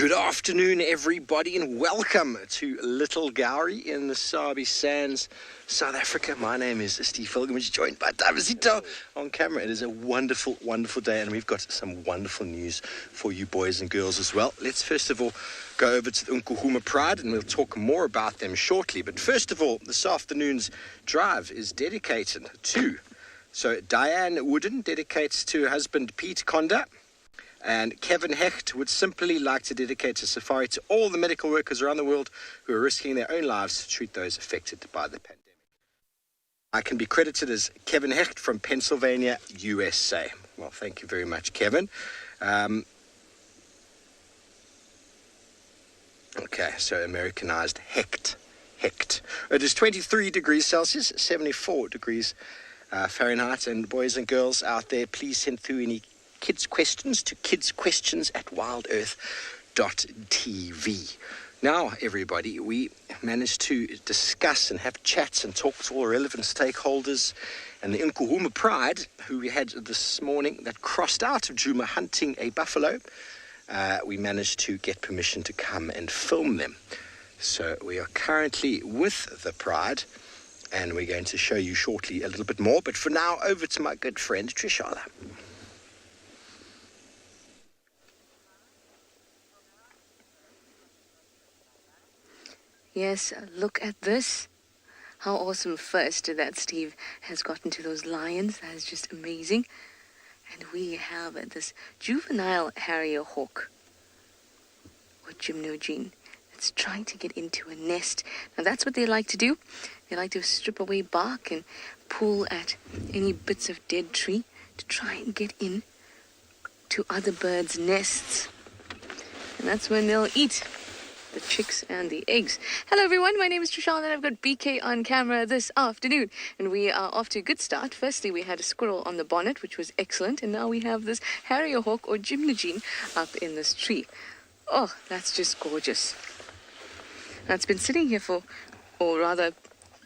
Good afternoon, everybody, and welcome to Little Gowrie in the Sabi Sands, South Africa. My name is Steve Pilgrimage, joined by Davizito on camera. It is a wonderful, wonderful day, and we've got some wonderful news for you boys and girls as well. Let's first of all go over to the Nkuhuma Pride, and we'll talk more about them shortly. But first of all, this afternoon's drive is dedicated to, so Diane Wooden dedicates to her husband Pete Conda. And Kevin Hecht would simply like to dedicate a safari to all the medical workers around the world who are risking their own lives to treat those affected by the pandemic. I can be credited as Kevin Hecht from Pennsylvania, USA. Well, thank you very much, Kevin. Okay, so Americanized Hecht. It is 23 degrees Celsius, 74 degrees Fahrenheit. And boys and girls out there, please send through any kids' questions to kidsquestions@wildearth.tv. Now, everybody, we managed to discuss and have chats and talk to all relevant stakeholders, and the Nkuhuma Pride, who we had this morning, that crossed out of Djuma hunting a buffalo, we managed to get permission to come and film them. So we are currently with the Pride, and we're going to show you shortly a little bit more. But for now, over to my good friend Trishala. Yes, look at this. How awesome first that Steve has gotten to those lions. That is just amazing. And we have this juvenile harrier hawk, or gymnogene, that's trying to get into a nest. Now that's what they like to do. They like to strip away bark and pull at any bits of dead tree to try and get in to other birds' nests. And that's when they'll eat the chicks and the eggs. Hello everyone, my name is Trishan and I've got BK on camera this afternoon, and we are off to a good start. Firstly, we had a squirrel on the bonnet, which was excellent, and now we have this harrier hawk or gymnogene up in this tree. Oh, that's just gorgeous. Now it's been sitting here or rather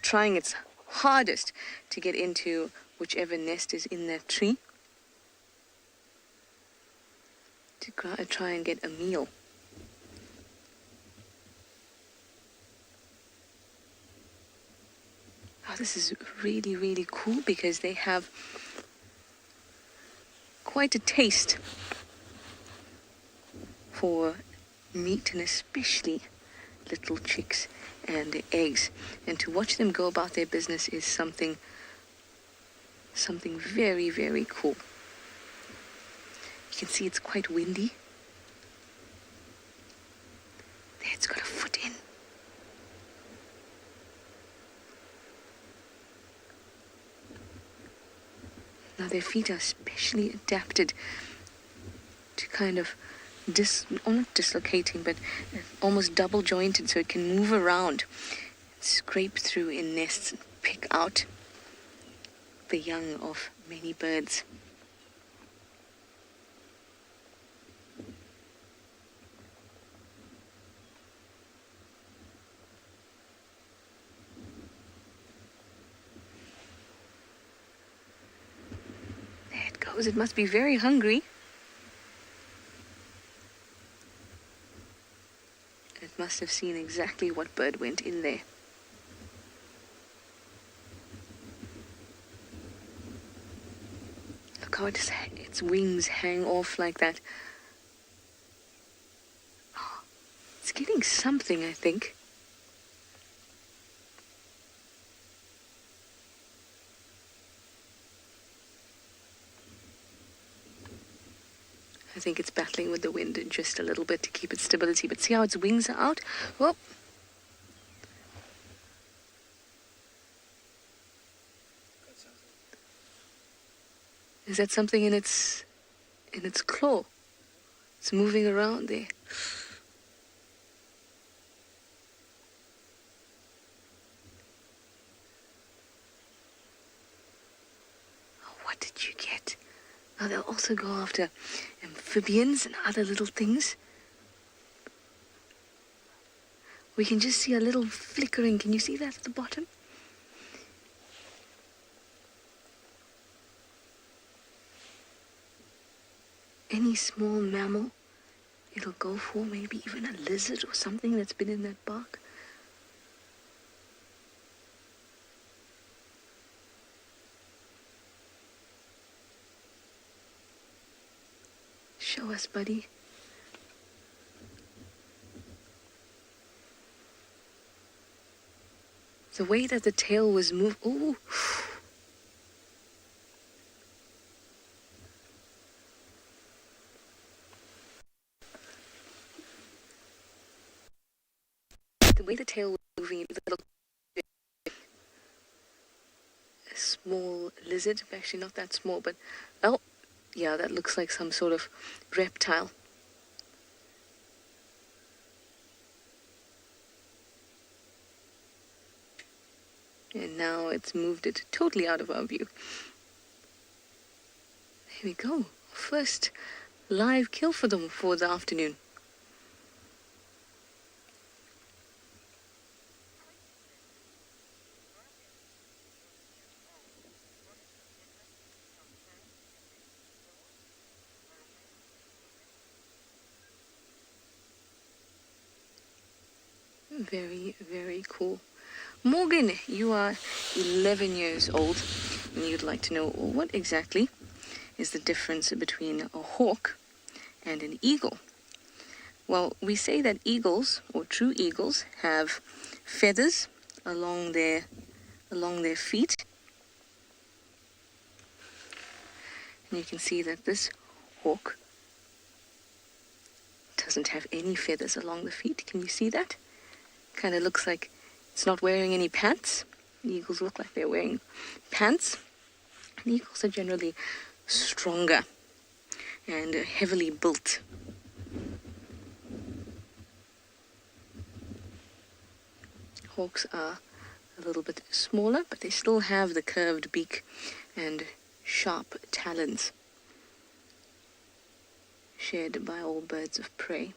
trying its hardest to get into whichever nest is in that tree to try and get a meal. Oh, this is really, really cool because they have quite a taste for meat, and especially little chicks and the eggs. And to watch them go about their business is something very, very cool. You can see it's quite windy. There, it's got a foot in. Now their feet are specially adapted to kind of not dislocating, but almost double jointed, so it can move around, scrape through in nests and pick out the young of many birds. It must be very hungry. It must have seen exactly what bird went in there. Look how its wings hang off like that. Oh, it's getting something, I think. I think it's battling with the wind just a little bit to keep its stability. But see how its wings are out? Well, is that something in its claw? It's moving around there. Oh, what did you get? Now they'll also go after amphibians and other little things. We can just see a little flickering. Can you see that at the bottom? Any small mammal it'll go for maybe even a lizard or something that's been in that bark. Show us, buddy. The way that the tail was moved. Ooh. The way the tail was moving, it looked like a small lizard. Actually, not that small, but oh, yeah, that looks like some sort of reptile. And now it's moved it totally out of our view. There we go. First live kill for them for the afternoon. Very, very cool. Morgan, you are 11 years old, and you'd like to know what exactly is the difference between a hawk and an eagle. Well, we say that eagles, or true eagles, have feathers along their feet. And you can see that this hawk doesn't have any feathers along the feet. Can you see that? Kind of looks like it's not wearing any pants. The eagles look like they're wearing pants. The eagles are generally stronger and heavily built. Hawks are a little bit smaller, but they still have the curved beak and sharp talons shared by all birds of prey.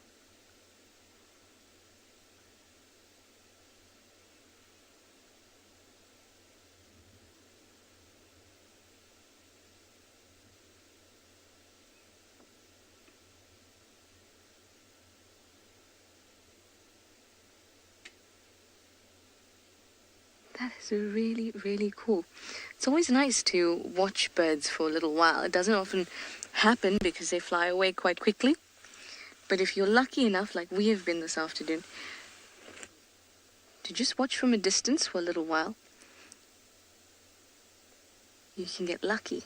That is really, really cool. It's always nice to watch birds for a little while. It doesn't often happen because they fly away quite quickly. But if you're lucky enough, like we have been this afternoon, to just watch from a distance for a little while, you can get lucky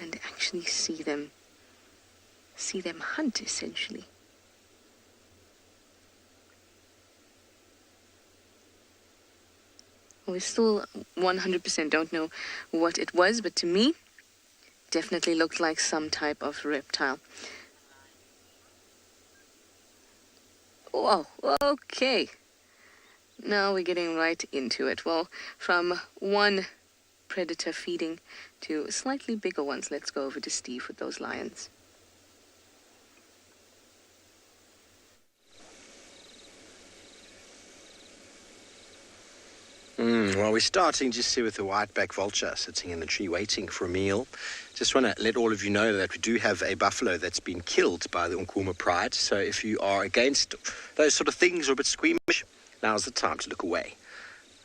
and actually see them hunt, essentially. We still 100% don't know what it was, but to me, definitely looked like some type of reptile. Oh, okay. Now we're getting right into it. Well, from one predator feeding to slightly bigger ones, let's go over to Steve with those lions. Well, we're starting just here with the white-backed vulture sitting in the tree waiting for a meal. Just want to let all of you know that we do have a buffalo that's been killed by the Nkuhuma Pride. So if you are against those sort of things or a bit squeamish, now's the time to look away.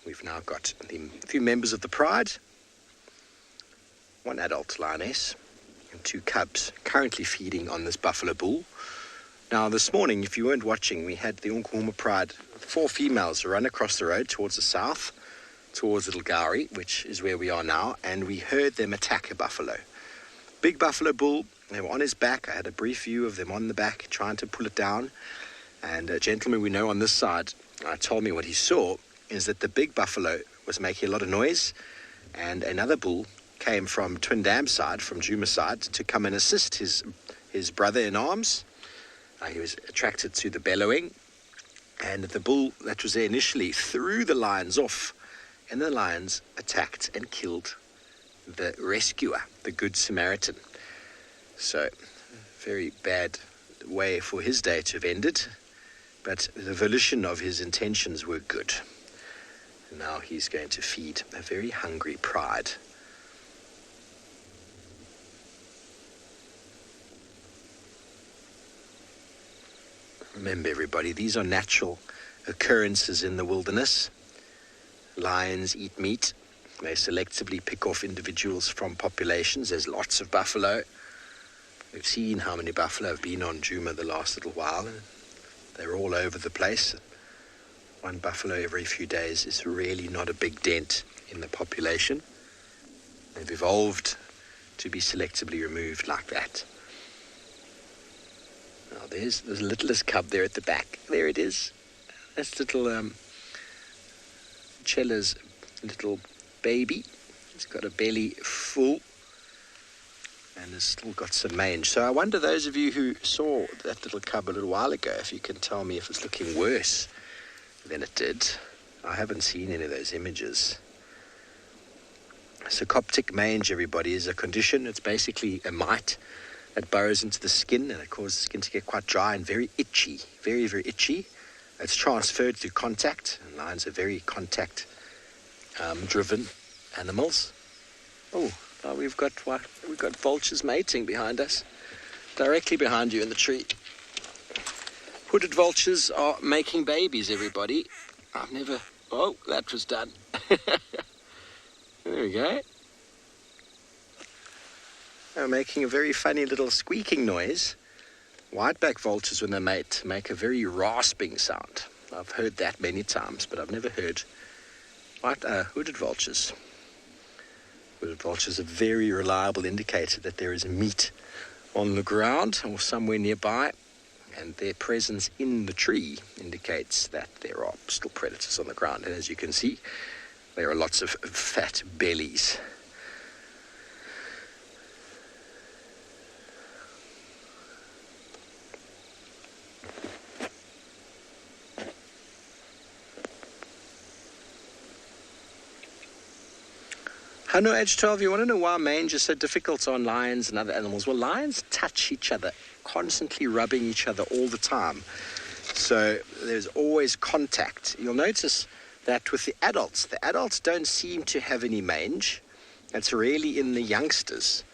We've now got a few members of the Pride, one adult lioness and two cubs currently feeding on this buffalo bull. Now, this morning, if you weren't watching, we had the Nkuhuma Pride, 4 females run across the road towards the south, towards Little Gowrie, which is where we are now, and we heard them attack a buffalo. Big buffalo bull, they were on his back. I had a brief view of them on the back trying to pull it down. And a gentleman we know on this side told me what he saw is that the big buffalo was making a lot of noise, and another bull came from Twin Dam side, from Juma side, to come and assist his brother in arms. He was attracted to the bellowing, and the bull that was there initially threw the lions off, and the lions attacked and killed the rescuer, the Good Samaritan. So, very bad way for his day to have ended, but the volition of his intentions were good. And now he's going to feed a very hungry pride. Remember, everybody, these are natural occurrences in the wilderness. Lions eat meat. They selectively pick off individuals from populations. There's lots of buffalo. We've seen how many buffalo have been on Djuma the last little while. And they're all over the place. One buffalo every few days is really not a big dent in the population. They've evolved to be selectively removed like that. Now there's the littlest cub there at the back. There it is. That's little Chella's little baby. It's got a belly full and has still got some mange. So I wonder, those of you who saw that little cub a little while ago, if you can tell me if it's looking worse than it did. I haven't seen any of those images. Sarcoptic mange, everybody, is a condition. It's basically a mite that burrows into the skin, and it causes the skin to get quite dry and very itchy, very, very itchy. It's transferred through contact, and lions are very contact-driven animals. Oh, now we've got vultures mating behind us, directly behind you in the tree. Hooded vultures are making babies, everybody. Oh, that was done. There we go. They're making a very funny little squeaking noise. Whiteback vultures, when they mate, make a very rasping sound. I've heard that many times, but I've never heard hooded vultures. Hooded vultures are a very reliable indicator that there is meat on the ground or somewhere nearby, and their presence in the tree indicates that there are still predators on the ground. And as you can see, there are lots of fat bellies. Hano, age 12, you want to know why mange is so difficult on lions and other animals? Well, lions touch each other, constantly rubbing each other all the time. So there's always contact. You'll notice that with the adults don't seem to have any mange. It's really in the youngsters.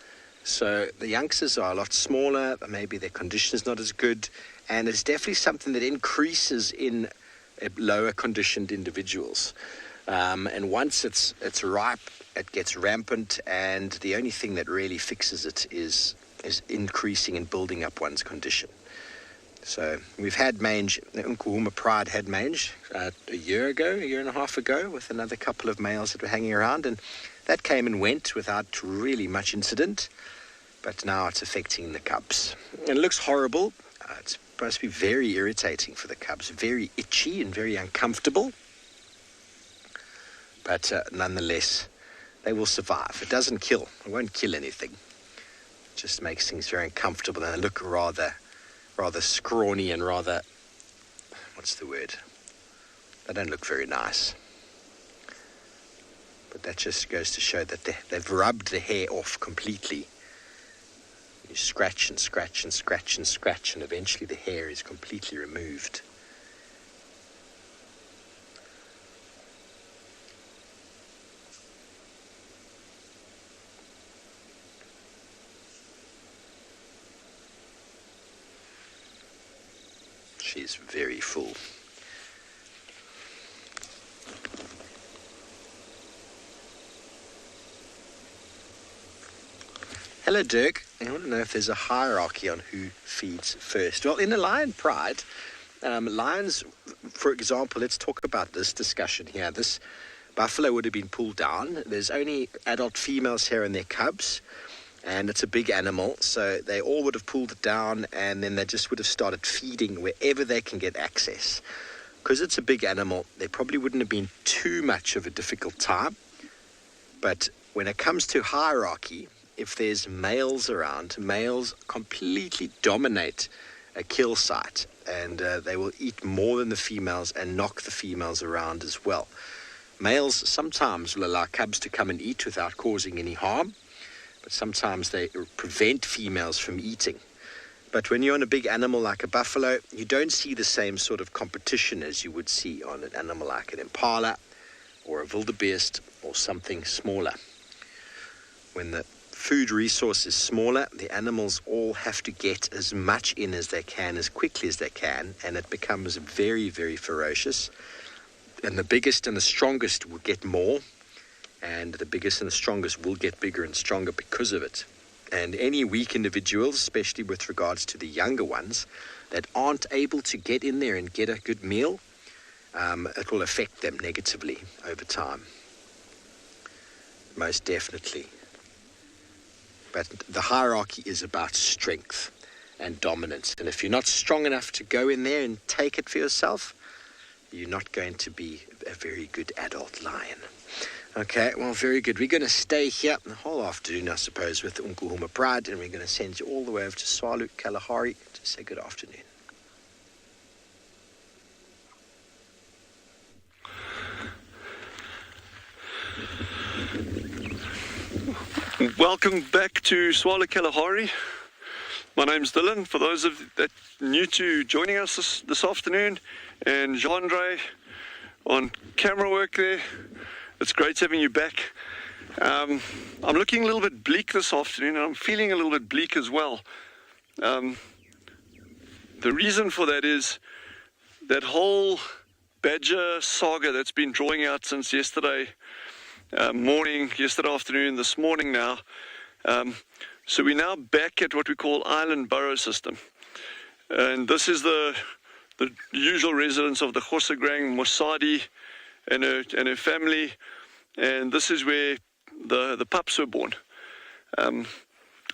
So the youngsters are a lot smaller, maybe their condition is not as good, and it's definitely something that increases in lower conditioned individuals. And once it's ripe, it gets rampant, and the only thing that really fixes it is increasing and building up one's condition. So we've had mange. The Nkuhuma Pride had mange a year and a half ago, with another couple of males that were hanging around, and that came and went without really much incident. But now it's affecting the cubs. And it looks horrible. It's supposed to be very irritating for the cubs, very itchy and very uncomfortable. But nonetheless, they will survive. It doesn't kill. It won't kill anything. It just makes things very uncomfortable, and they look rather scrawny and rather, what's the word? They don't look very nice. But that just goes to show that they've rubbed the hair off completely. You scratch and scratch and scratch and scratch, and eventually the hair is completely removed. She's very full. Hello, Dirk. I want to know if there's a hierarchy on who feeds first. Well, in the lion pride, lions, for example, let's talk about this discussion here. This buffalo would have been pulled down. There's only adult females here and their cubs. And it's a big animal, so they all would have pulled it down, and then they just would have started feeding wherever they can get access. Because it's a big animal, there probably wouldn't have been too much of a difficult time. But when it comes to hierarchy, if there's males around, males completely dominate a kill site, and they will eat more than the females and knock the females around as well. Males sometimes will allow cubs to come and eat without causing any harm, but sometimes they prevent females from eating. But when you're on a big animal like a buffalo, you don't see the same sort of competition as you would see on an animal like an impala or a wildebeest or something smaller. When the food resource is smaller. The animals all have to get as much in as they can, as quickly as they can, and it becomes very, very ferocious. And the biggest and the strongest will get more, and the biggest and the strongest will get bigger and stronger because of it. And any weak individuals, especially with regards to the younger ones, that aren't able to get in there and get a good meal, it will affect them negatively over time. Most definitely. But the hierarchy is about strength and dominance. And if you're not strong enough to go in there and take it for yourself, you're not going to be a very good adult lion. Okay, well, very good. We're going to stay here the whole afternoon, I suppose, with Unkuhuma Pride, and we're going to send you all the way over to Swalu, Kalahari, to say good afternoon. Welcome back to Swalu, Kalahari. My name's Dylan. For those of that new to joining us this afternoon, and Jean-Andre on camera work there. It's great having you back. I'm looking a little bit bleak this afternoon, and I'm feeling a little bit bleak as well. The reason for that is that whole badger saga that's been drawing out since yesterday morning, yesterday afternoon, this morning now. So we're now back at what we call island burrow system. And this is the usual residence of the Khosagrang Mosadi and her family, and this is where the pups were born. And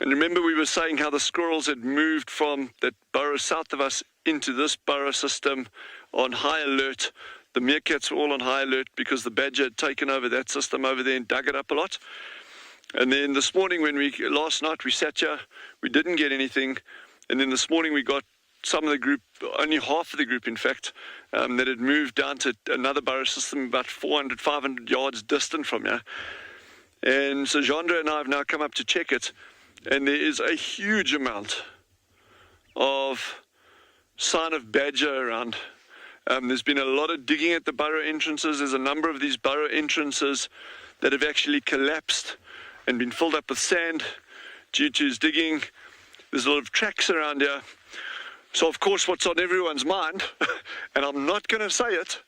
remember, we were saying how the squirrels had moved from that burrow south of us into this burrow system on high alert. The meerkats were all on high alert because the badger had taken over that system over there and dug it up a lot. And then this morning, last night we sat here, we didn't get anything, and then this morning we got some of the group, only half of the group in fact, that had moved down to another burrow system about 400, 500 yards distant from here. And so Jean-Andre and I have now come up to check it, and there is a huge amount of sign of badger around. There's been a lot of digging at the burrow entrances. There's a number of these burrow entrances that have actually collapsed and been filled up with sand due to his digging. There's a lot of tracks around here. So, of course, what's on everyone's mind, and I'm not going to say it,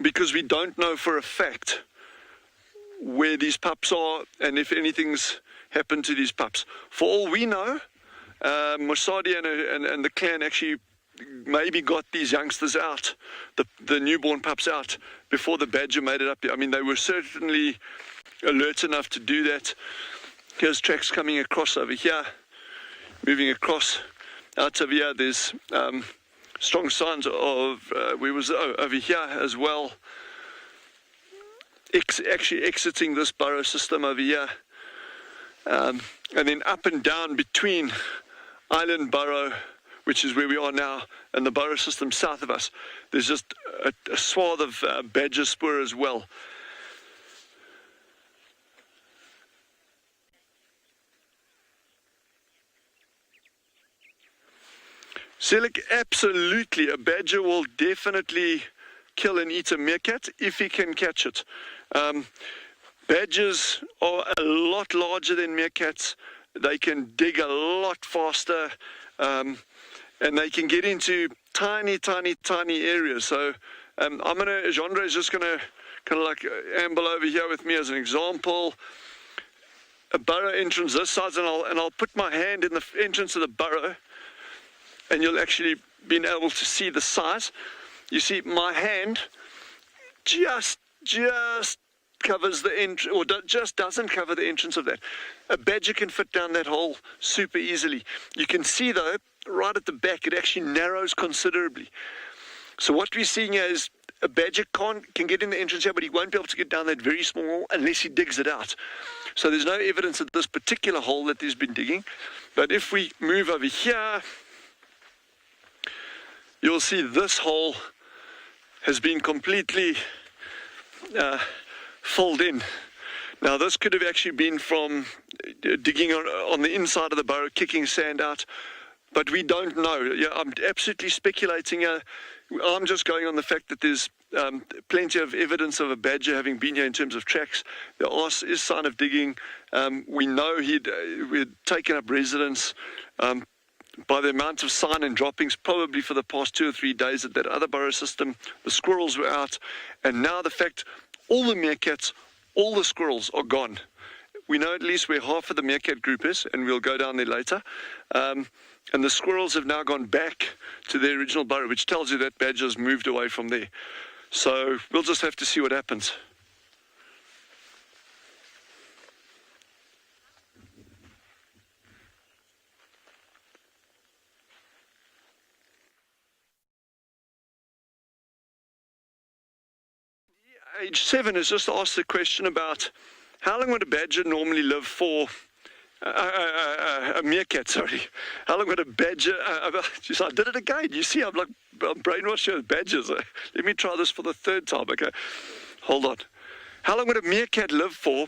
because we don't know for a fact where these pups are and if anything's happened to these pups. For all we know, Mosadi and the clan actually maybe got these youngsters out, the newborn pups out, before the badger made it up here. I mean, they were certainly alert enough to do that. Here's tracks coming across over here, moving across. Out of here, there's strong signs of, we was over here as well, actually exiting this burrow system over here. And then up and down between Island Burrow, which is where we are now, and the burrow system south of us, there's just a swath of badger spoor as well. So, look, absolutely, a badger will definitely kill and eat a meerkat if he can catch it. Badgers are a lot larger than meerkats. They can dig a lot faster, and they can get into tiny, tiny, tiny areas. So Jean-Andre is just gonna kind of like amble over here with me as an example. A burrow entrance this side, and I'll put my hand in the entrance of the burrow, and you'll actually be able to see the size. You see, my hand just covers the entrance, or just doesn't cover the entrance of that. A badger can fit down that hole super easily. You can see, though, right at the back, it actually narrows considerably. So what we're seeing here is a badger can get in the entrance here, but he won't be able to get down that very small hole unless he digs it out. So there's no evidence at this particular hole that he's been digging. But if we move over here, you'll see this hole has been completely filled in. Now, this could have actually been from digging on the inside of the burrow, kicking sand out, but we don't know. Yeah, I'm absolutely speculating. I'm just going on the fact that there's plenty of evidence of a badger having been here in terms of tracks. There is sign of digging. We know he'd taken up residence by the amount of sign and droppings, probably for the past 2 or 3 days at that other burrow system. The squirrels were out, and now the fact all the meerkats, all the squirrels are gone. We know at least where half of the meerkat group is, and we'll go down there later. And the squirrels have now gone back to their original burrow, which tells you that badger's moved away from there. So we'll just have to see what happens. Age 7 has just asked the question about how long would a badger normally live for, a meerkat, sorry. How long would a badger, geez, I did it again. You see, I'm brainwashed here with badgers. Let me try this for the 3rd time, okay. Hold on. How long would a meerkat live for,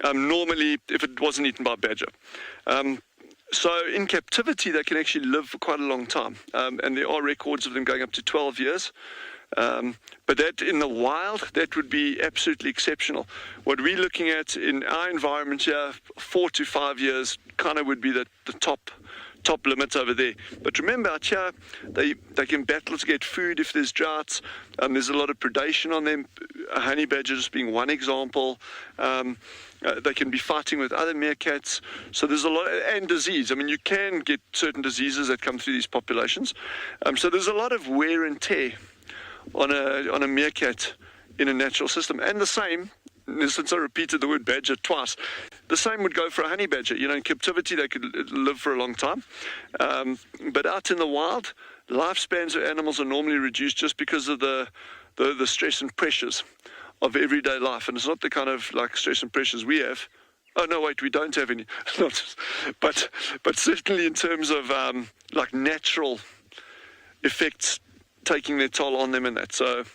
normally, if it wasn't eaten by a badger? So in captivity, they can actually live for quite a long time. And there are records of them going up to 12 years. But that in the wild, that would be absolutely exceptional. What we're looking at in our environment here, 4 to 5 years, kind of would be the top limit over there. But remember, out here, they can battle to get food if there's droughts. There's a lot of predation on them. A honey badger just being one example. They can be fighting with other meerkats. So there's a lot, and disease. I mean, you can get certain diseases that come through these populations. So there's a lot of wear and tear on a meerkat in a natural system. And the same, since I repeated the word badger twice, the same would go for a honey badger. You know, in captivity they could live for a long time, but out in the wild, lifespans of animals are normally reduced just because of the stress and pressures of everyday life. And it's not the kind of like stress and pressures we have. Oh no, wait, we don't have any. but certainly in terms of like natural effects taking their toll on them and that. So,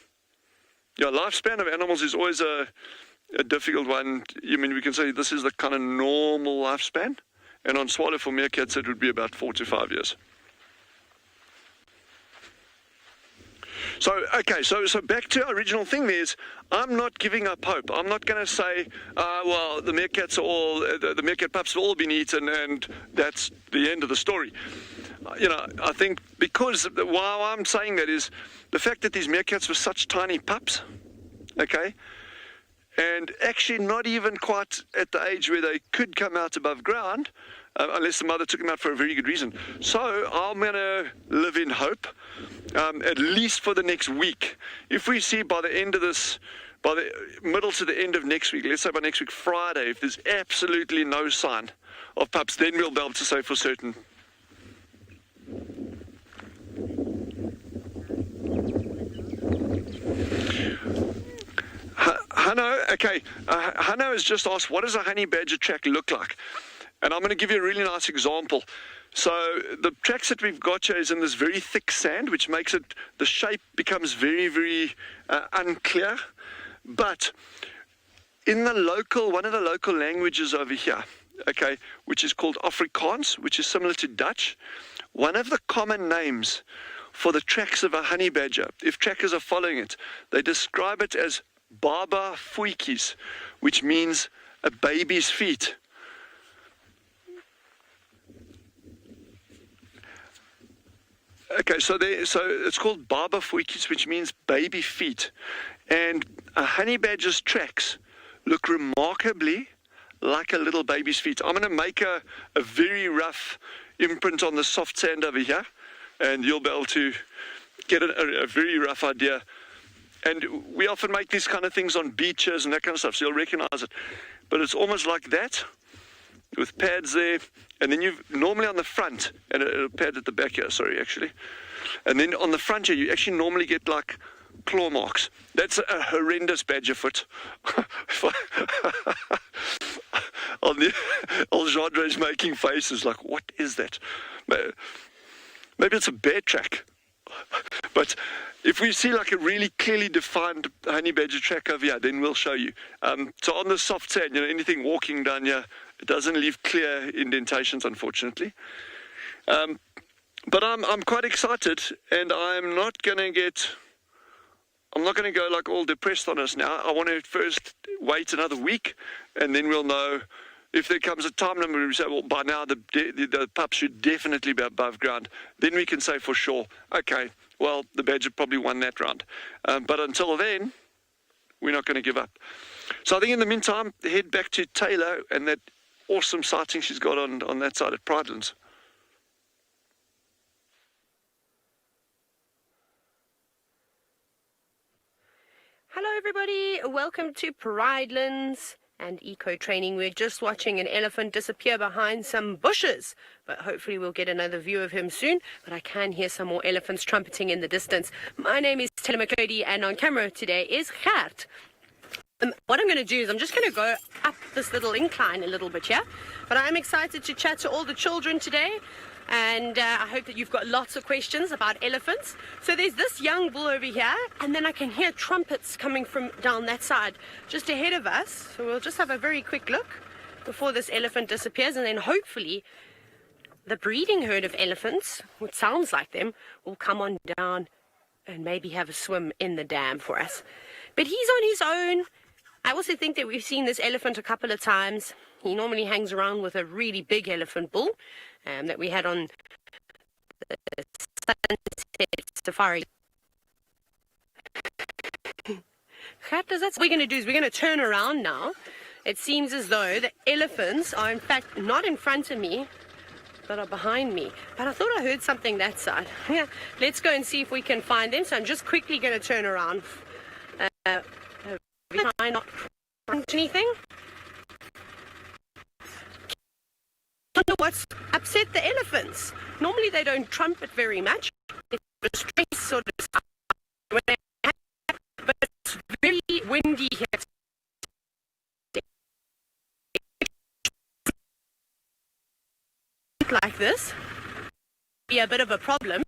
yeah, lifespan of animals is always a difficult one. I mean, we can say this is the kind of normal lifespan, and on swallow for meerkats it would be about 4 to 5 years. So, okay, so back to our original thing there is, I'm not giving up hope. I'm not going to say, well, the meerkats are all, the meerkat pups have all been eaten and that's the end of the story. You know, I think because while I'm saying that is the fact that these meerkats were such tiny pups, okay, and actually not even quite at the age where they could come out above ground, unless the mother took them out for a very good reason. So I'm going to live in hope, at least for the next week. If we see by the end of this, by the middle to the end of next week, let's say by next week Friday, if there's absolutely no sign of pups, then we'll be able to say for certain. Hanno, okay, Hanno has just asked, what does a honey badger track look like? And I'm going to give you a really nice example. So the tracks that we've got here is in this very thick sand, which makes it, the shape becomes very, very unclear. But in the local, one of the local languages over here, okay, which is called Afrikaans, which is similar to Dutch, one of the common names for the tracks of a honey badger, if trackers are following it, they describe it as baba voetjies, which means a baby's feet. Okay, so it's called baba voetjies, which means baby feet. And a honey badger's tracks look remarkably like a little baby's feet. I'm going to make a very rough imprint on the soft sand over here, and you'll be able to get a very rough idea. And we often make these kind of things on beaches and that kind of stuff, so you'll recognize it. But it's almost like that, with pads there, and then you've normally on the front, and a pad at the back here, sorry, actually. And then on the front here, you actually normally get like claw marks. That's a horrendous badger foot. Old Jandre is making faces like, what is that? Maybe it's a bear track. But if we see like a really clearly defined honey badger track over here, then we'll show you. So on the soft sand, you know, anything walking down here, it doesn't leave clear indentations, unfortunately. But I'm quite excited, and I'm not going to get, I'm not going to go like all depressed on us now. I want to first wait another week, and then we'll know if there comes a time limit where we say, well, by now the pup should definitely be above ground. Then we can say for sure, okay, well, the badger probably won that round. But until then, we're not going to give up. So I think in the meantime, head back to Taylor and that awesome sighting she's got on that side at Pridelands. Hello everybody, welcome to Pridelands and Eco Training. We're just watching an elephant disappear behind some bushes, but hopefully we'll get another view of him soon. But I can hear some more elephants trumpeting in the distance. My name is Taylor McCurdy, and on camera today is Gert. What I'm going to do is I'm just going to go up this little incline a little bit here, but I'm excited to chat to all the children today. And I hope that you've got lots of questions about elephants. So there's this young bull over here, and then I can hear trumpets coming from down that side just ahead of us. So we'll just have a very quick look before this elephant disappears, and then hopefully the breeding herd of elephants, which sounds like them, will come on down and maybe have a swim in the dam for us. But he's on his own. I also think that we've seen this elephant a couple of times. He normally hangs around with a really big elephant bull that we had on the Sunset Safari. What we're going to do is we're going to turn around now. It seems as though the elephants are in fact not in front of me, but are behind me. But I thought I heard something that side. Yeah, let's go and see if we can find them. So I'm just quickly going to turn around. Try not to crunch anything. I don't know what's upset the elephants. Normally they don't trumpet very much. It's a stress sort of stuff. But it's very windy here. Like this. Be a bit of a problem.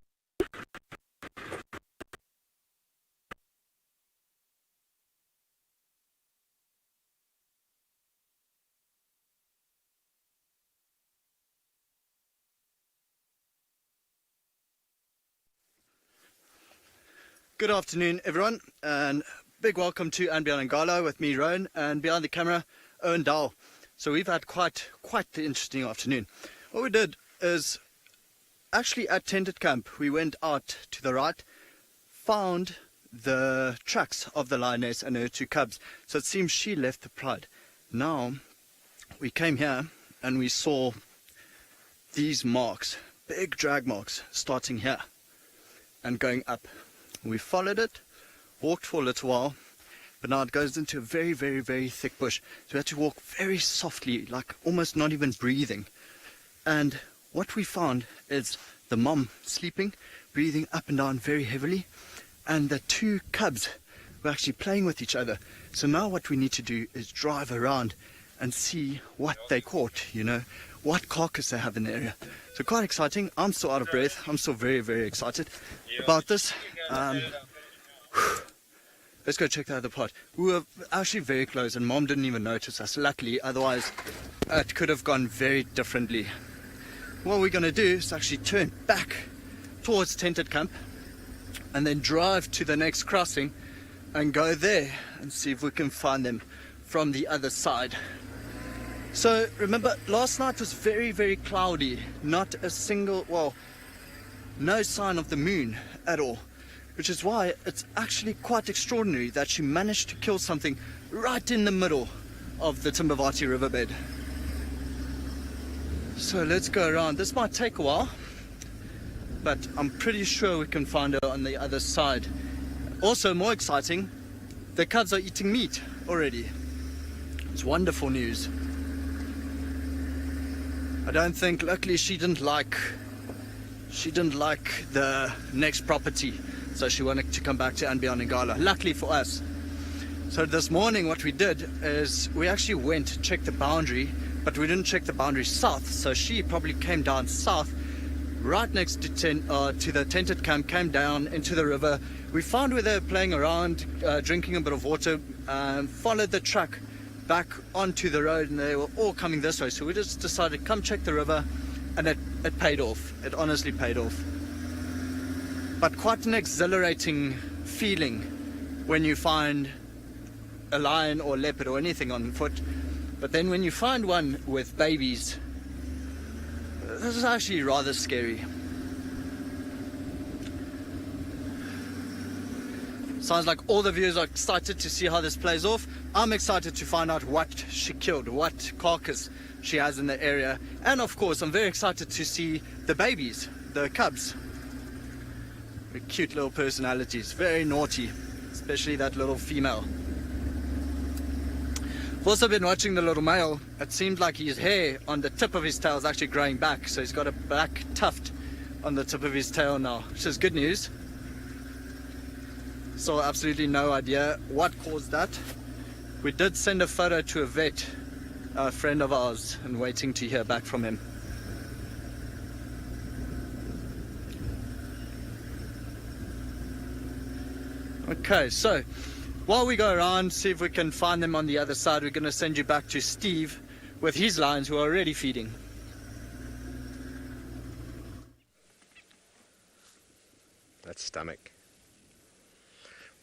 Good afternoon, everyone, and big welcome to And Beyond Ngalo with me, Rowan, and behind the camera, Owen Dahl. So we've had quite the interesting afternoon. What we did is, actually at tented camp, we went out to the right, found the tracks of the lioness and her two cubs. So it seems she left the pride. Now, we came here and we saw these marks, big drag marks, starting here and going up. We followed it, walked for a little while, but now it goes into a very, very, very thick bush. So we had to walk very softly, like almost not even breathing. And what we found is the mom sleeping, breathing up and down very heavily, and the two cubs were actually playing with each other. So now what we need to do is drive around and see what they caught, you know, what carcass they have in the area. So quite exciting. I'm still out of breath. I'm still very, very excited about this. Let's go check the other part. We were actually very close and Mom didn't even notice us, luckily, otherwise it could have gone very differently. What we're going to do is actually turn back towards tented camp and then drive to the next crossing and go there and see if we can find them from the other side. So remember, last night was very, very cloudy. Not a single, well, no sign of the moon at all. Which is why it's actually quite extraordinary that she managed to kill something right in the middle of the Simbambili riverbed. So let's go around. This might take a while, but I'm pretty sure we can find her on the other side. Also, more exciting, the cubs are eating meat already. It's wonderful news. I don't think, luckily she didn't like the next property, so she wanted to come back to And Beyond Ngalo, luckily for us. So this morning what we did is we actually went to check the boundary, but we didn't check the boundary south, so she probably came down south right next to the tented camp, came down into the river. We found where they were playing around, drinking a bit of water, followed the track back onto the road, and they were all coming this way. So we just decided, come check the river, and it paid off. It honestly paid off. But quite an exhilarating feeling when you find a lion or leopard or anything on foot, but then when you find one with babies, this is actually rather scary. Sounds like all the viewers are excited to see how this plays off. I'm excited to find out what she killed, what carcass she has in the area, and of course I'm very excited to see the babies, the cubs. They're cute little personalities, very naughty, especially that little female. I've also been watching the little male. It seems like his hair on the tip of his tail is actually growing back, so he's got a black tuft on the tip of his tail now, which is good news. So absolutely no idea what caused that. We did send a photo to a vet, a friend of ours, and waiting to hear back from him. Okay, so while we go around, see if we can find them on the other side, we're going to send you back to Steve with his lions who are already feeding. That stomach.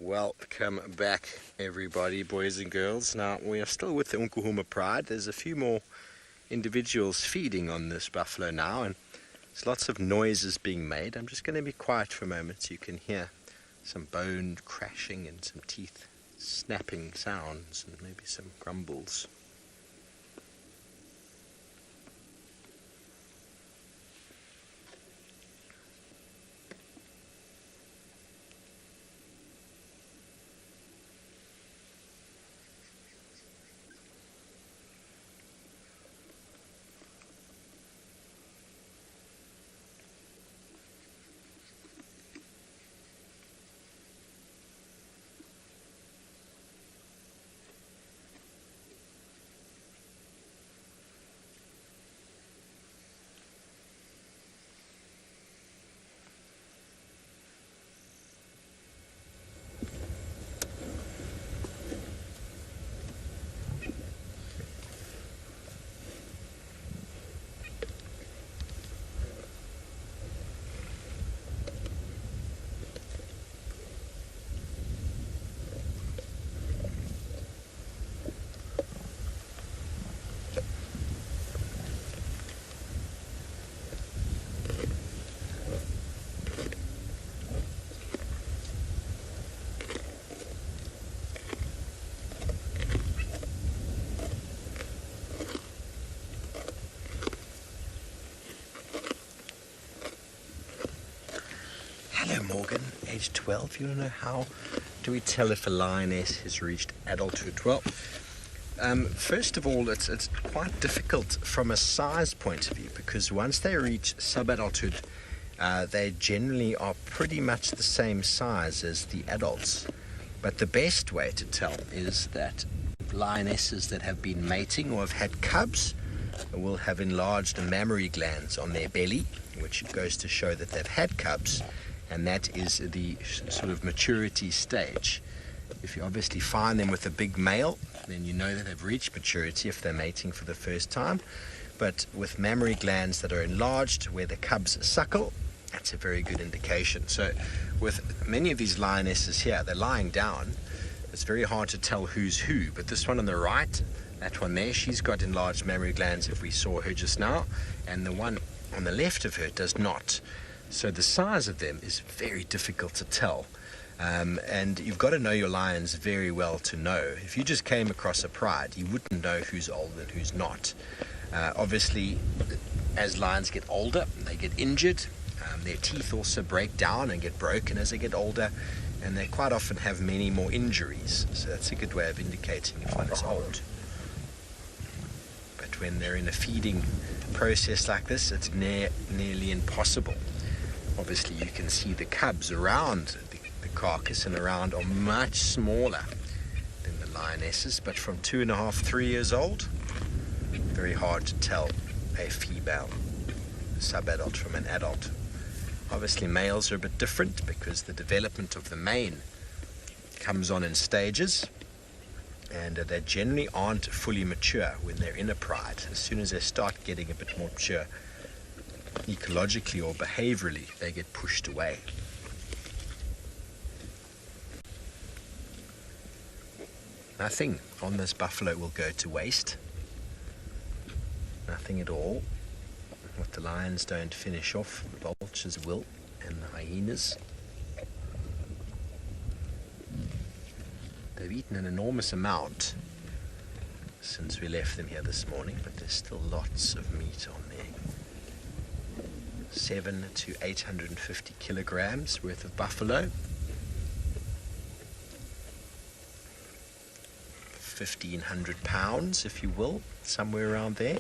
Welcome back, everybody, boys and girls. Now, we are still with the Unkuhuma Pride. There's a few more individuals feeding on this buffalo now, and there's lots of noises being made. I'm just going to be quiet for a moment so you can hear some bone crashing and some teeth snapping sounds and maybe some grumbles. Morgan, age 12. You want to know how do we tell if a lioness has reached adulthood? Well, first of all, it's quite difficult from a size point of view, because once they reach sub-adulthood, they generally are pretty much the same size as the adults. But the best way to tell is that lionesses that have been mating or have had cubs will have enlarged mammary glands on their belly, which goes to show that they've had cubs. And that is the sort of maturity stage. If you obviously find them with a big male, then you know that they've reached maturity if they're mating for the first time. But with mammary glands that are enlarged where the cubs suckle, that's a very good indication. So with many of these lionesses here, they're lying down. It's very hard to tell who's who. But this one on the right, that one there, she's got enlarged mammary glands if we saw her just now. And the one on the left of her does not. So the size of them is very difficult to tell. And you've got to know your lions very well to know. If you just came across a pride, you wouldn't know who's old and who's not. Obviously, as lions get older, they get injured. Their teeth also break down and get broken as they get older. And they quite often have many more injuries. So that's a good way of indicating if one is old. But when they're in a feeding process like this, it's nearly impossible. Obviously, you can see the cubs around the carcass and around are much smaller than the lionesses, but from 2.5, 3 years old, very hard to tell a female sub-adult from an adult. Obviously, males are a bit different because the development of the mane comes on in stages, and they generally aren't fully mature when they're in a pride. As soon as they start getting a bit more mature, ecologically or behaviorally, they get pushed away. Nothing on this buffalo will go to waste. Nothing at all. What the lions don't finish off, the vultures will, and the hyenas. They've eaten an enormous amount since we left them here this morning, but there's still lots of meat on there. 700 to 850 kilograms worth of buffalo. 1,500 pounds, if you will, somewhere around there.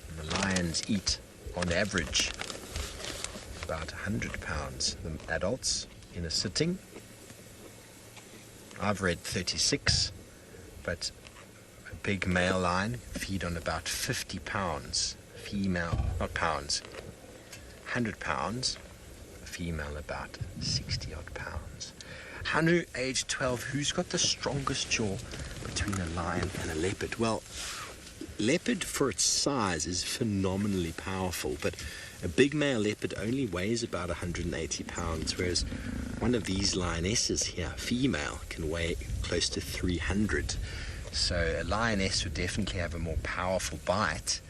And the lions eat, on average, about 100 pounds, the adults, in a sitting. I've read 36, but a big male lion feed on about 50 pounds. Female, not pounds, 100 pounds. A female about 60 odd pounds. 100 age 12, who's got the strongest jaw between a lion and a leopard? Well, leopard for its size is phenomenally powerful, but a big male leopard only weighs about 180 pounds, whereas one of these lionesses here, female, can weigh close to 300. So a lioness would definitely have a more powerful bite.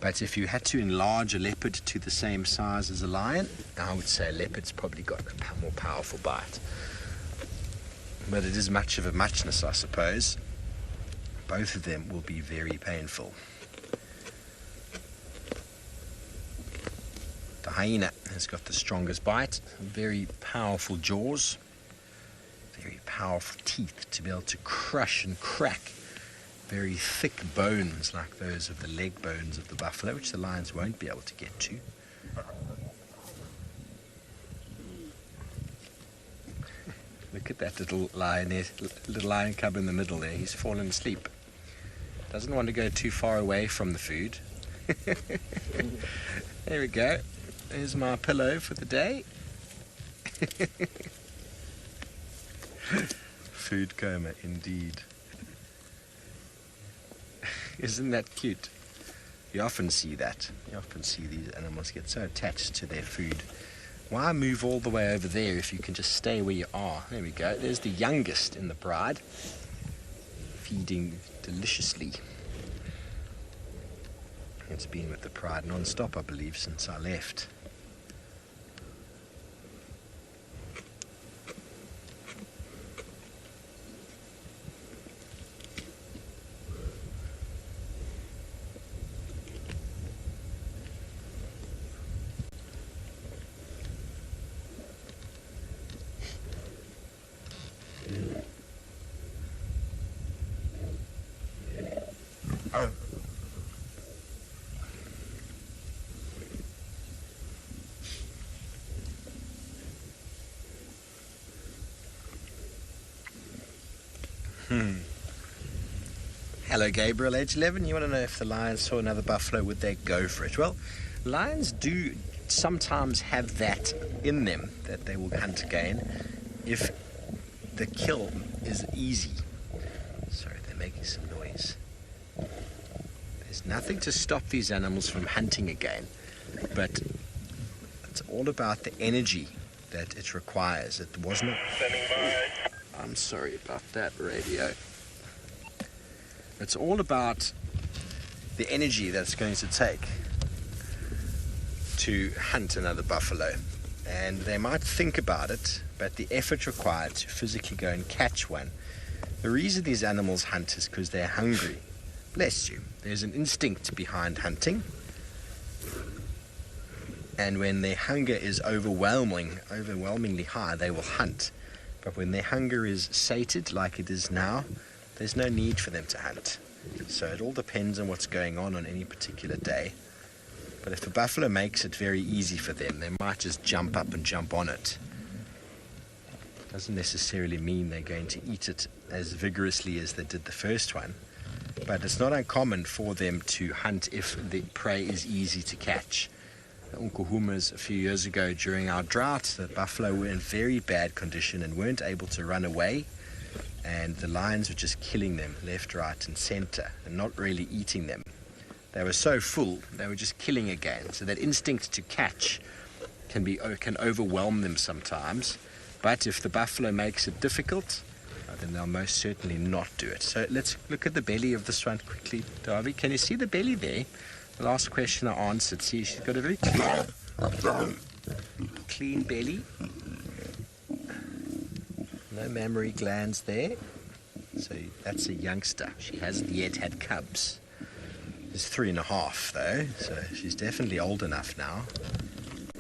But if you had to enlarge a leopard to the same size as a lion, I would say a leopard's probably got a more powerful bite. But it is much of a muchness, I suppose. Both of them will be very painful. The hyena has got the strongest bite, very powerful jaws, very powerful teeth to be able to crush and crack very thick bones like those of the leg bones of the buffalo, which the lions won't be able to get to. Look at that little lion cub in the middle there. He's fallen asleep. Doesn't want to go too far away from the food. There we go. There's my pillow for the day. Food coma, indeed. Isn't that cute? You often see that. You often see these animals get so attached to their food. Why move all the way over there if you can just stay where you are? There we go. There's the youngest in the pride, feeding deliciously. It's been with the pride non-stop, I believe, since I left. Oh. Hello, Gabriel, age 11. You want to know if the lions saw another buffalo, would they go for it? Well, lions do sometimes have that in them, that they will hunt again if the kill is easy. Sorry, they're making some noise. There's nothing to stop these animals from hunting again, but it's all about the energy that it requires. It wasn't. I'm sorry about that, radio. It's all about the energy that's going to take to hunt another buffalo. And they might think about it, but the effort required to physically go and catch one. The reason these animals hunt is because they're hungry. Bless you. There's an instinct behind hunting. And when their hunger is overwhelmingly high, they will hunt. But when their hunger is sated, like it is now, there's no need for them to hunt. So it all depends on what's going on any particular day. But if a buffalo makes it very easy for them, they might just jump up and jump on it. Doesn't necessarily mean they're going to eat it as vigorously as they did the first one. But it's not uncommon for them to hunt if the prey is easy to catch. The Unkuhumas a few years ago during our drought, the buffalo were in very bad condition and weren't able to run away. And the lions were just killing them left, right and center and not really eating them. They were so full, they were just killing again. So that instinct to catch can overwhelm them sometimes. But if the buffalo makes it difficult, then they'll most certainly not do it. So let's look at the belly of this one quickly. Darby, can you see the belly there? The last question I answered. See, she's got a very clean belly. No mammary glands there. So that's a youngster. She hasn't yet had cubs. She's 3.5 though, so she's definitely old enough now.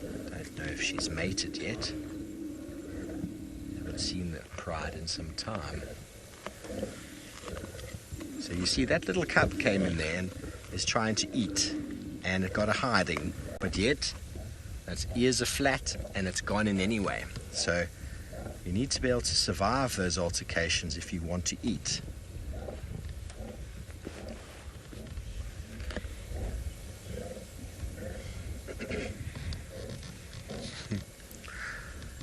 Don't know if she's mated yet. Haven't seen the pride in some time. So you see that little cub came in there and is trying to eat, and it got a hiding, but yet its ears are flat and it's gone in anyway. So you need to be able to survive those altercations if you want to eat.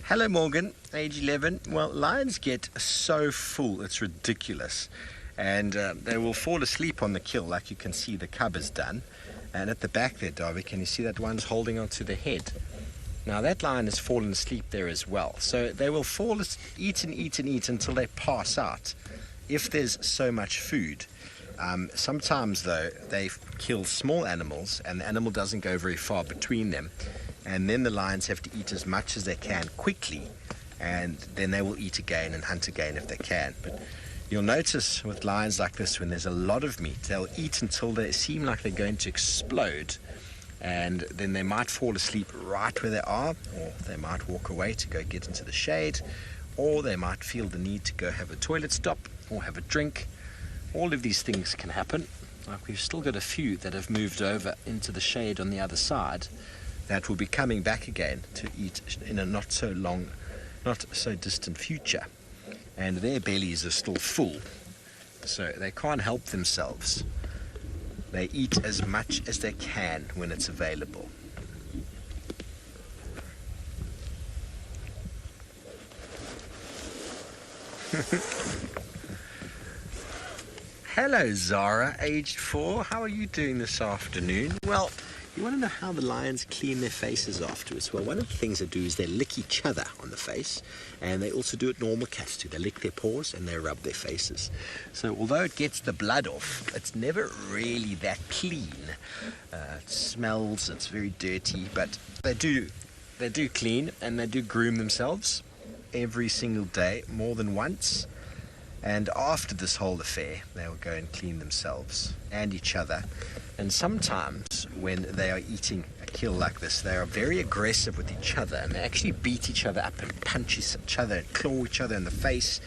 Hello Morgan, age 11. Well, lions get so full, it's ridiculous. And they will fall asleep on the kill, like you can see the cub has done. And at the back there, Darby, can you see that one's holding onto the head? Now that lion has fallen asleep there as well. So they will eat and eat and eat until they pass out, if there's so much food. Sometimes though, they kill small animals and the animal doesn't go very far between them. And then the lions have to eat as much as they can quickly, and then they will eat again and hunt again if they can. But you'll notice with lions like this, when there's a lot of meat, they'll eat until they seem like they're going to explode, and then they might fall asleep right where they are, or they might walk away to go get into the shade, or they might feel the need to go have a toilet stop or have a drink. All of these things can happen. Like we've still got a few that have moved over into the shade on the other side that will be coming back again to eat in a not so distant future. And their bellies are still full, so they can't help themselves. They eat as much as they can when it's available. Hello Zara, aged 4. How are you doing this afternoon? Well, you want to know how the lions clean their faces afterwards? Well, one of the things they do is they lick each other on the face, and they also do what normal cats do. They lick their paws and they rub their faces. So although it gets the blood off, it's never really that clean. It smells, it's very dirty, but they do clean, and they do groom themselves every single day, more than once. And after this whole affair, they will go and clean themselves and each other. And sometimes when they are eating a kill like this, they are very aggressive with each other, and they actually beat each other up and punch each other and claw each other in the face.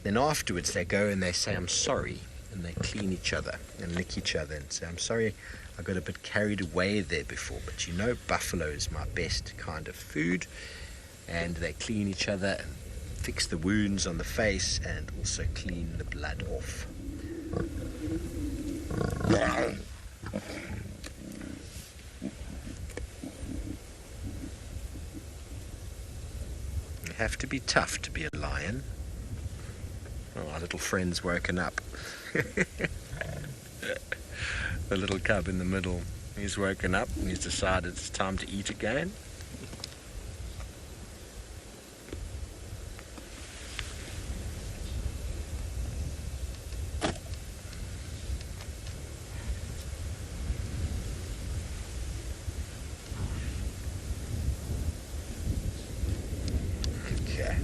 Then afterwards they go and they say, "I'm sorry," and they clean each other and lick each other and say, "I'm sorry, I got a bit carried away there before, but you know buffalo is my best kind of food." And they clean each other and fix the wounds on the face and also clean the blood off. You have to be tough to be a lion. Oh, our little friend's woken up. The little cub in the middle, he's woken up and he's decided it's time to eat again.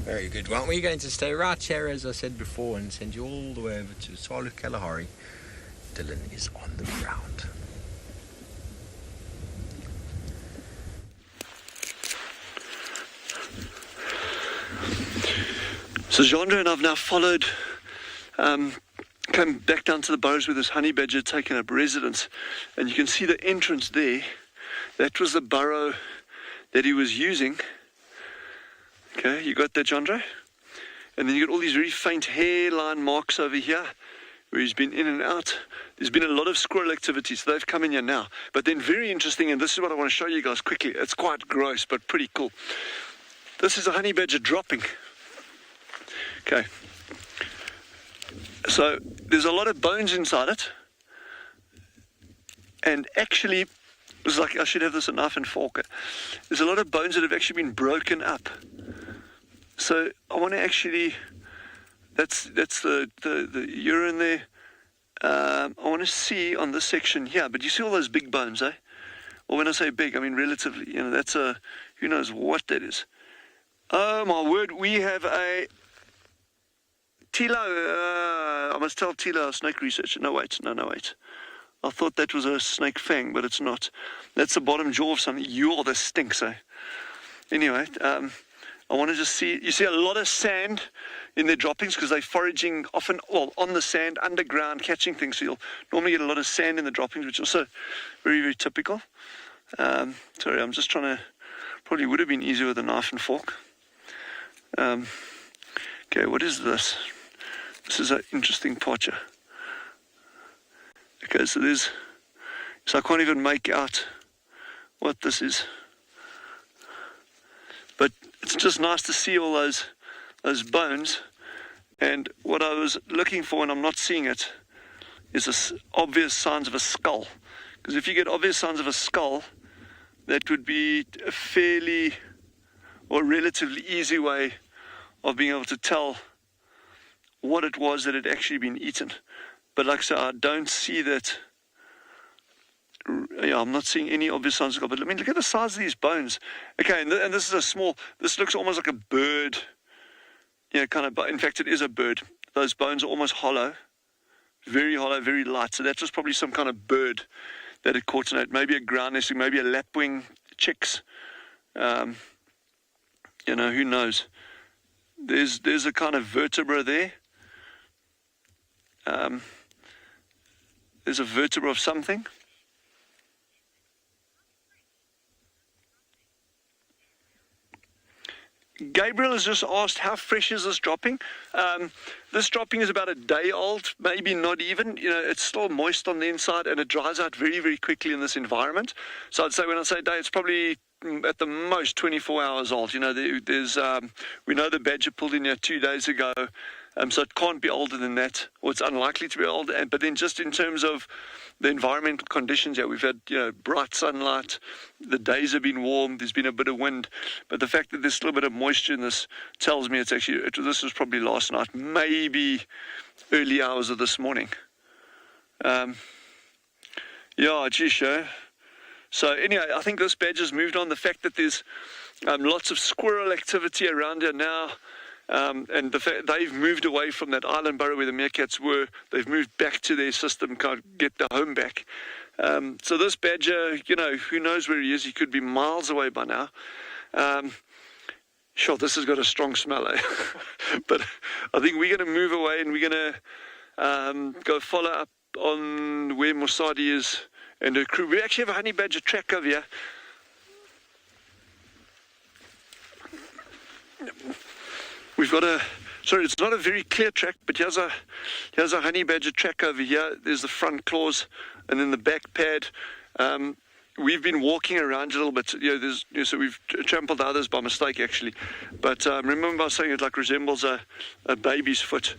Very good. Well, we're going to stay right here, as I said before, and send you all the way over to Tswalu Kalahari. Dylan is on the ground. So Jandre and I've now followed, come back down to the burrows where this honey badger had taken up residence, and you can see the entrance there. That was the burrow that he was using. Okay, you got that, Jandre? And then you got all these very faint hairline marks over here where he's been in and out. There's been a lot of squirrel activity, so they've come in here now. But then very interesting, and this is what I want to show you guys quickly. It's quite gross, but pretty cool. This is a honey badger dropping. Okay. So there's a lot of bones inside it. And actually, it's like I should have this a knife and fork. There's a lot of bones that have actually been broken up. So I want to actually, that's the urine there. I want to see on this section here, but you see all those big bones, eh? Or when I say big, I mean relatively, that's a, who knows what that is. Oh my word, we have a Tilo, I must tell Tilo, our snake researcher. No, wait. I thought that was a snake fang, but it's not. That's the bottom jaw of something. That stinks, eh? Anyway, I want to just see, you see a lot of sand in their droppings because they're foraging often, on the sand, underground, catching things. So you'll normally get a lot of sand in the droppings, which is also very, very typical. Sorry, I'm just trying to, probably would have been easier with a knife and fork. Okay, what is this? This is an interesting portrait. Okay, so I can't even make out what this is. But it's just nice to see all those bones. And what I was looking for, and I'm not seeing it, is obvious signs of a skull. Because if you get obvious signs of a skull, that would be a fairly or relatively easy way of being able to tell what it was that had actually been eaten. But like I said, I don't see that. Yeah, I'm not seeing any obvious signs of skull. But I mean, look at the size of these bones. Okay, and this is this looks almost like a bird. Yeah, kind of, in fact, it is a bird. Those bones are almost hollow, very light. So that was probably some kind of bird that had caught in it. Maybe a ground nesting, maybe a lapwing chicks. Who knows? There's a kind of vertebra there. There's a vertebra of something. Gabriel has just asked, how fresh is this dropping? This dropping is about a day old, maybe not even. It's still moist on the inside and it dries out very, very quickly in this environment. So I'd say, when I say day, it's probably at the most 24 hours old. We know the badger pulled in here 2 days ago. So it can't be older than that, or it's unlikely to be older. But then just in terms of the environmental conditions, we've had bright sunlight, the days have been warm, there's been a bit of wind, but the fact that there's still a bit of moisture in this tells me this was probably last night, maybe early hours of this morning. So anyway, I think this badger's moved on. The fact that there's lots of squirrel activity around here now, and the fact they've moved away from that island burrow where the meerkats were, they've moved back to their system, can't get their home back. So this badger, who knows where he is? He could be miles away by now. Sure, this has got a strong smell, eh? But I think we're going to move away and we're going to go follow up on where Mosadi is and her crew. We actually have a honey badger track over here. We've got it's not a very clear track, but here's a honey badger track over here. There's the front claws and then the back pad. We've been walking around a little bit. So we've trampled others by mistake, actually. But remember I was saying it resembles a baby's foot.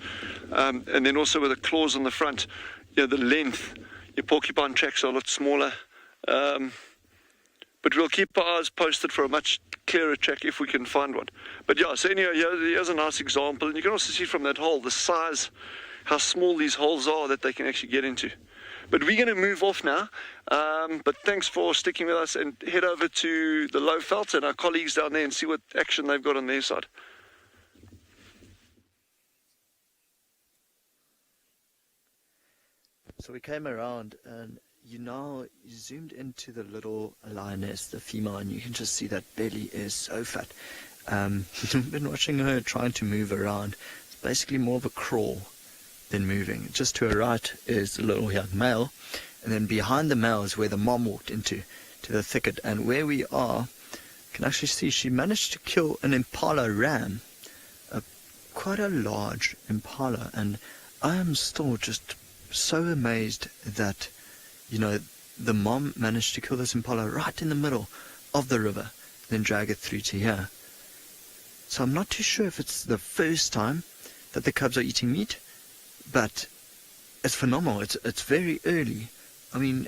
And then also with the claws on the front, the length, your porcupine tracks are a lot smaller. But we'll keep our eyes posted for a much clearer track if we can find one. But so anyway, here's a nice example. And you can also see from that hole the size, how small these holes are that they can actually get into. But we're going to move off now. But thanks for sticking with us, and head over to the Lowveld and our colleagues down there and see what action they've got on their side. So we came around and you zoomed into the little lioness, the female, and you can just see that belly is so fat. You've been watching her trying to move around. It's basically more of a crawl than moving. Just to her right is the little young male, and then behind the male is where the mom walked into the thicket. And where we are, you can actually see she managed to kill an impala ram, quite a large impala, and I am still just so amazed that the mom managed to kill this impala right in the middle of the river, then drag it through to here. So I'm not too sure if it's the first time that the cubs are eating meat, but it's phenomenal. It's very early. I mean,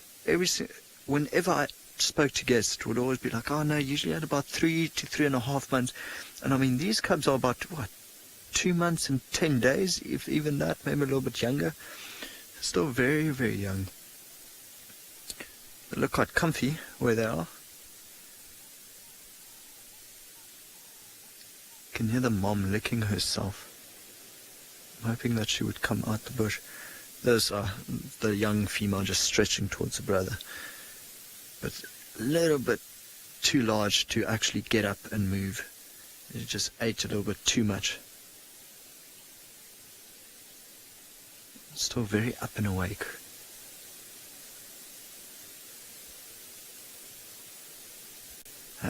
whenever spoke to guests, it would always be like, oh no, usually at about 3 to 3.5 months. And I mean, these cubs are about, what, 2 months and 10 days, if even that, maybe a little bit younger. Still very, very young. They look quite comfy where they are. You can hear the mom licking herself. I'm hoping that she would come out the bush. There's the young female just stretching towards the brother. But a little bit too large to actually get up and move. It just ate a little bit too much. Still very up and awake.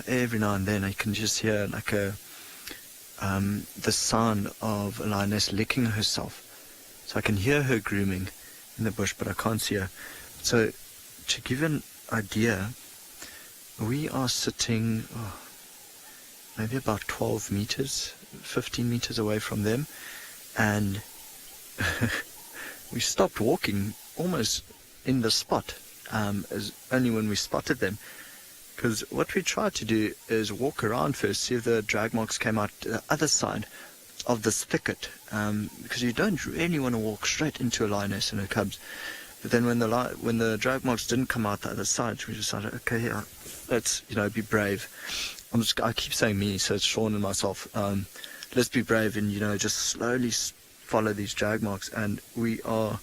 Every now and then I can just hear like the sound of a lioness licking herself. So I can hear her grooming in the bush, but I can't see her. So to give an idea, we are sitting maybe about 12 meters, 15 meters away from them, and we stopped walking almost in the spot, as only when we spotted them. Because what we tried to do is walk around first, see if the drag marks came out the other side of this thicket, because you don't really want to walk straight into a lioness and her cubs. But then when the drag marks didn't come out the other side, we decided, okay, yeah, let's be brave. I keep saying me, so it's Sean and myself. Let's be brave and just slowly follow these drag marks. And we are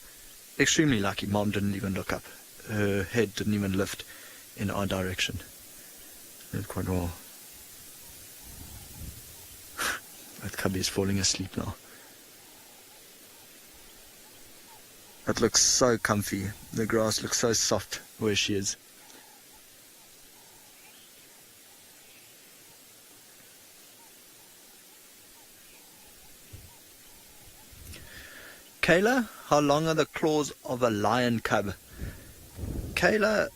extremely lucky. Mom didn't even look up. Her head didn't even lift in our direction. Did quite well. That cubby is falling asleep now. It looks so comfy. The grass looks so soft where she is. Kayla, how long are the claws of a lion cub? Kayla,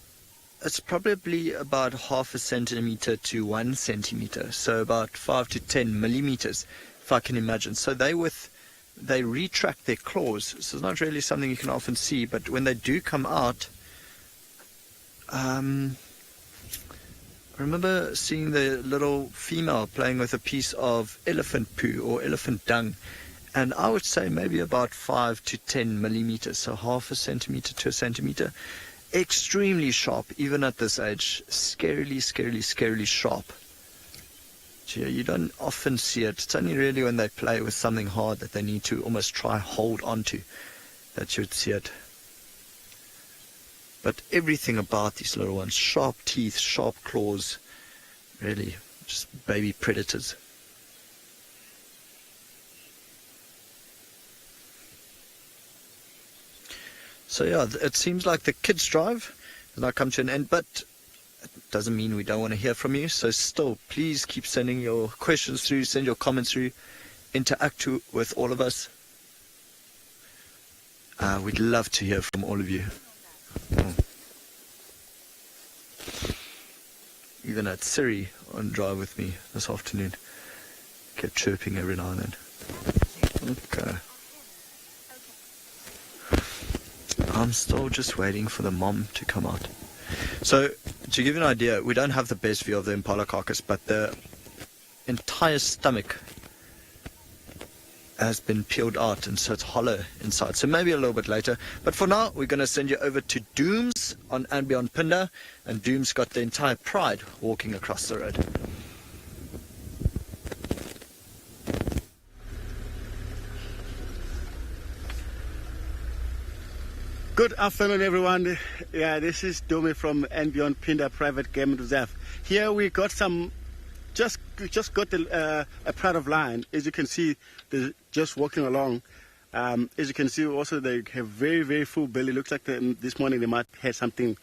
it's probably about 0.5 centimeter to 1 centimeter, so about 5 to 10 millimeters, if I can imagine. So they retract their claws, so it's not really something you can often see, but when they do come out, I remember seeing the little female playing with a piece of elephant poo or elephant dung, and I would say maybe about 5 to 10 millimeters, so 0.5 centimeter to 1 centimeter. Extremely sharp, even at this age. Scarily sharp. You don't often see it. It's only really when they play with something hard that they need to almost try hold onto that you would see it. But everything about these little ones, sharp teeth, sharp claws, really just baby predators. So yeah, it seems like the kids' drive has now come to an end, but it doesn't mean we don't want to hear from you. So still, please keep sending your questions through, send your comments through, interact with all of us. We'd love to hear from all of you. Even had Siri on drive with me this afternoon. Kept chirping every now and then. Okay. I'm still just waiting for the mom to come out. So, to give you an idea, we don't have the best view of the impala carcass, but the entire stomach has been peeled out, and so it's hollow inside. So maybe a little bit later. But for now, we're going to send you over to Dooms on and beyond Pinda, and Dooms got the entire pride walking across the road. Good afternoon, everyone. Yeah, this is Domi from and Beyond Pinda Private Game Reserve. Here we got just got a pride of lion. As you can see, they're just walking along. As you can see, also they have very full belly. Looks like this morning they might have something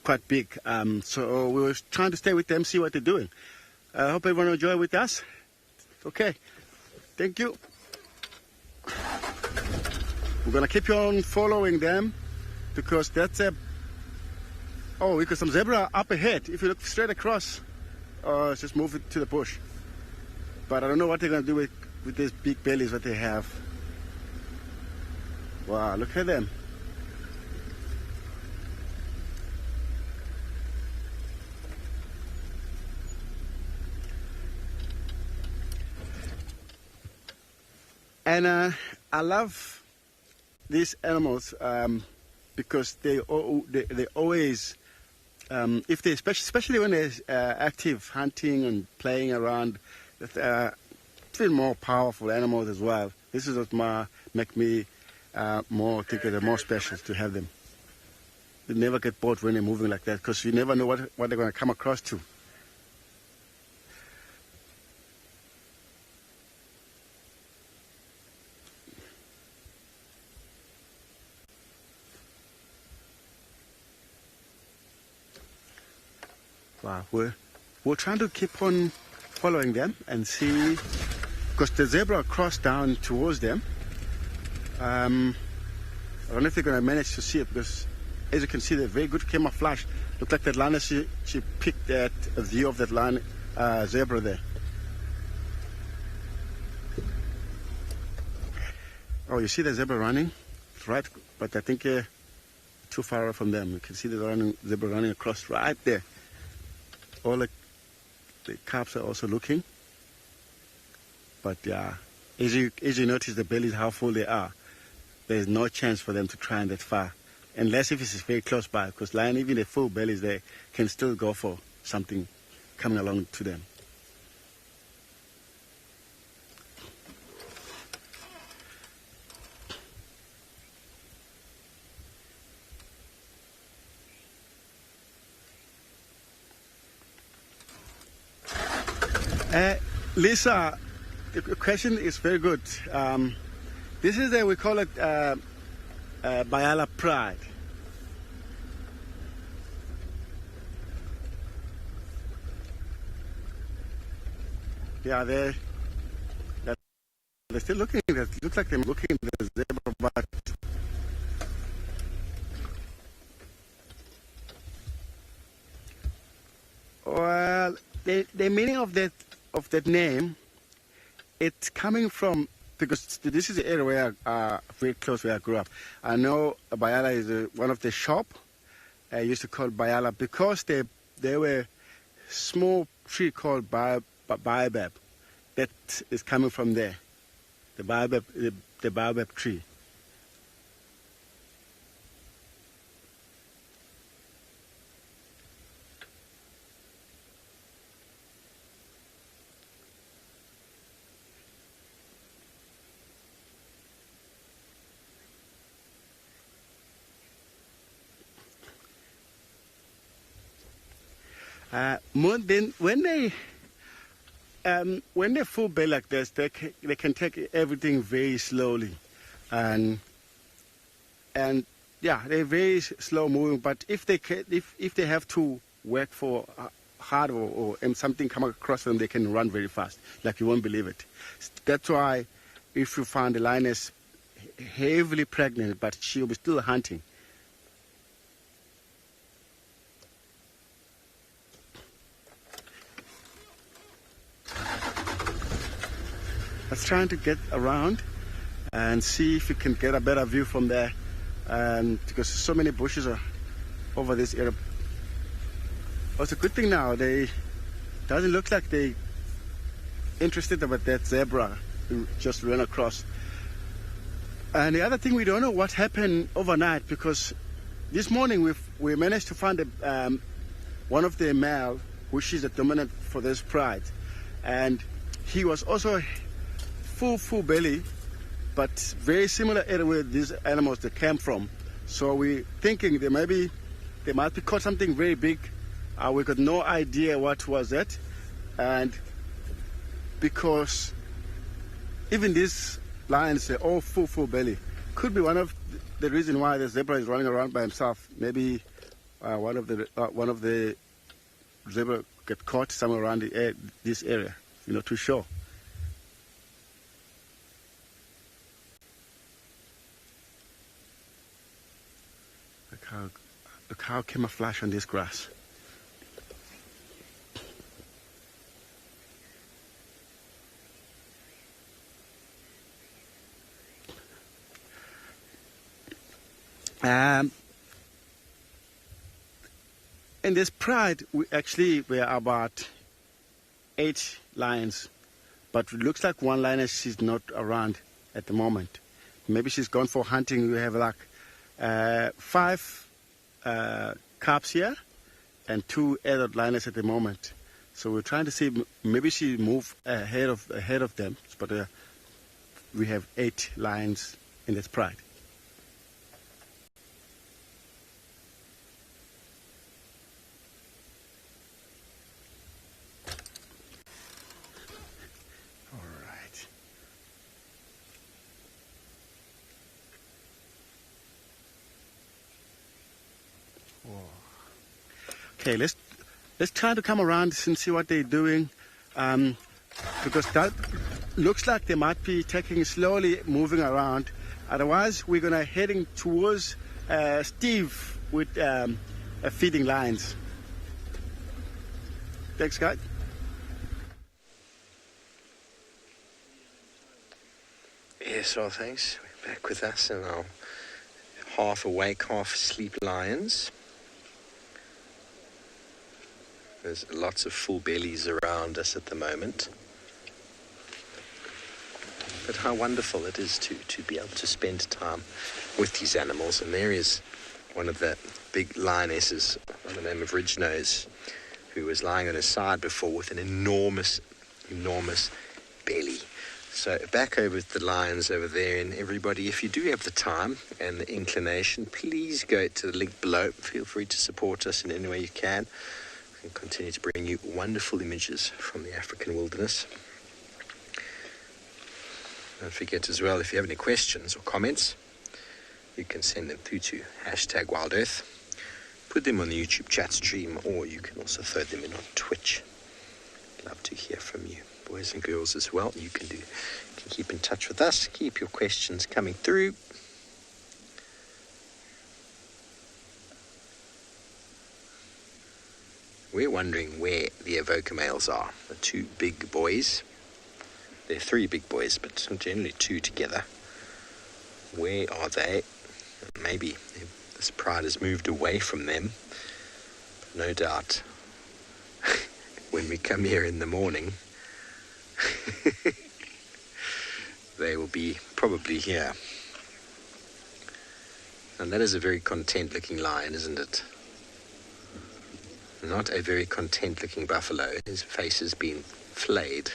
quite big. So we were trying to stay with them, see what they're doing. I hope everyone will enjoy with us. Okay, thank you. We're gonna keep on following them because that's we got some zebra up ahead. If you look straight across, let's just move it to the bush. But I don't know what they're gonna do with these big bellies that they have. Wow, look at them. And I love these animals because they always, if they especially when they're active, hunting and playing around, feel more powerful animals as well. This is what make me think they're more special to have them. They never get bored when they're moving like that because you never know what they're going to come across to. Wow, we're trying to keep on following them and see, because the zebra crossed down towards them. I don't know if they're going to manage to see it because, as you can see, they're very good camouflage. Look like that lioness, she picked that view of that lion, zebra there. Oh, you see the zebra running? Right, but I think too far away from them. You can see the zebra running across right there. All the cubs are also looking. But yeah, as you notice the bellies, how full they are, there's no chance for them to try and that far. Unless if it's very close by, because lion, even the full bellies, they can still go for something coming along to them. Lisa, the question is very good. This is we call it Bayala pride. Yeah, they're still looking. It looks like they're looking at the zebra, but well, the meaning of that name, it's coming from, because this is the area where very close where I grew up. I know Bayala is one of the shop. I used to call Bayala because they were small tree called baobab. That is coming from there. The baobab tree. Then when they full belly like this, they can take everything very slowly, and yeah, they're very slow moving. But if they have to work for hard or something come across them, they can run very fast, like you won't believe it. That's why if you find the lioness heavily pregnant, but she'll be still hunting. Let's try to get around and see if we can get a better view from there, and because so many bushes are over this area. Oh, it's a good thing now. They doesn't look like they interested about that zebra who just ran across. And the other thing, we don't know what happened overnight, because this morning we managed to find one of the male, which is the dominant for this pride, and he was also full belly, but very similar area where these animals that came from. So we're thinking they might be caught something very big. We got no idea what was that, and because even these lions, they're all full belly. Could be one of the reason why the zebra is running around by himself. Maybe one of the zebra get caught somewhere around this area. You're not too sure. Look how camouflage on this grass. In this pride, we were about 8 lions, but it looks like one lioness is not around at the moment. Maybe she's gone for hunting. We have like 5 calves here and 2 adult lioness at the moment. So we're trying to see, maybe she moved ahead of them, but we have 8 lions in this pride. All right. Whoa. Okay, let's try to come around and see what they're doing, because that looks like they might be taking slowly, moving around. Otherwise, we're gonna heading towards Steve with feeding lions. Thanks, guys. Yes, well, thanks. We're back with us and our half awake, half asleep lions. There's lots of full bellies around us at the moment. But how wonderful it is to be able to spend time with these animals. And there is one of the big lionesses by the name of Ridgenose, who was lying on his side before with an enormous belly. So back over with the lions over there, and everybody, if you do have the time and the inclination, please go to the link below. Feel free to support us in any way you can. And continue to bring you wonderful images from the African wilderness. Don't forget as well, if you have any questions or comments, you can send them through to #WildEarth. Put them on the YouTube chat stream, or you can also throw them in on Twitch. Love to hear from you, boys and girls as well. You can keep in touch with us. Keep your questions coming through. We're wondering where the Avoca males are. The 2 big boys. There are 3 big boys, but generally 2 together. Where are they? Maybe this pride has moved away from them. No doubt. When we come here in the morning, they will be probably here. And that is a very content-looking lion, isn't it? Not a very content-looking buffalo. His face has been flayed.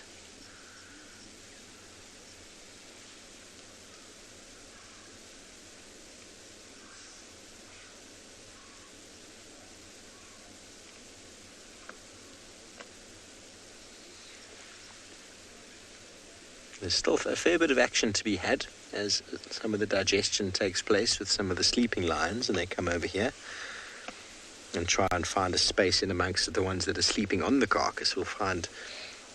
There's still a fair bit of action to be had as some of the digestion takes place with some of the sleeping lions, and they come over here and try and find a space in amongst the ones that are sleeping on the carcass. We'll find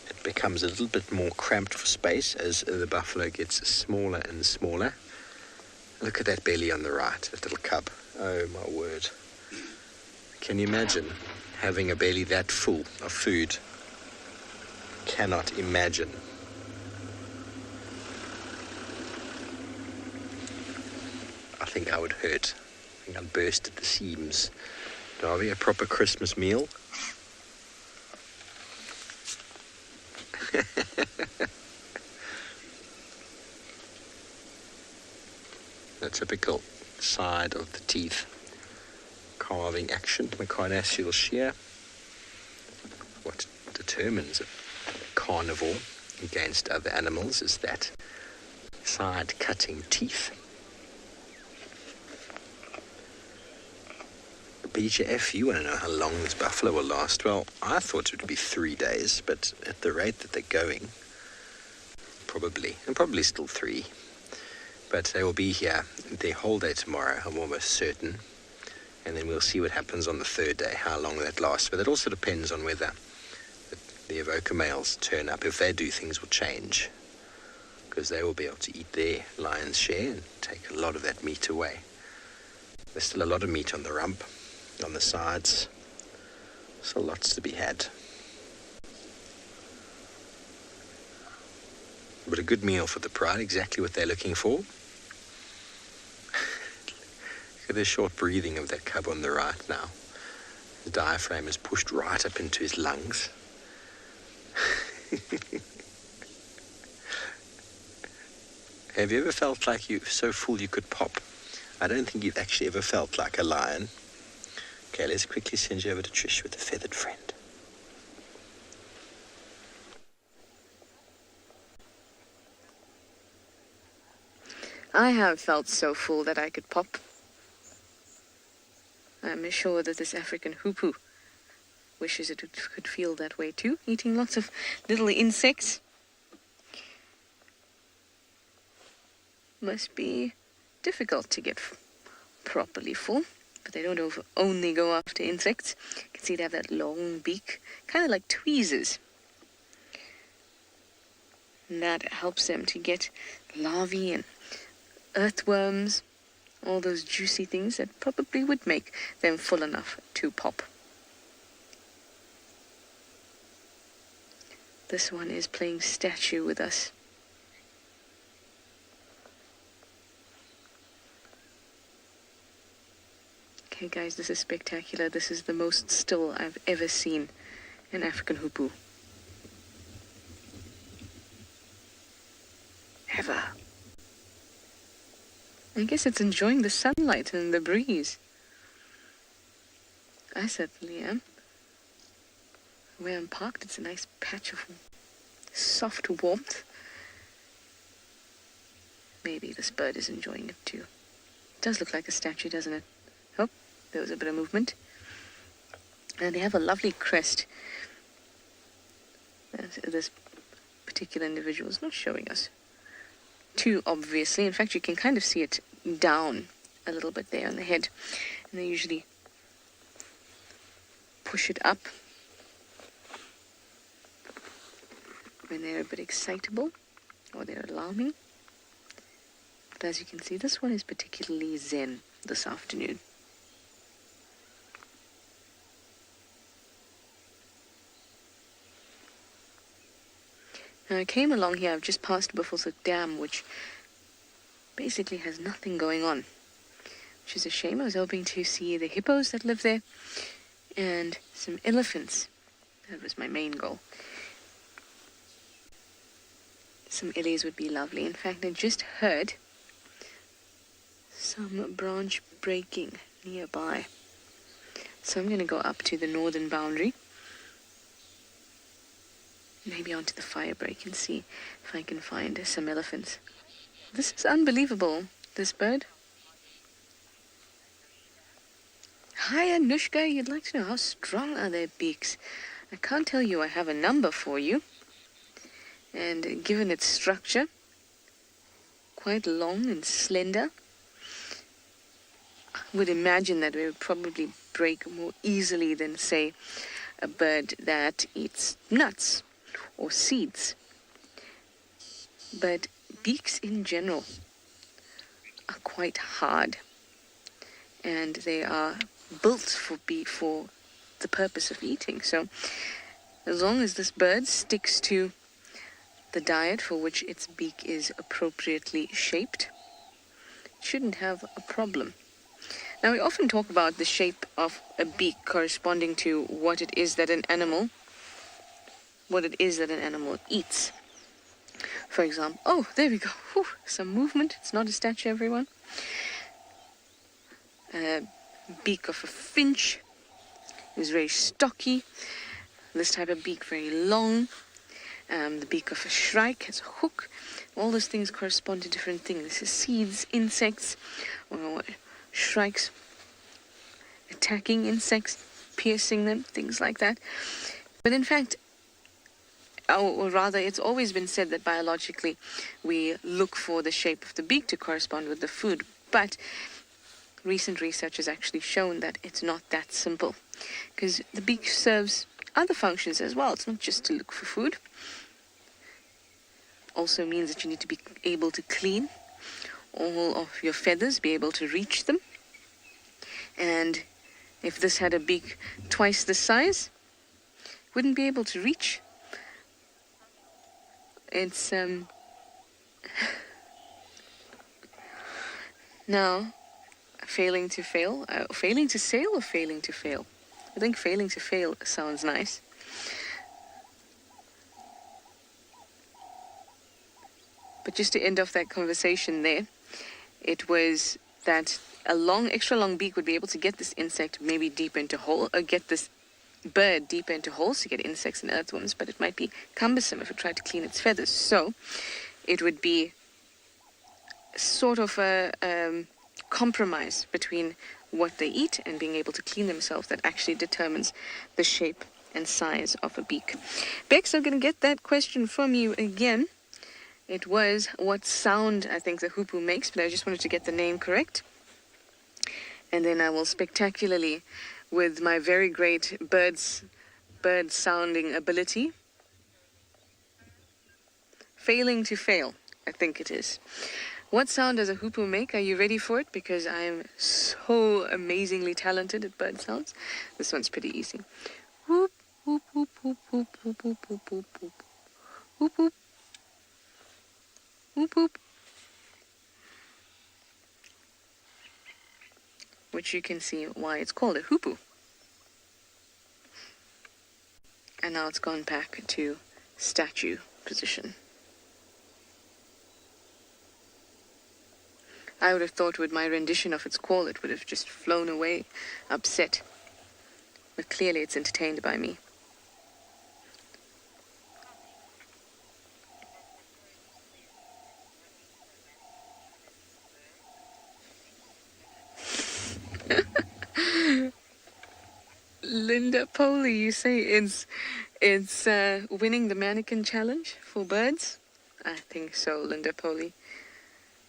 it becomes a little bit more cramped for space as the buffalo gets smaller and smaller. Look at that belly on the right, that little cub. Oh my word. Can you imagine having a belly that full of food? Cannot imagine. I think I would hurt. I think I'd burst at the seams. Darby, a proper Christmas meal. The typical side of the teeth carving action, the carnassial shear. What determines a carnivore against other animals is that side cutting teeth. BJF, you want to know how long this buffalo will last? Well, I thought it would be 3 days, but at the rate that they're going, probably still 3. But they will be here the whole day tomorrow, I'm almost certain. And then we'll see what happens on the 3rd day, how long that lasts. But it also depends on whether the Avoca males turn up. If they do, things will change, because they will be able to eat their lion's share and take a lot of that meat away. There's still a lot of meat on the rump, on the sides, so lots to be had. But a good meal for the pride, exactly what they're looking for. Look at the short breathing of that cub on the right now. His diaphragm is pushed right up into his lungs. Have you ever felt like you're so full you could pop? I don't think you've actually ever felt like a lion. Okay, let's quickly send you over to Trish with a feathered friend. I have felt so full that I could pop. I'm sure that this African hoopoe wishes it could feel that way too, eating lots of little insects. Must be difficult to get properly full, but they don't only go after insects. You can see they have that long beak, kind of like tweezers. And that helps them to get larvae and earthworms, all those juicy things that probably would make them full enough to pop. This one is playing statue with us. Okay guys, this is spectacular. This is the most still I've ever seen an African hoopoe. Ever. I guess it's enjoying the sunlight and the breeze. I certainly am. Where I'm parked, it's a nice patch of soft warmth. Maybe this bird is enjoying it too. It does look like a statue, doesn't it? Oh, there was a bit of movement. And they have a lovely crest. This particular individual is not showing us too obviously. In fact, you can kind of see it down a little bit there on the head. And they usually push it up when they're a bit excitable or they're alarming. But as you can see, this one is particularly zen this afternoon. Now I came along here, I've just passed Buffalo Dam, which basically has nothing going on, which is a shame. I was hoping to see the hippos that live there and some elephants. That was my main goal. Some illies would be lovely. In fact, I just heard some branch breaking nearby. So I'm going to go up to the northern boundary, maybe onto the fire break, and see if I can find some elephants. This is unbelievable, this bird. Hi Anushka, you'd like to know how strong are their beaks. I can't tell you I have a number for you. And given its structure, quite long and slender, I would imagine that it would probably break more easily than, say, a bird that eats nuts or seeds. But beaks in general are quite hard, and they are built for the purpose of eating. So as long as this bird sticks to the diet for which its beak is appropriately shaped, it shouldn't have a problem. Now, we often talk about the shape of a beak corresponding to what it is that an animal eats. For example, oh, there we go. Whew, some movement. It's not a statue, everyone. Beak of a finch is very stocky. This type of beak very long. The beak of a shrike has a hook. All those things correspond to different things. This is seeds, insects, or shrikes attacking insects, piercing them, things like that. But in fact, or rather, it's always been said that biologically we look for the shape of the beak to correspond with the food. But recent research has actually shown that it's not that simple, because the beak serves other functions as well. It's not just to look for food. Also means that you need to be able to clean all of your feathers, be able to reach them. And if this had a beak twice this size, wouldn't be able to reach. It's now failing to sail or failing to fail. I think failing to fail sounds nice. but just to end off that conversation there, it was that a extra long beak would be able to get this insect maybe deep into hole, or get this bird deep into holes to get insects and earthworms, but it might be cumbersome if it tried to clean its feathers. So it would be sort of a compromise between what they eat and being able to clean themselves that actually determines the shape and size of a beak. Bex, I'm going to get that question from you again. It was what sound I think the hoopoe makes, but I just wanted to get the name correct. And then I will spectacularly, with my very great bird sounding ability, failing to fail, I think it is. What sound does a hoopoe make? Are you ready for it? Because I am so amazingly talented at bird sounds. This one's pretty easy. Whoop, whoop, whoop, whoop, whoop, whoop, whoop, whoop, whoop, whoop. Whoop, whoop. Whoop, whoop. Which you can see why it's called a hoopoe. And now it's gone back to statue position. I would have thought with my rendition of its call it would have just flown away, upset. But clearly it's entertained by me. Linda Poley, you say it's winning the mannequin challenge for birds? I think so, Linda Poley.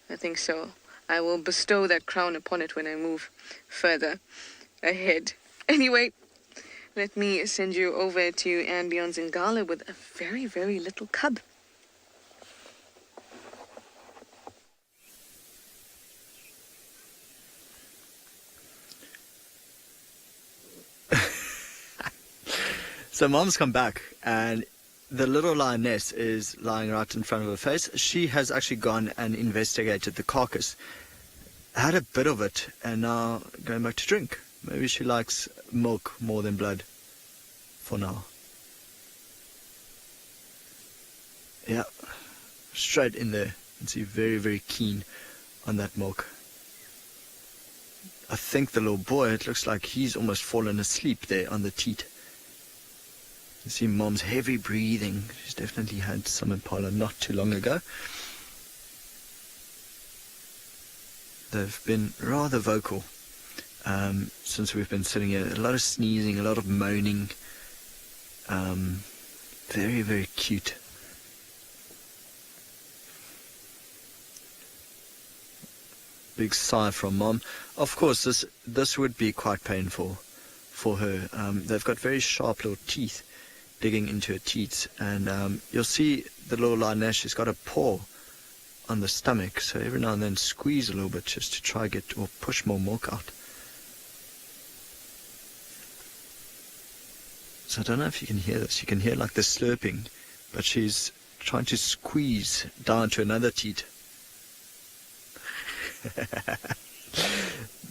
I think so. I will bestow that crown upon it when I move further ahead. Anyway, let me send you over to Ambion's Ngala with a very, very little cub. So Mom's come back, and the little lioness is lying right in front of her face. She has actually gone and investigated the carcass, had a bit of it, and now going back to drink. Maybe she likes milk more than blood for now. Yeah, straight in there. And she's very, very keen on that milk. I think the little boy, it looks like he's almost fallen asleep there on the teat. You see Mom's heavy breathing. She's definitely had some impala not too long ago. They've been rather vocal since we've been sitting here. A lot of sneezing, a lot of moaning. Very, very cute. Big sigh from Mom. Of course, this would be quite painful for her. They've got very sharp little teeth digging into her teats, and you'll see the little lioness, she's got a paw on the stomach, so every now and then squeeze a little bit just to try get or push more milk out. So I don't know if you can hear this. You can hear like the slurping, but she's trying to squeeze down to another teat.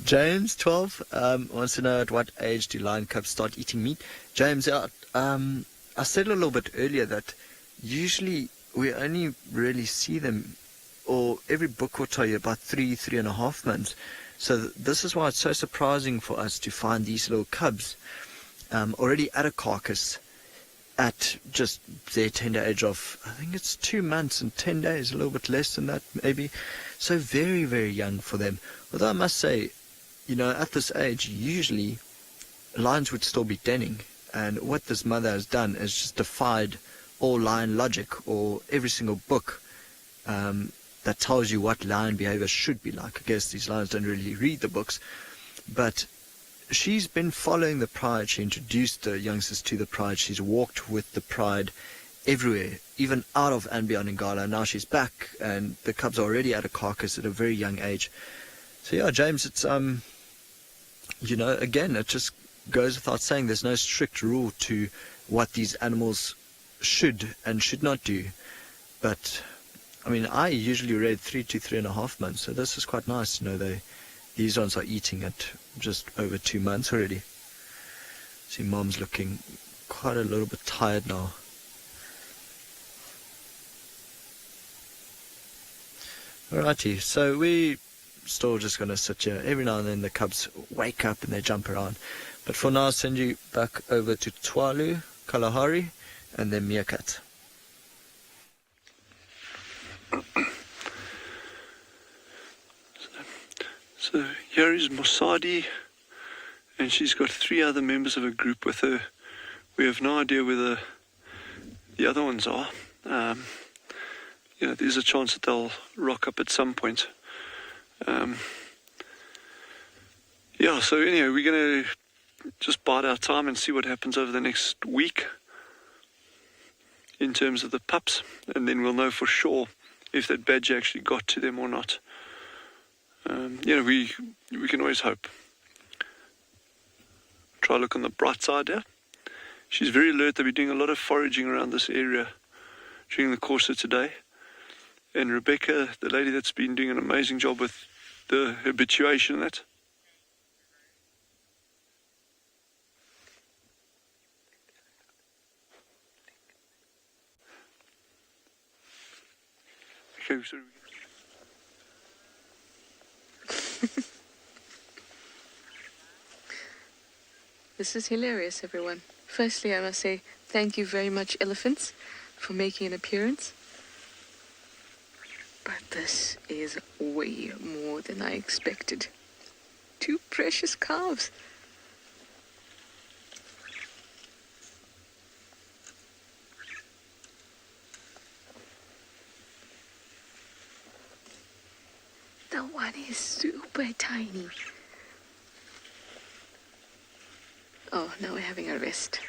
James, 12, wants to know at what age do lion cubs start eating meat. James, I said a little bit earlier that usually we only really see them, or every book will tell you about 3.5 months. So this is why it's so surprising for us to find these little cubs already at a carcass at just their tender age of, I think it's 2 months and 10 days, a little bit less than that maybe. So very, very young for them. Although I must say, you know, at this age, usually lions would still be denning. And what this mother has done is just defied all lion logic or every single book that tells you what lion behavior should be like. I guess these lions don't really read the books. But she's been following the pride. She introduced the youngsters to the pride. She's walked with the pride everywhere, even out of Ambien Ngala. Now she's back, and the cubs are already at a carcass at a very young age. So yeah, James, it's you know, again, it just goes without saying there's no strict rule to what these animals should and should not do. But I mean, I usually read 3 to 3.5 months, so this is quite nice to know these ones are eating at just over 2 months already. See, Mom's looking quite a little bit tired now. Alrighty, so we still just going to sit here. Every now and then the cubs wake up and they jump around. But for now, I'll send you back over to Twalu, Kalahari, and then Meerkat. So here is Mosadi, and she's got 3 other members of a group with her. We have no idea whether the other ones are. There's a chance that they'll rock up at some point. So anyway, we're going to just bide our time and see what happens over the next week in terms of the pups, and then we'll know for sure if that badger actually got to them or not. We can always hope. Try to look on the bright side here. She's very alert. They'll be doing a lot of foraging around this area during the course of today. And Rebecca, the lady that's been doing an amazing job with the habituation and that. Okay, sorry. This is hilarious, everyone. Firstly, I must say thank you very much, elephants, for making an appearance. But this is way more than I expected. 2 precious calves. The one is super tiny. Oh, now we're having a rest.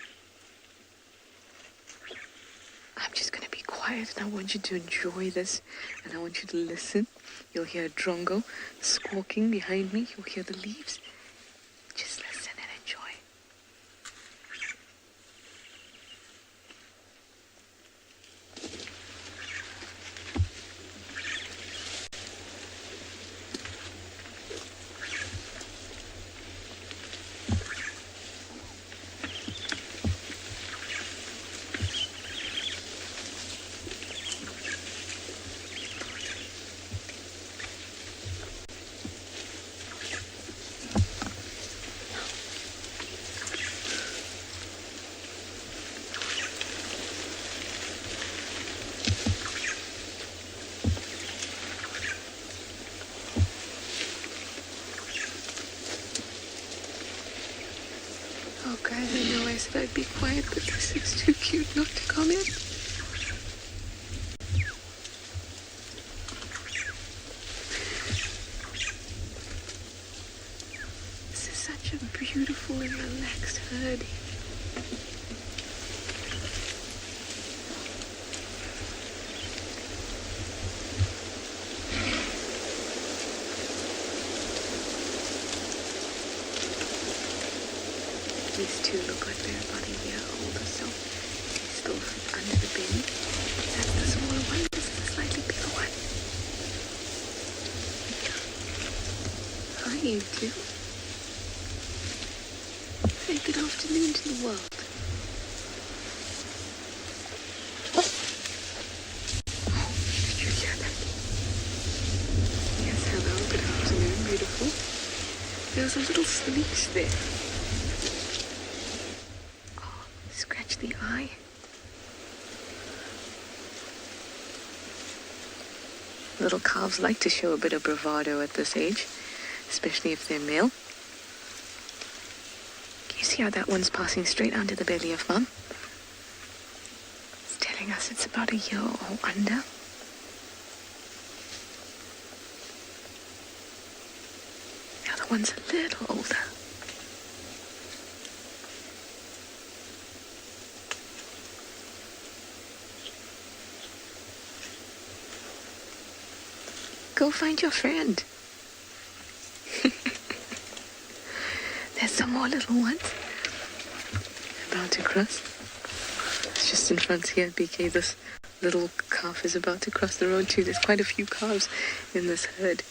I'm just going to be quiet and I want you to enjoy this and I want you to listen. You'll hear a drongo squawking behind me. You'll hear the leaves. Just listen and enjoy. Oh, guys, I know I said I'd be quiet, but this is too cute not to comment. This is such a beautiful and relaxed herd. These 2 look like they're about a year old or so. He's still under the belly. That's the smaller one. This is a slightly bigger one. Hi, you 2. Say good afternoon to the world. Oh, did you hear that? Yes, hello, good afternoon, beautiful. There's a little sneeze there. Scratch the eye. Little calves like to show a bit of bravado at this age, especially if they're male. Can you see how that one's passing straight under the belly of mum? It's telling us it's about a year or under. The other one's a little older. Go find your friend. There's some more little ones about to cross. It's just in front here, BK. This little calf is about to cross the road too. There's quite a few calves in this herd.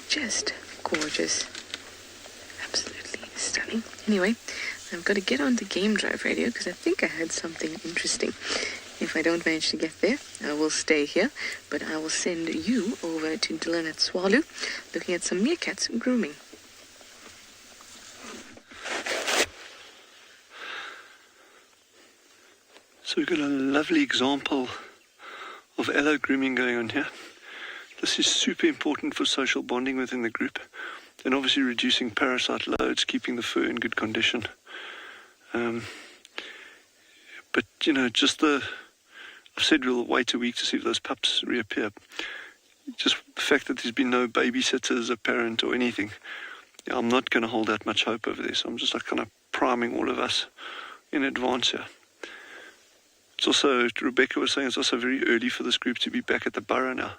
Just gorgeous. Absolutely stunning. Anyway, I've got to get on to Game Drive Radio because I think I heard something interesting. If I don't manage to get there, I will stay here, but I will send you over to Dylan at Swallow, looking at some meerkats grooming. So we've got a lovely example of allo grooming going on here. This is super important for social bonding within the group, and obviously reducing parasite loads, keeping the fur in good condition. But, you know, I've said we'll wait a week to see if those pups reappear. Just the fact that there's been no babysitters, a parent or anything, I'm not going to hold out much hope over this. I'm just like kind of priming all of us in advance here. It's also, Rebecca was saying, it's also very early for this group to be back at the burrow now.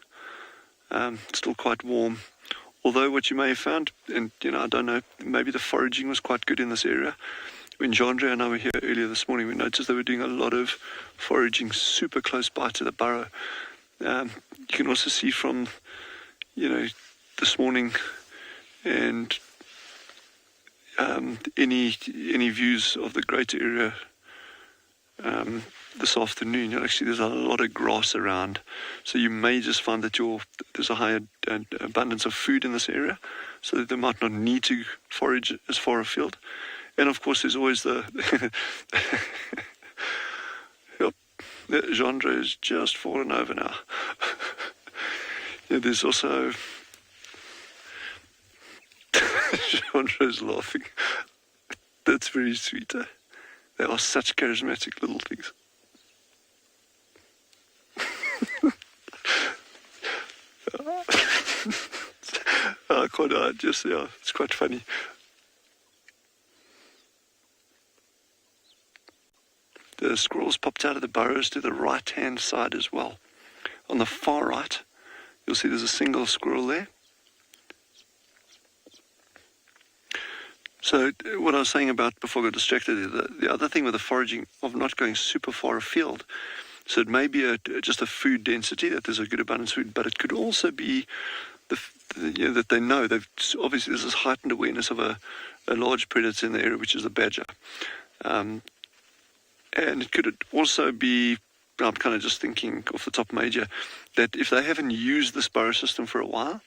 It's still quite warm. Although what you may have found, and, you know, I don't know, maybe the foraging was quite good in this area. When Jean-Andre and I were here earlier this morning, we noticed they were doing a lot of foraging super close by to the burrow. You can also see from, you know, this morning and any views of the greater area this afternoon, you'll actually, there's a lot of grass around. So you may just find that there's a higher abundance of food in this area, so that they might not need to forage as far afield. And of course, there's always the yep, the genre is just fallen over now. Yeah, there's also genre is laughing. That's very sweet. They are such charismatic little things. It's quite funny. The squirrels popped out of the burrows to the right-hand side as well. On the far right, you'll see there's a single squirrel there. So what I was saying about before I got distracted, the other thing with the foraging of not going super far afield, so it may be just a food density, that there's a good abundance of food, but it could also be that they know, obviously there's this heightened awareness of a large predator in the area, which is the badger. And it could also be, I'm kind of just thinking off the top major, that if they haven't used this burrow system for a while,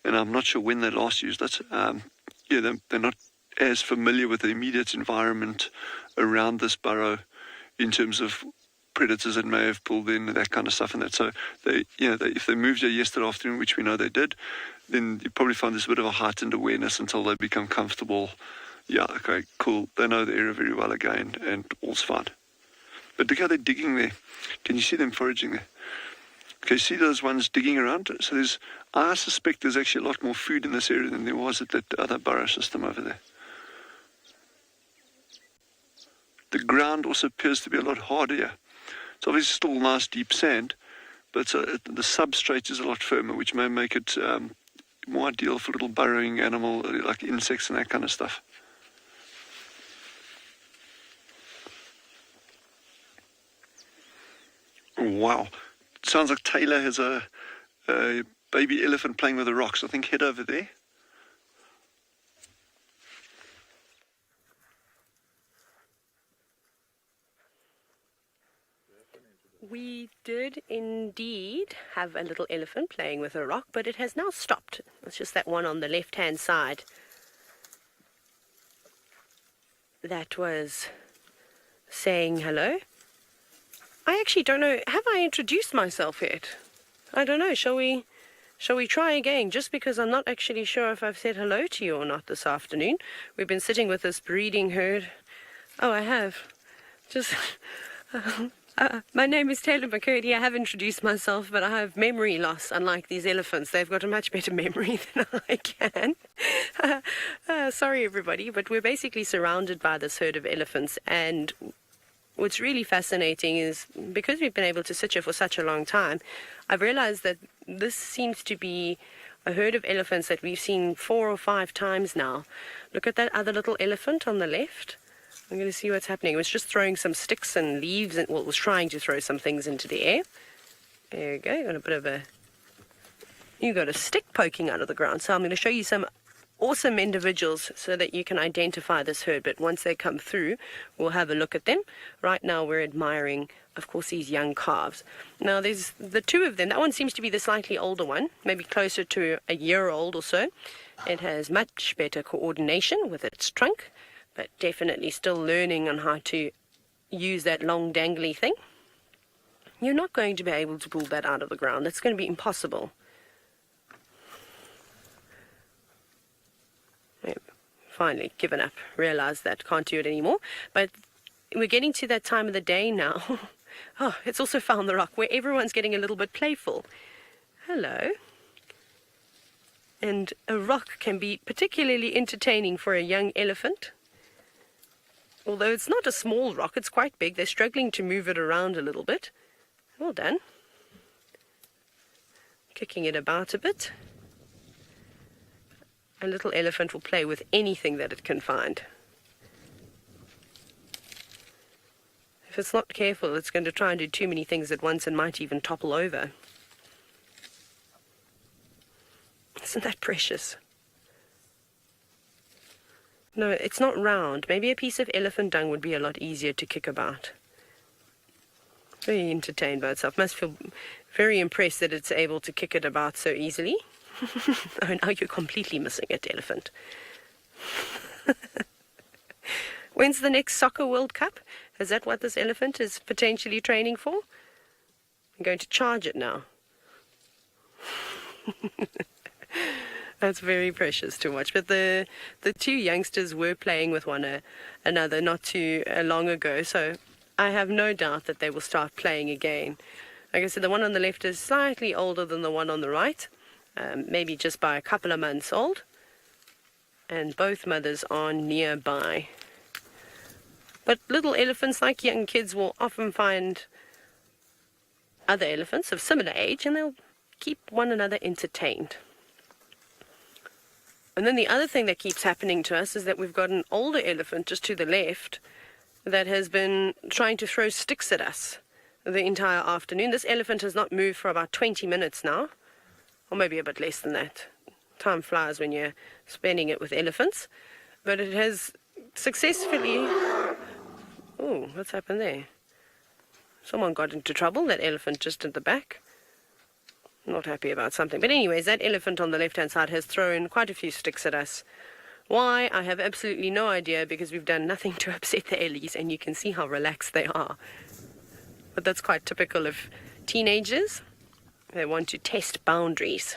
and I'm not sure when they last used it, they're not as familiar with the immediate environment around this burrow in terms of predators that may have pulled in, that kind of stuff, and that. So if they moved here yesterday afternoon, which we know they did, then you probably find this a bit of a heightened awareness until they become comfortable. Yeah, okay, cool. They know the area very well again, and all's fine. But look how they're digging there. Can you see them foraging there? Okay, see those ones digging around? So I suspect there's actually a lot more food in this area than there was at that other burrow system over there. The ground also appears to be a lot harder here. It's obviously still nice deep sand, but the substrate is a lot firmer, which may make it more ideal for little burrowing animal, like insects and that kind of stuff. Wow. It sounds like Taylor has a baby elephant playing with the rocks. I think head over there. We did indeed have a little elephant playing with a rock, but it has now stopped. It's just that one on the left-hand side that was saying hello. I actually don't know. Have I introduced myself yet? I don't know. Shall we try again? Just because I'm not actually sure if I've said hello to you or not this afternoon. We've been sitting with this breeding herd. Oh, I have. Just... my name is Taylor McCurdy. I have introduced myself, but I have memory loss, unlike these elephants. They've got a much better memory than I can. Sorry, everybody, but we're basically surrounded by this herd of elephants, and what's really fascinating is, because we've been able to sit here for such a long time, I've realized that this seems to be a herd of elephants that we've seen 4 or 5 times now. Look at that other little elephant on the left. I'm going to see what's happening. It was just throwing some sticks and leaves, and well, it was trying to throw some things into the air. There you go. You got a stick poking out of the ground. So I'm going to show you some awesome individuals so that you can identify this herd. But once they come through, we'll have a look at them. Right now we're admiring, of course, these young calves. Now there's the two of them. That one seems to be the slightly older one, maybe closer to a year old or so. It has much better coordination with its trunk, but definitely still learning on how to use that long dangly thing. You're not going to be able to pull that out of the ground. It's going to be impossible. Finally given up, realized that can't do it anymore. But we're getting to that time of the day now. Oh, it's also found the rock where everyone's getting a little bit playful. Hello. And a rock can be particularly entertaining for a young elephant. Although it's not a small rock, it's quite big. They're struggling to move it around a little bit. Well done. Kicking it about a bit. A little elephant will play with anything that it can find. If it's not careful, it's going to try and do too many things at once and might even topple over. Isn't that precious? No, it's not round. Maybe a piece of elephant dung would be a lot easier to kick about. Very entertained by itself. Must feel very impressed that it's able to kick it about so easily. Oh, now you're completely missing it, elephant. When's the next Soccer World Cup? Is that what this elephant is potentially training for? I'm going to charge it now. That's very precious to watch. But the two youngsters were playing with one another not too long ago, so I have no doubt that they will start playing again. Like I said, the one on the left is slightly older than the one on the right. Maybe just by a couple of months old, and both mothers are nearby. But little elephants, like young kids, will often find other elephants of similar age, and they'll keep one another entertained. And then the other thing that keeps happening to us is that we've got an older elephant just to the left that has been trying to throw sticks at us the entire afternoon. This elephant has not moved for about 20 minutes now. Or maybe a bit less than that. Time flies when you're spending it with elephants. But it has successfully... Oh, what's happened there? Someone got into trouble, that elephant just at the back. Not happy about something. But anyways, that elephant on the left-hand side has thrown quite a few sticks at us. Why? I have absolutely no idea, because we've done nothing to upset the ellies, and you can see how relaxed they are. But that's quite typical of teenagers. They want to test boundaries.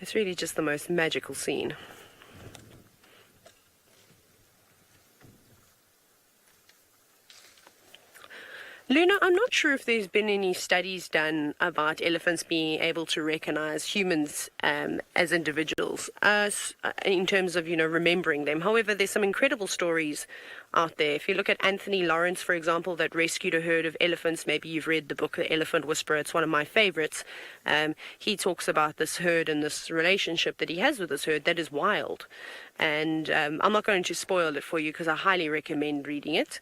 It's really just the most magical scene. Luna, I'm not sure if there's been any studies done about elephants being able to recognize humans as individuals in terms of, remembering them. However, there's some incredible stories out there. If you look at Anthony Lawrence, for example, that rescued a herd of elephants, maybe you've read the book The Elephant Whisperer, it's one of my favorites. He talks about this herd and this relationship that he has with this herd that is wild. And I'm not going to spoil it for you because I highly recommend reading it.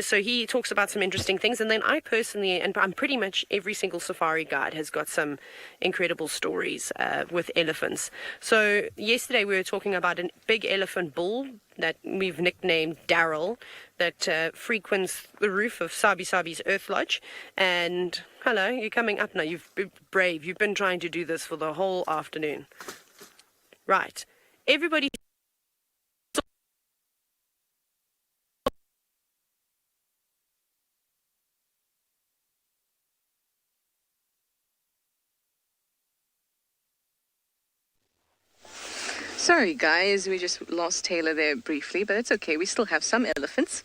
So he talks about some interesting things, and then I personally, and I'm pretty much every single safari guide has got some incredible stories with elephants. So yesterday we were talking about a big elephant bull that we've nicknamed Daryl, that frequents the roof of Sabi Sabi's Earth Lodge. And hello, you're coming up now. You've been brave. You've been trying to do this for the whole afternoon. Right. Everybody. Sorry guys, we just lost Taylor there briefly, but it's okay. We still have some elephants.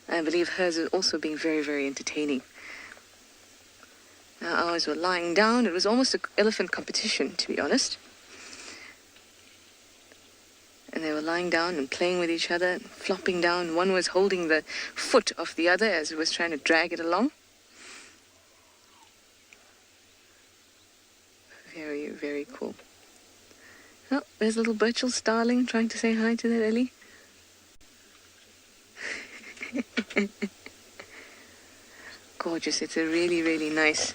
I believe hers is also being very, very entertaining. Now ours were lying down. It was almost an elephant competition, to be honest. And they were lying down and playing with each other, flopping down. One was holding the foot of the other as it was trying to drag it along. Very, very cool. Oh, there's little Birchall starling trying to say hi to that Ellie. Gorgeous. It's a really, really nice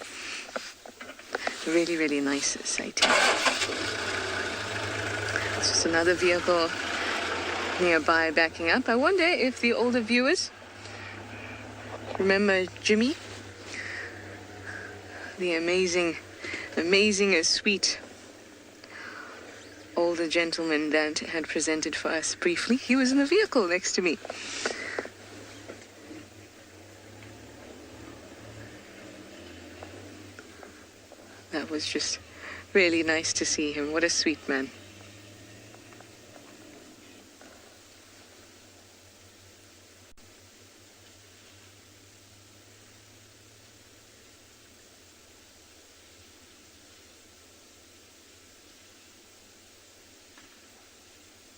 Really, really nice sighting. It's just another vehicle nearby backing up. I wonder if the older viewers remember Jimmy, the amazing, sweet older gentleman that had presented for us briefly. He was in the vehicle next to me. That was just really nice to see him. What a sweet man.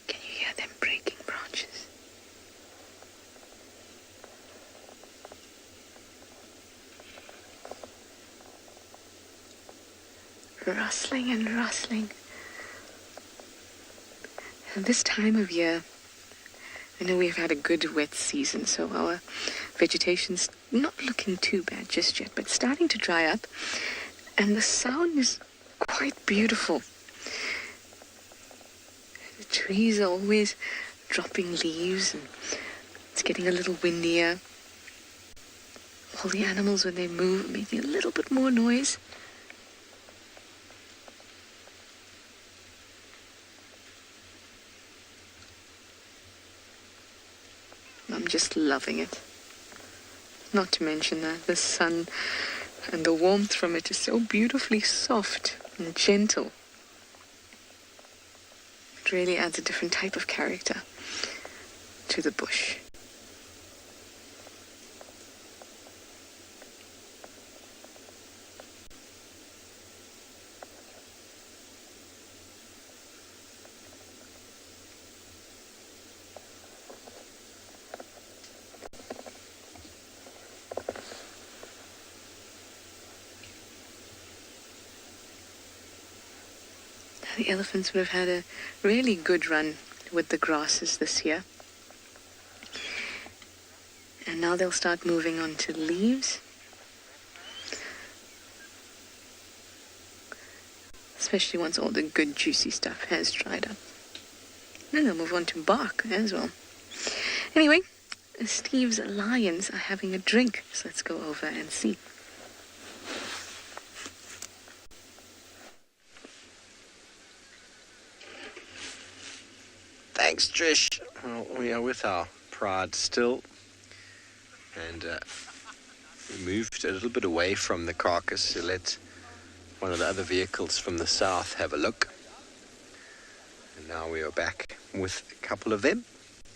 Can you hear them breaking branches? Rustling and rustling. And this time of year, I know we've had a good wet season, so our vegetation's not looking too bad just yet, but starting to dry up, and the sound is quite beautiful. The trees are always dropping leaves, and it's getting a little windier. All the animals, when they move, are making a little bit more noise. I'm just loving it. Not to mention that the sun and the warmth from it is so beautifully soft and gentle. It really adds a different type of character to the bush. The elephants would have had a really good run with the grasses this year. And now they'll start moving on to leaves. Especially once all the good juicy stuff has dried up. Then they'll move on to bark as well. Anyway, Steve's lions are having a drink, so let's go over and see. Thanks, Trish. Well, we are with our pride still, and we moved a little bit away from the carcass to let one of the other vehicles from the south have a look. And now we are back with a couple of them.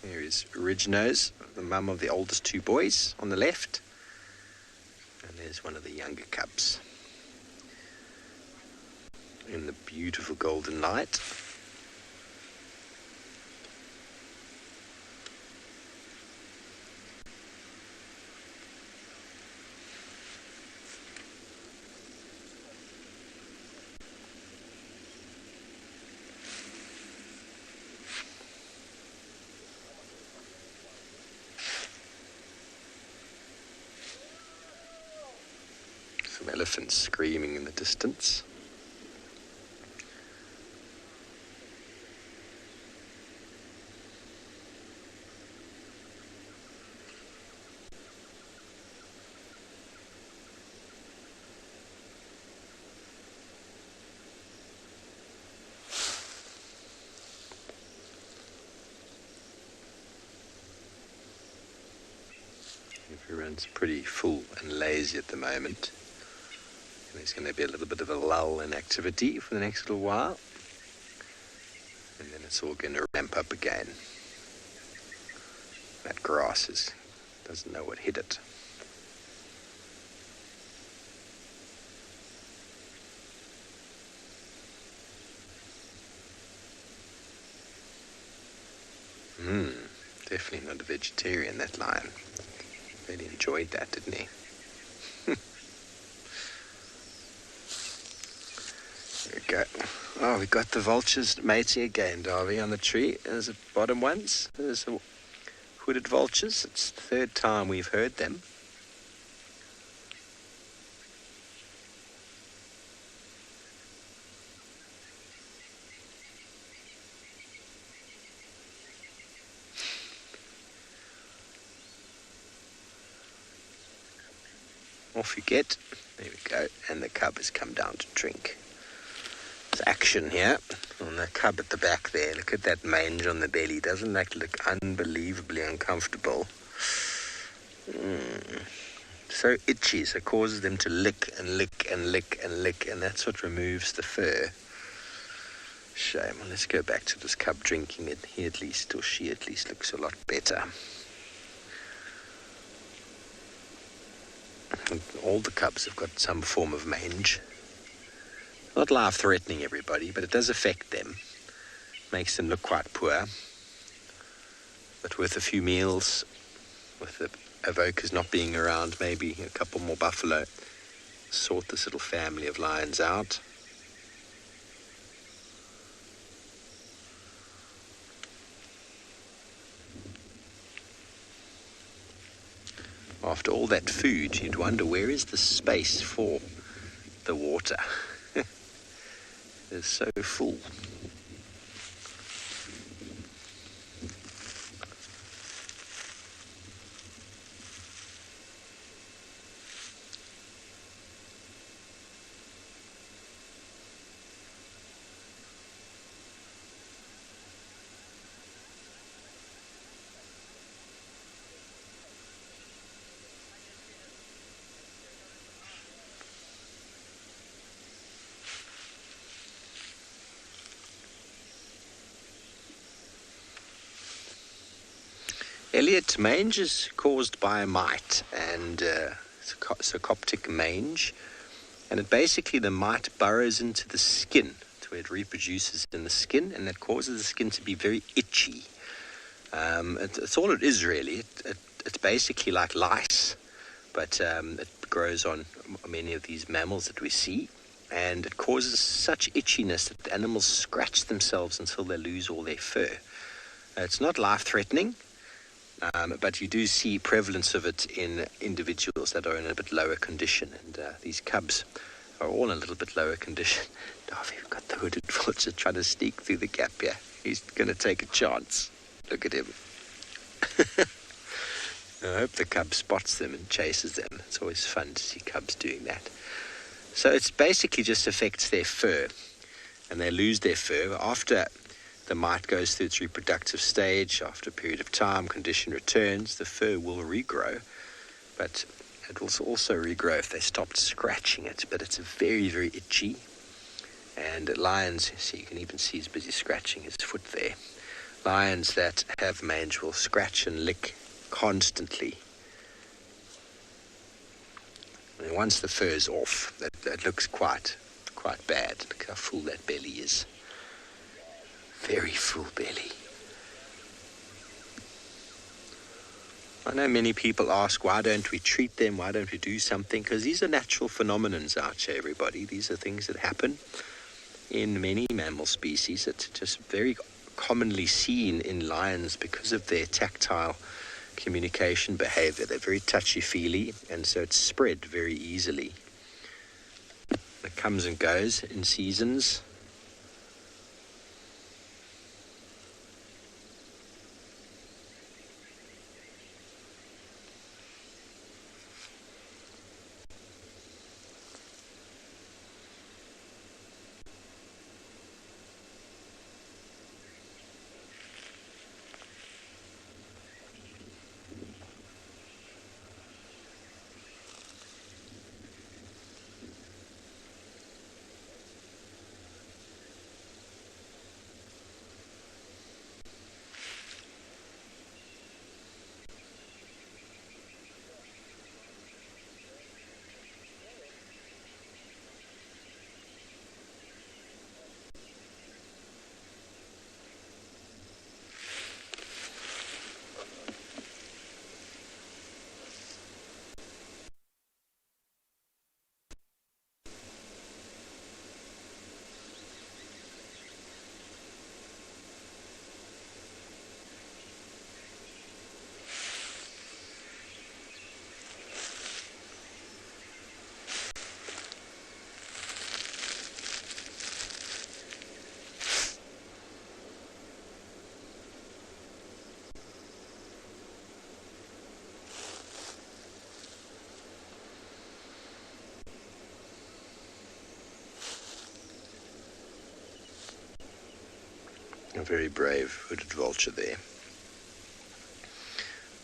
There is Ridge Nose, the mum of the oldest two boys, on the left, and there's one of the younger cubs in the beautiful golden light. Some elephants screaming in the distance. Everyone's pretty full and lazy at the moment. There's going to be a little bit of a lull in activity for the next little while, and then it's all going to ramp up again. That grass doesn't know what hit it. Definitely not a vegetarian, that lion. Really enjoyed that, didn't he? There we go. Oh, we got the vultures mating again, Darby, on the tree. There's the bottom ones. There's the hooded vultures. It's the third time we've heard them. off you get. There we go. And the cub has come down to drink. There's action here on the cub at the back there. Look at that mange on the belly. Doesn't that look unbelievably uncomfortable? So itchy, so it causes them to lick and lick and lick and lick, and that's what removes the fur. Shame. Well, let's go back to this cub drinking it. He at least, or she at least, looks a lot better. And all the cubs have got some form of mange. Not life-threatening, everybody, but it does affect them. Makes them look quite poor. But with a few meals, with the evokers not being around, maybe a couple more buffalo, sort this little family of lions out. After all that food, you'd wonder, where is the space for the water? It's so full. Elliot, mange is caused by a mite, and it's a coptic mange, and it basically, the mite burrows into the skin, to where it reproduces in the skin, and that causes the skin to be very itchy. It's all it is, really. It's basically like lice, but it grows on many of these mammals that we see, and it causes such itchiness that the animals scratch themselves until they lose all their fur. It's not life-threatening, but you do see prevalence of it in individuals that are in a bit lower condition, and these cubs are all in a little bit lower condition. Davy, we've got the hooded vulture trying to sneak through the gap here. He's going to take a chance. Look at him. I hope the cub spots them and chases them. It's always fun to see cubs doing that. So it basically just affects their fur, and they lose their fur after the mite goes through its reproductive stage. After a period of time, condition returns, the fur will regrow, but it will also regrow if they stopped scratching it. But it's very, very itchy, and lions, see, you can even see he's busy scratching his foot there. Lions that have mange will scratch and lick constantly. And once the fur's off, that looks quite bad. Look how full that belly is. Very full belly. I know many people ask, why don't we treat them? Why don't we do something? Because these are natural phenomenons out here, everybody. These are things that happen in many mammal species. It's just very commonly seen in lions because of their tactile communication behavior. They're very touchy-feely, and so it's spread very easily. It comes and goes in seasons. A very brave hooded vulture there.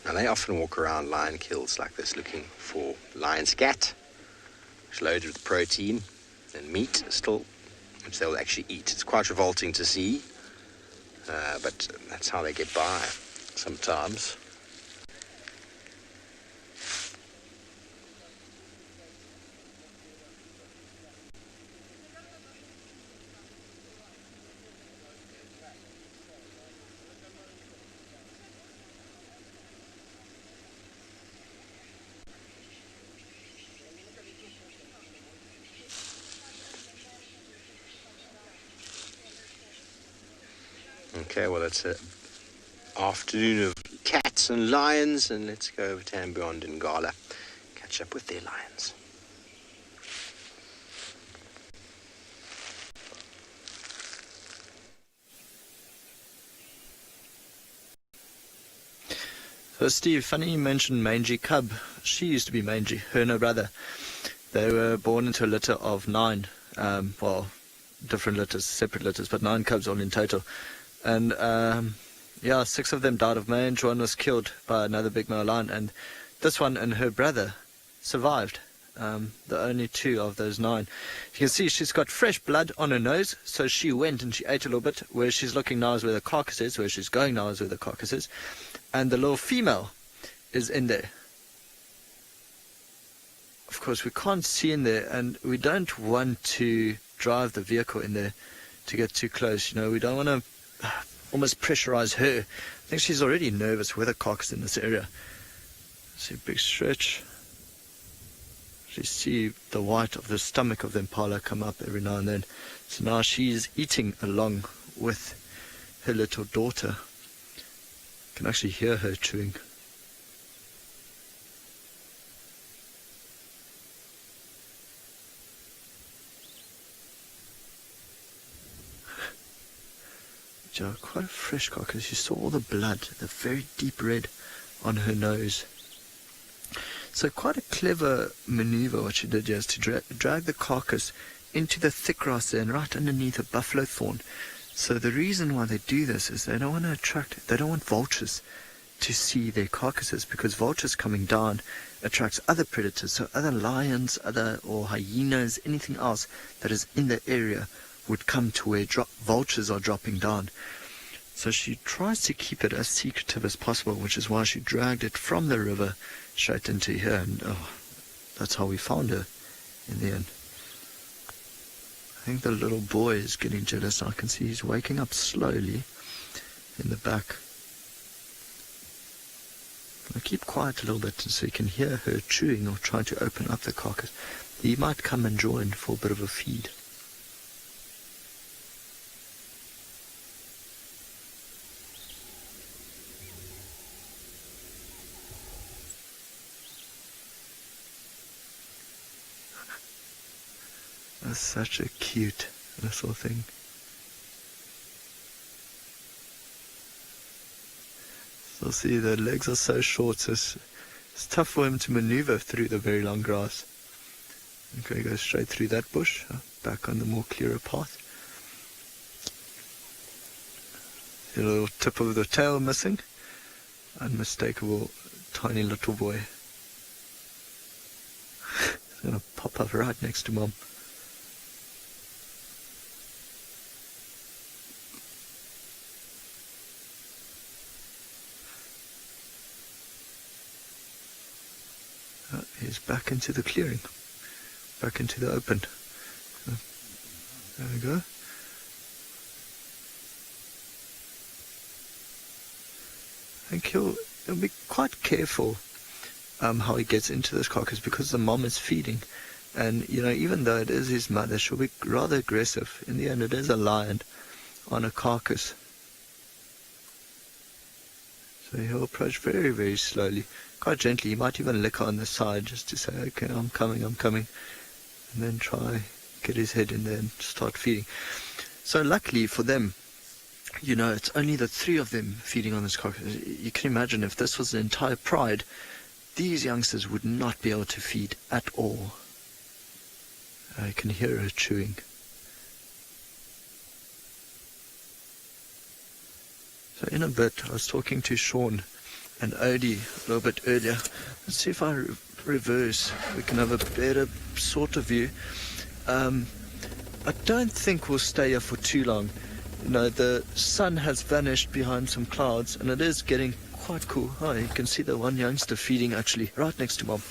Now they often walk around lion kills like this looking for lion scat, which is loaded with protein and meat still, which they'll actually eat. It's quite revolting to see, but that's how they get by sometimes. Okay, well, it's an afternoon of cats and lions, and let's go over to Ambon and Ngala, catch up with their lions. So Steve, funny you mentioned mangy cub. She used to be mangy, her and her brother. They were born into a litter of 9, different litters, separate litters, but 9 cubs all in total. And 6 of them died of mange. 1 was killed by another big male lion, and this one and her brother survived. The only 2 of those 9. You can see she's got fresh blood on her nose, so she went and she ate a little bit. Where she's looking now is where the carcass is, where she's going now is where the carcass is. And the little female is in there. Of course, we can't see in there, and we don't want to drive the vehicle in there to get too close. You know, we don't want to almost pressurize her. I think she's already nervous with a carcass in this area. See a big stretch. You see the white of the stomach of the impala come up every now and then. So now she's eating along with her little daughter. You can actually hear her chewing. Quite a fresh carcass. You saw all the blood, the very deep red on her nose. So quite a clever maneuver what she did here is to drag the carcass into the thick grass there and right underneath a buffalo thorn. So the reason why they do this is they don't want vultures to see their carcasses, because vultures coming down attracts other predators, so other lions, or hyenas, anything else that is in the area would come to where vultures are dropping down. So she tries to keep it as secretive as possible, which is why she dragged it from the river straight into here, and that's how we found her in the end. I think the little boy is getting jealous. I can see he's waking up slowly in the back. I'll keep quiet a little bit so you can hear her chewing or trying to open up the carcass. He might come and join for a bit of a feed. That's such a cute little thing. So see, the legs are so short, so it's tough for him to maneuver through the very long grass. Okay, go straight through that bush, back on the more clearer path. The little tip of the tail missing. Unmistakable tiny little boy. He's gonna pop up right next to Mom. He's back into the clearing, back into the open. There we go. I think he'll be quite careful how he gets into this carcass, because the mom is feeding, and you know, even though it is his mother, she'll be rather aggressive. In the end, it is a lion on a carcass, so he'll approach very, very slowly. Quite gently. He might even lick her on the side just to say, okay, I'm coming, and then try get his head in there and start feeding. So luckily for them, you know, it's only the 3 of them feeding on this carcass. You can imagine if this was the entire pride, these youngsters would not be able to feed at all. I can hear her chewing. So in a bit, I was talking to Sean and Odie a little bit earlier. Let's see if I reverse. We can have a better sort of view. I don't think we'll stay here for too long. You know, the sun has vanished behind some clouds, and it is getting quite cool. Oh, you can see the one youngster feeding actually right next to Mom.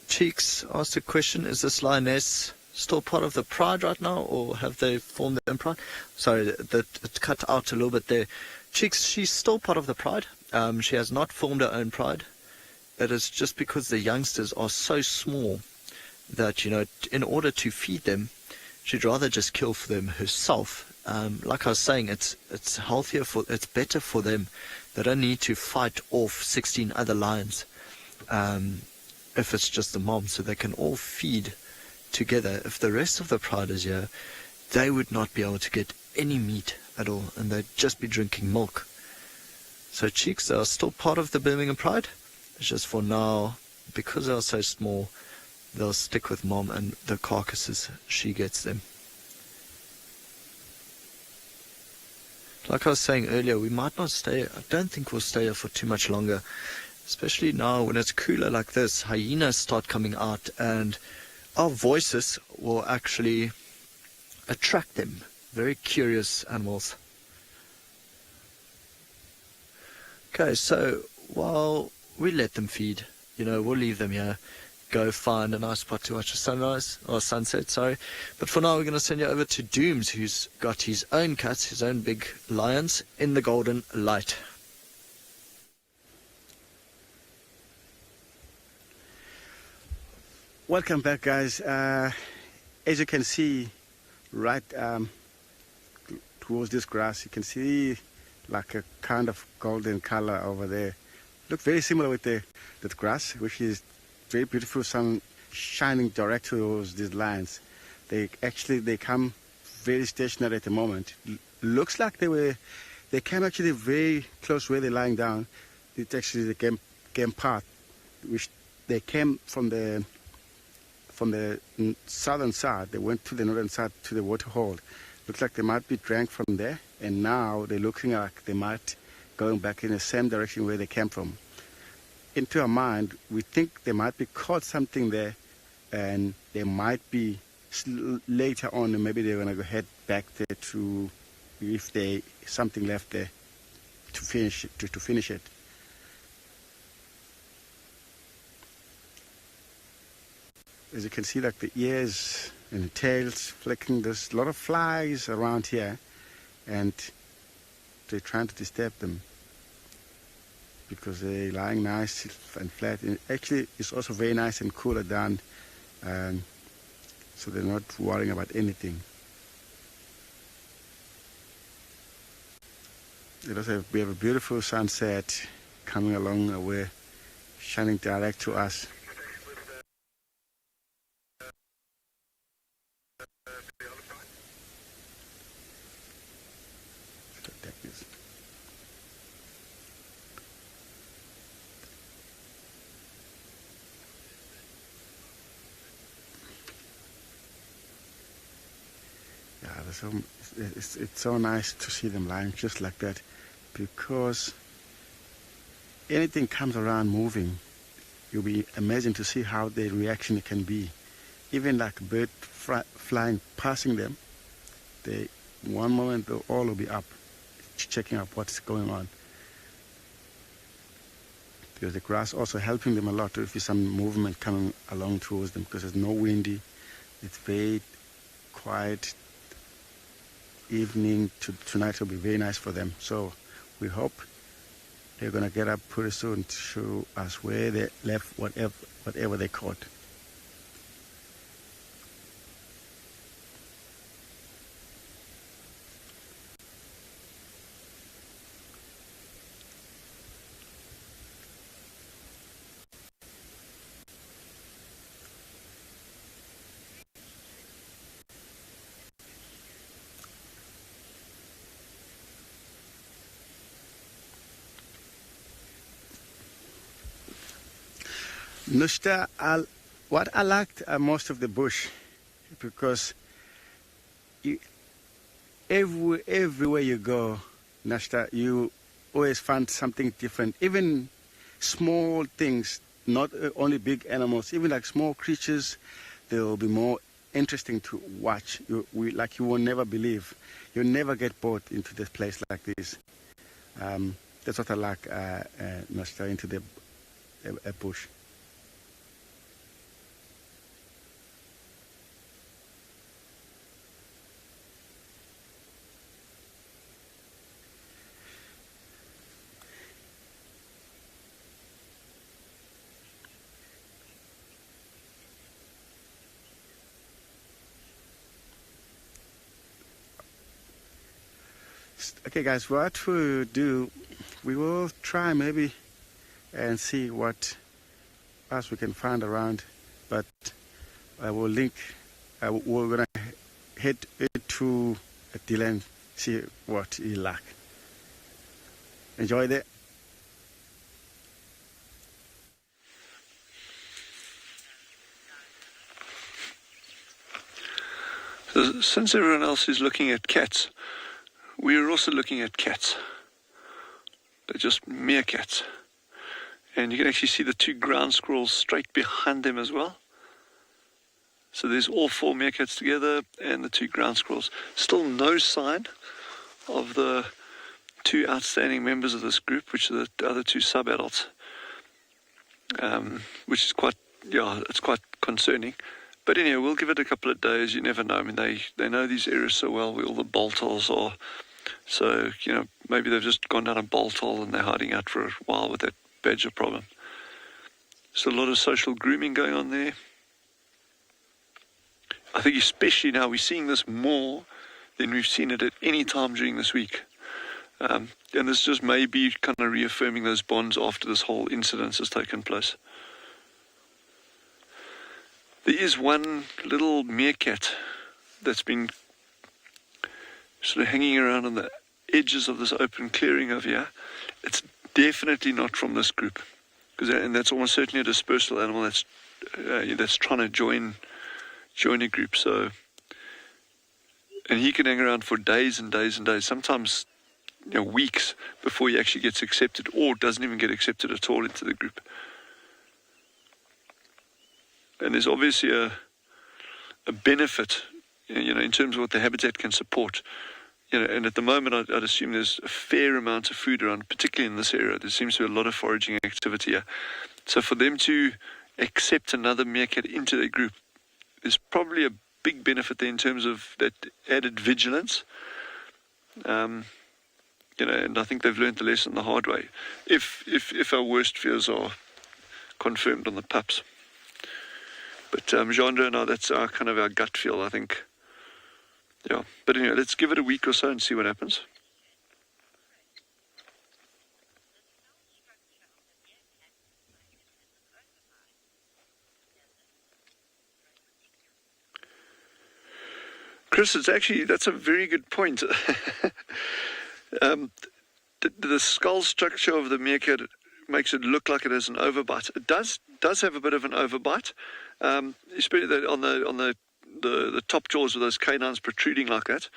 Cheeks asked a question, is this lioness still part of the pride right now, or have they formed their own pride? Sorry, it cut out a little bit there. Cheeks, she's still part of the pride. She has not formed her own pride. It is just because the youngsters are so small that, you know, in order to feed them, she'd rather just kill for them herself. Like I was saying, it's healthier it's better for them. They don't need to fight off 16 other lions. If it's just the mom, so they can all feed together. If the rest of the pride is here, they would not be able to get any meat at all, and they'd just be drinking milk. So Cheeks are still part of the Birmingham Pride. It's just for now, because they're so small, they'll stick with Mom and the carcasses she gets them. Like I was saying earlier, we might not stay. I don't think we'll stay here for too much longer. Especially now when it's cooler like this, hyenas start coming out, and our voices will actually attract them. Very curious animals. Okay, so while we let them feed, you know, we'll leave them here, go find a nice spot to watch the sunrise, or sunset, sorry. But for now, we're going to send you over to Dooms, who's got his own cats, his own big lions, in the golden light. Welcome back, guys. As you can see, right towards this grass, you can see like a kind of golden color over there. Look very similar with the grass, which is very beautiful, sun shining direct towards these lines. They come very stationary at the moment. Looks like they came actually very close where they're lying down. It's actually the game path, which they came from the southern side. They went to the northern side to the water hole. Looks like they might be drank from there, and now they're looking like they might going back in the same direction where they came from. Into our mind, we think they might be caught something there, and they might be later on, and maybe they're gonna go head back there to, if they something left there to finish it. As you can see, like the ears and the tails flicking, there's a lot of flies around here, and they're trying to disturb them because they're lying nice and flat. And actually, it's also very nice and cooler down, so they're not worrying about anything. We have a beautiful sunset coming along away, shining direct to us. It's so nice to see them lying just like that, because anything comes around moving, you'll be amazing to see how their reaction can be. Even like a bird flying, passing them, one moment they'll all will be up, checking out what's going on. Because the grass also helping them a lot if there's some movement coming along towards them, because it's no windy, it's very quiet. Evening tonight will be very nice for them. So we hope they're going to get up pretty soon to show us where they left whatever they caught. Nushta, what I liked most of the bush, because everywhere you go, Nushta, you always find something different. Even small things, not only big animals, even like small creatures, they will be more interesting to watch. You will never believe. You'll never get bored into this place like this. That's what I like, Nushta, into the bush. Okay, guys, what we'll do, we will try maybe and see what else we can find around, but I will link, we're going to head to Dylan, see what he like. Enjoy that. So, since everyone else is looking at cats, we are also looking at cats. They're just meerkats. And you can actually see the two ground squirrels straight behind them as well. So there's all four meerkats together and the two ground squirrels. Still no sign of the two outstanding members of this group, which are the other two sub-adults. Which is quite, it's quite concerning. But anyway, we'll give it a couple of days. You never know. I mean, they know these areas so well, where all the bolt holes are. So, maybe they've just gone down a bolt hole and they're hiding out for a while with that badger problem. There's a lot of social grooming going on there. I think especially now we're seeing this more than we've seen it at any time during this week. And this just may be kind of reaffirming those bonds after this whole incident has taken place. There is one little meerkat that's been sort of hanging around on the edges of this open clearing over here. It's definitely not from this group, and that's almost certainly a dispersal animal that's trying to join a group. So, and he can hang around for days and days and days, sometimes weeks before he actually gets accepted, or doesn't even get accepted at all into the group. And there's obviously a benefit, in terms of what the habitat can support. And at the moment, I'd assume there's a fair amount of food around, particularly in this area. There seems to be a lot of foraging activity here. So for them to accept another meerkat into their group, there's probably a big benefit there in terms of that added vigilance. And I think they've learned the lesson the hard way, if our worst fears are confirmed on the pups. But Jean, no, that's kind of our gut feel, I think. Yeah, but anyway, let's give it a week or so and see what happens. Chris, that's a very good point. The skull structure of the meerkat makes it look like it has an overbite. It does have a bit of an overbite, especially on the top jaws with those canines protruding like that.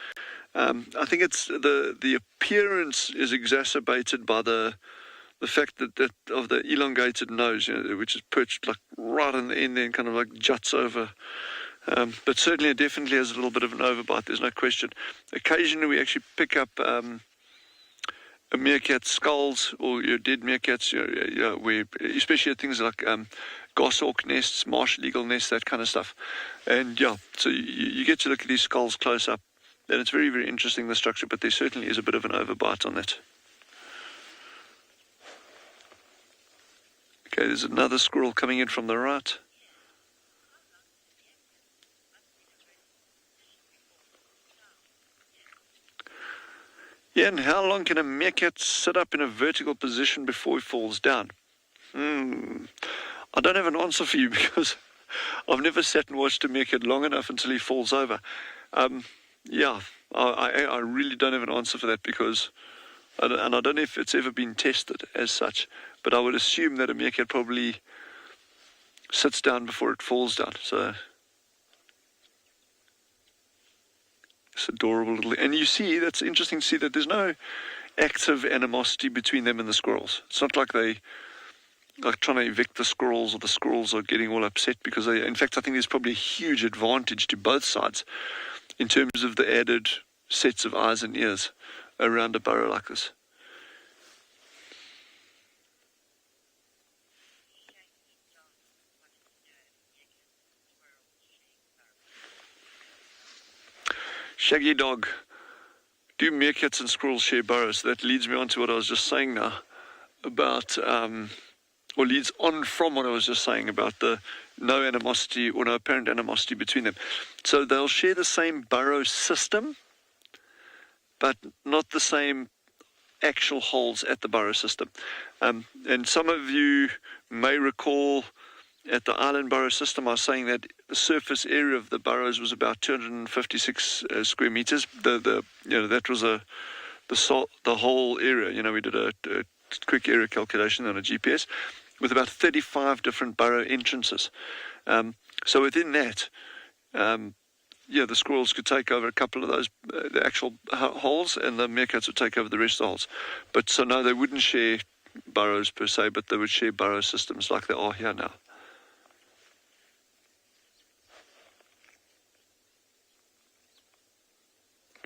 I think it's the appearance is exacerbated by the fact that of the elongated nose, which is perched like right on the end there and kind of like juts over. But certainly it definitely has a little bit of an overbite, there's no question. Occasionally we actually pick up a meerkat's skulls or your dead meerkats, where, especially at things like goshawk nests, marsh eagle nests, that kind of stuff. And so you get to look at these skulls close up, and it's very, very interesting, the structure, but there certainly is a bit of an overbite on that. Okay, there's another squirrel coming in from the right. Yeah, and how long can a meerkat sit up in a vertical position before he falls down? I don't have an answer for you because I've never sat and watched a meerkat long enough until he falls over. I really don't have an answer for that because, and I don't know if it's ever been tested as such, but I would assume that a meerkat probably sits down before it falls down. So it's adorable little, and you see, that's interesting to see that there's no active animosity between them and the squirrels. It's not like they like trying to evict the squirrels, or the squirrels are getting all upset because they, in fact, I think there's probably a huge advantage to both sides in terms of the added sets of eyes and ears around a burrow like this. Shaggy dog. Do meerkats and squirrels share burrows? That leads me on to what I was just saying now about, or leads on from what I was just saying about the no animosity or no apparent animosity between them. So they'll share the same burrow system, but not the same actual holes at the burrow system. And some of you may recall at the island burrow system, I was saying that the surface area of the burrows was about 256 square meters. That was the whole area. We did a quick area calculation on a GPS with about 35 different burrow entrances. So within that, the squirrels could take over a couple of those, the actual holes, and the meerkats would take over the rest of the holes. But so no, they wouldn't share burrows per se, but they would share burrow systems like they are here now.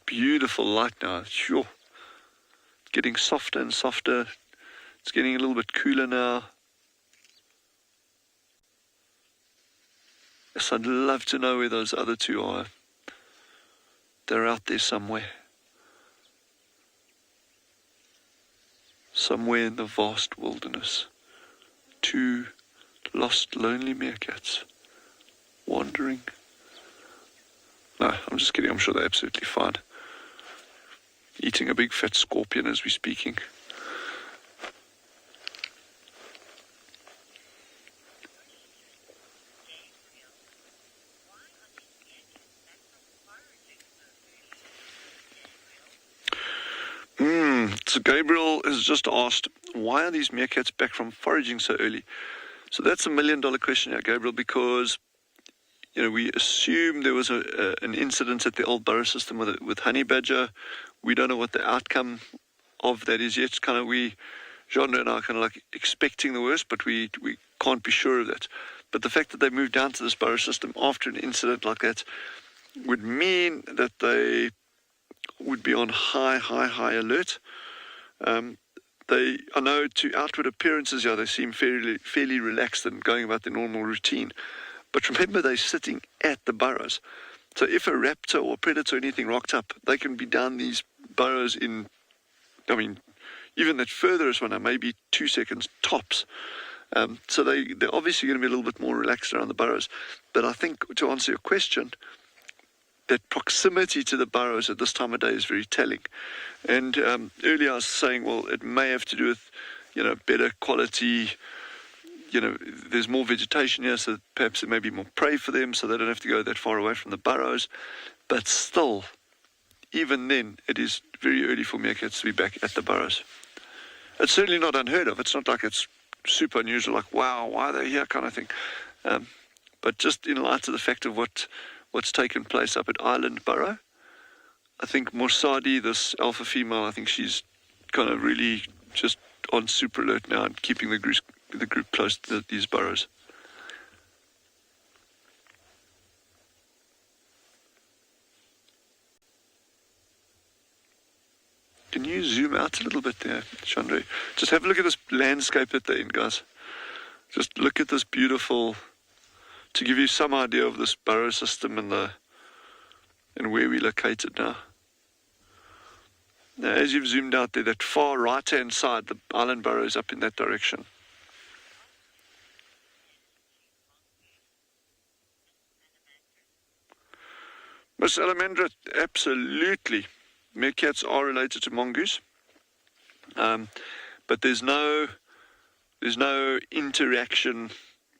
Beautiful light now, sure. It's getting softer and softer. It's getting a little bit cooler now. Yes, I'd love to know where those other two are. They're out there somewhere. Somewhere in the vast wilderness. Two lost, lonely meerkats wandering. No, I'm just kidding. I'm sure they're absolutely fine. Eating a big fat scorpion as we're speaking. So Gabriel has just asked, why are these meerkats back from foraging so early? So that's $1 million question here, Gabriel, because we assume there was an incident at the old burrow system with honey badger. We don't know what the outcome of that is yet. It's kind of Jean and I are kind of like expecting the worst, but we can't be sure of that. But the fact that they moved down to this burrow system after an incident like that would mean that they would be on high alert. I know to outward appearances, they seem fairly relaxed and going about their normal routine. But remember, they're sitting at the burrows. So if a raptor or predator or anything rocked up, they can be down these burrows in, even that furthest one, maybe 2 seconds tops. So they're obviously going to be a little bit more relaxed around the burrows. But I think, to answer your question, that proximity to the burrows at this time of day is very telling. And earlier I was saying, well, it may have to do with, better quality. There's more vegetation here, so perhaps there may be more prey for them, so they don't have to go that far away from the burrows. But still, even then, it is very early for meerkats to be back at the burrows. It's certainly not unheard of. It's not like it's super unusual, like, wow, why are they here kind of thing. But just in light of the fact of what's taken place up at Island Burrow, I think Morsadi, this alpha female, I think she's kind of really just on super alert now and keeping the group close to these burrows. Can you zoom out a little bit there, Chandra? Just have a look at this landscape at the end, guys. Just look at this beautiful, to give you some idea of this burrow system and where we're located now. Now, as you've zoomed out there, that far right-hand side, the island burrow is up in that direction. Miss Alamandra, absolutely. Meerkats are related to mongoose, but there's no interaction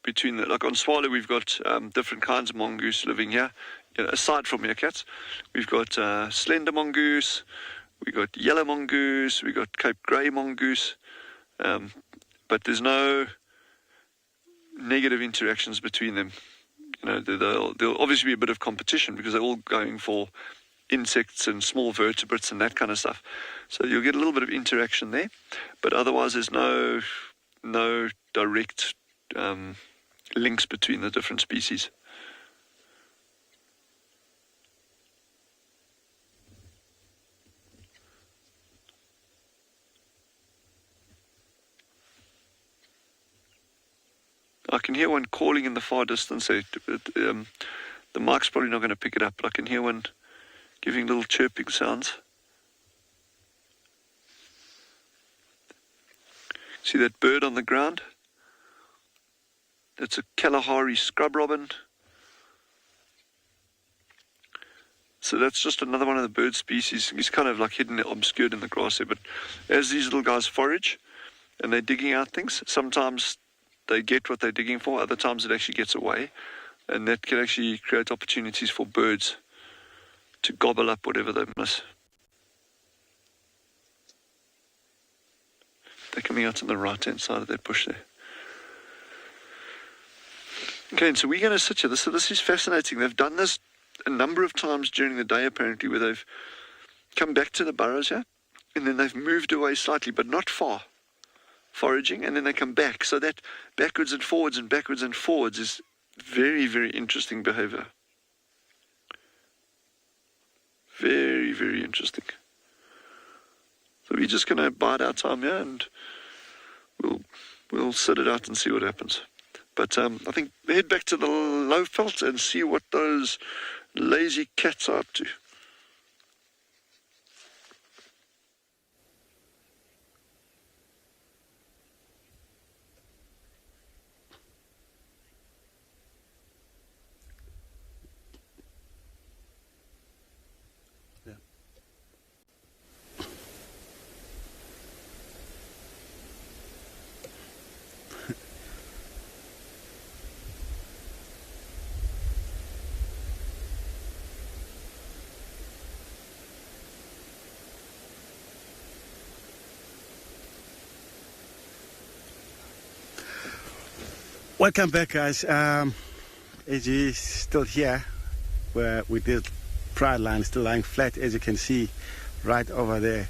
between the, like on Swallow, we've got different kinds of mongoose living here. Aside from meerkats, we've got slender mongoose, we've got yellow mongoose, we've got Cape Grey mongoose, but there's no negative interactions between them. You know, there'll obviously be a bit of competition because they're all going for insects and small vertebrates and that kind of stuff. So you'll get a little bit of interaction there, but otherwise there's no direct links between the different species. I can hear one calling in the far distance. The mic's probably not going to pick it up, but I can hear one giving little chirping sounds. See that bird on the ground? That's a Kalahari scrub robin. So that's just another one of the bird species. He's kind of like hidden, obscured in the grass there. But as these little guys forage and they're digging out things, sometimes they get what they're digging for, other times it actually gets away, and that can actually create opportunities for birds to gobble up whatever they miss. They're coming out on the right-hand side of that bush there. Okay, and so we're going to sit here. So this is fascinating. They've done this a number of times during the day, apparently, where they've come back to the burrows here, and then they've moved away slightly, but not far, foraging, and then they come back. So that backwards and forwards is very, very interesting behavior. Very, very interesting. So we're just going to bide our time here, and we'll sit it out and see what happens. But I think head back to the low veld and see what those lazy cats are up to. Welcome back, guys. AG is still here, where with this pride line still lying flat, as you can see right over there.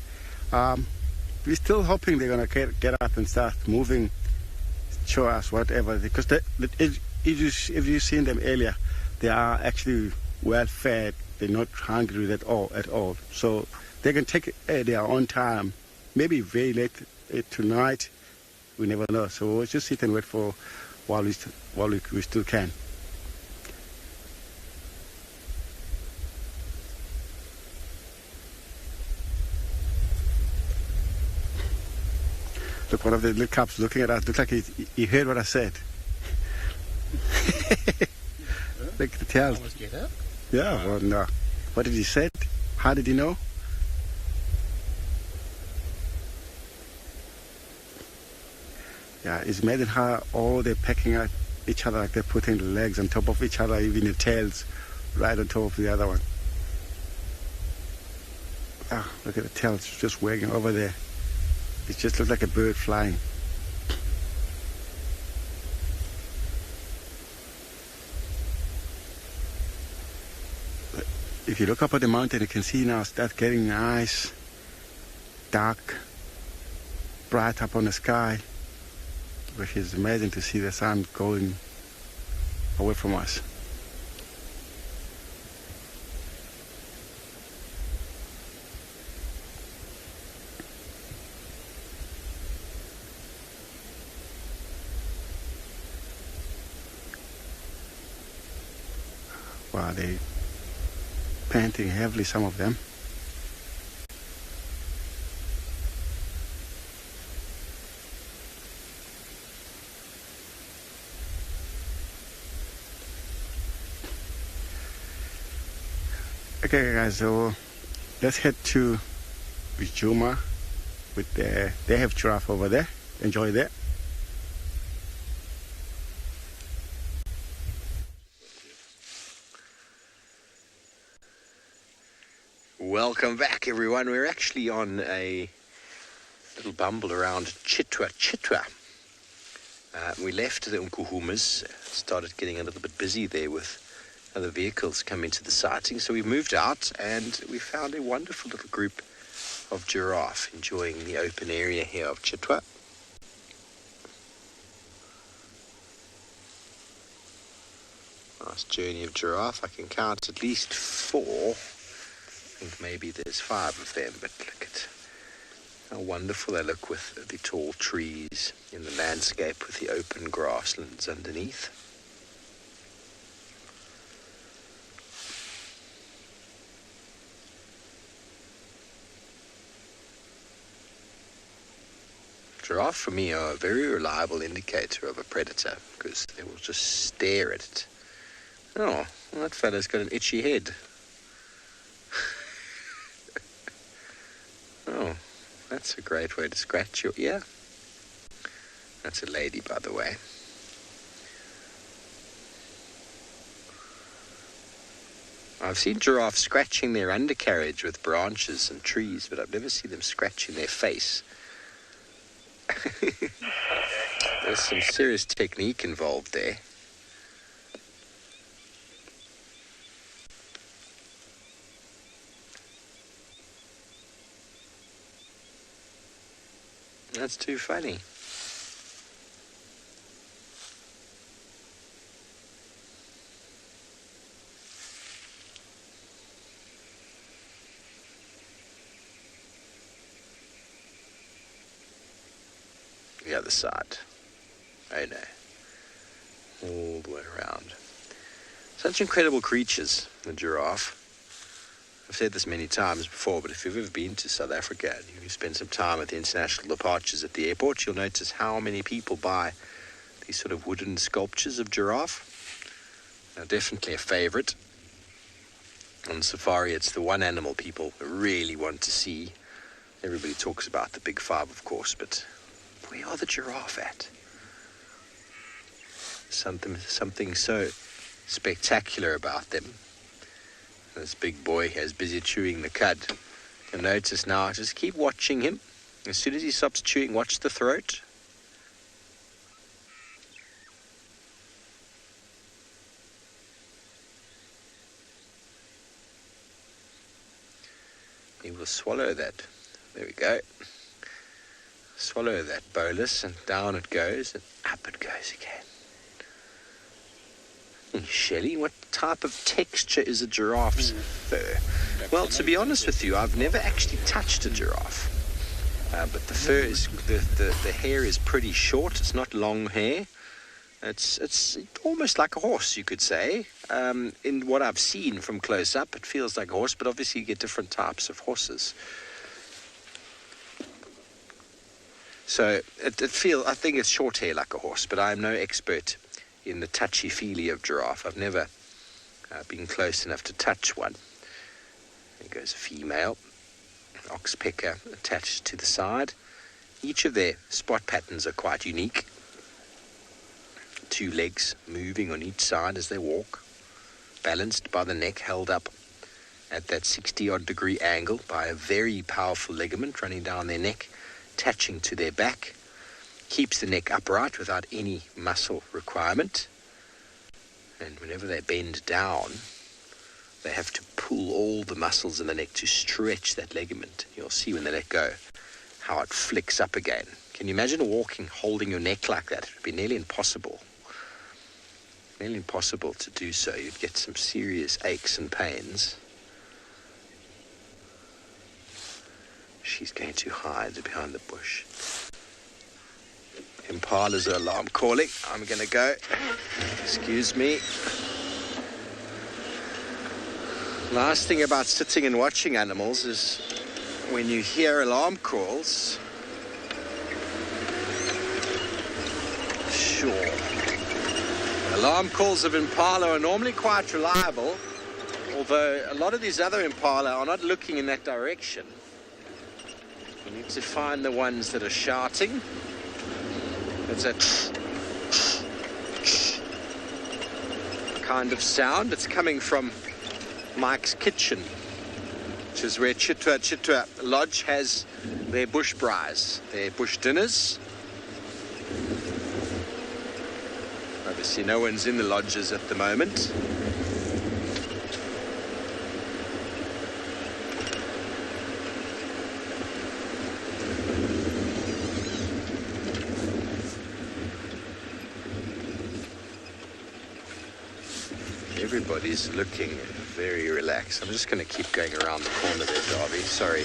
We're still hoping they're gonna get up and start moving, show us whatever, because if you've seen them earlier, they are actually well fed. They're not hungry at all. So they can take their own time. Maybe very late tonight. We never know. So we'll just sit and wait for while we still can. Look, one of the little cubs looking at us. Looks like he heard what I said. Look at the tail. Yeah, well, no. What did he say? How did he know? Yeah, it's amazing how all they're pecking at each other, like they're putting the legs on top of each other, even the tails right on top of the other one. Ah, look at the tail, it's just wagging over there. It just looks like a bird flying. But if you look up at the mountain, you can see now start getting nice, dark, bright up on the sky. Which is amazing to see the sun going away from us. Wow, they're panting heavily, some of them. Okay, guys, so let's head to Bijuma. They have giraffe over there. Enjoy that. Welcome back, everyone. We're actually on a little bumble around Chitwa. We left the Umkuhumas, started getting a little bit busy there with other vehicles coming to the sighting, so we moved out and we found a wonderful little group of giraffe enjoying the open area here of Chitwa. Nice journey of giraffe. I can count at least 4. I think maybe there's 5 of them, but look at how wonderful they look with the tall trees in the landscape with the open grasslands underneath. Giraffe for me are a very reliable indicator of a predator because they will just stare at it. Oh, well, that fella's got an itchy head. Oh, that's a great way to scratch your ear. That's a lady, by the way. I've seen giraffes scratching their undercarriage with branches and trees, but I've never seen them scratching their face. There's some serious technique involved there. That's too funny. The other side. Oh no. All the way around. Such incredible creatures, the giraffe. I've said this many times before, but if you've ever been to South Africa and you spend some time at the international departures at the airport, you'll notice how many people buy these sort of wooden sculptures of giraffe. Now, definitely a favorite. On safari, it's the one animal people really want to see. Everybody talks about the big 5, of course, but where are the giraffe at? Something so spectacular about them. This big boy is busy chewing the cud. You'll notice now, just keep watching him. As soon as he stops chewing, watch the throat. He will swallow that. There we go. Swallow that bolus and down it goes and up it goes again. Shelley, what type of texture is a giraffe's fur? Well, to be honest with you, I've never actually touched a giraffe. But the fur is, the hair is pretty short. It's not long hair. It's almost like a horse, you could say. In what I've seen from close up, it feels like a horse, but obviously you get different types of horses. So I think it's short hair like a horse, but I'm no expert in the touchy-feely of giraffe. I've never been close enough to touch one. There goes a female, an oxpecker attached to the side. Each of their spot patterns are quite unique. 2 legs moving on each side as they walk, balanced by the neck held up at that 60-odd degree angle by a very powerful ligament running down their neck, attaching to their back. Keeps the neck upright without any muscle requirement. And whenever they bend down, they have to pull all the muscles in the neck to stretch that ligament. You'll see when they let go how it flicks up again. Can you imagine walking, holding your neck like that? It would be nearly impossible. Nearly impossible to do so. You'd get some serious aches and pains. She's going to hide behind the bush. Impalas are alarm calling. I'm going to go. Excuse me. Last thing about sitting and watching animals is when you hear alarm calls. Sure. Alarm calls of impala are normally quite reliable, although a lot of these other impala are not looking in that direction. You need to find the ones that are shouting. It's a kind of sound. It's coming from Mike's kitchen, which is where Chitwa Lodge has their bush braais, their bush dinners. Obviously no one's in the lodges at the moment. Everybody's looking very relaxed. I'm just going to keep going around the corner there, Darby. Sorry.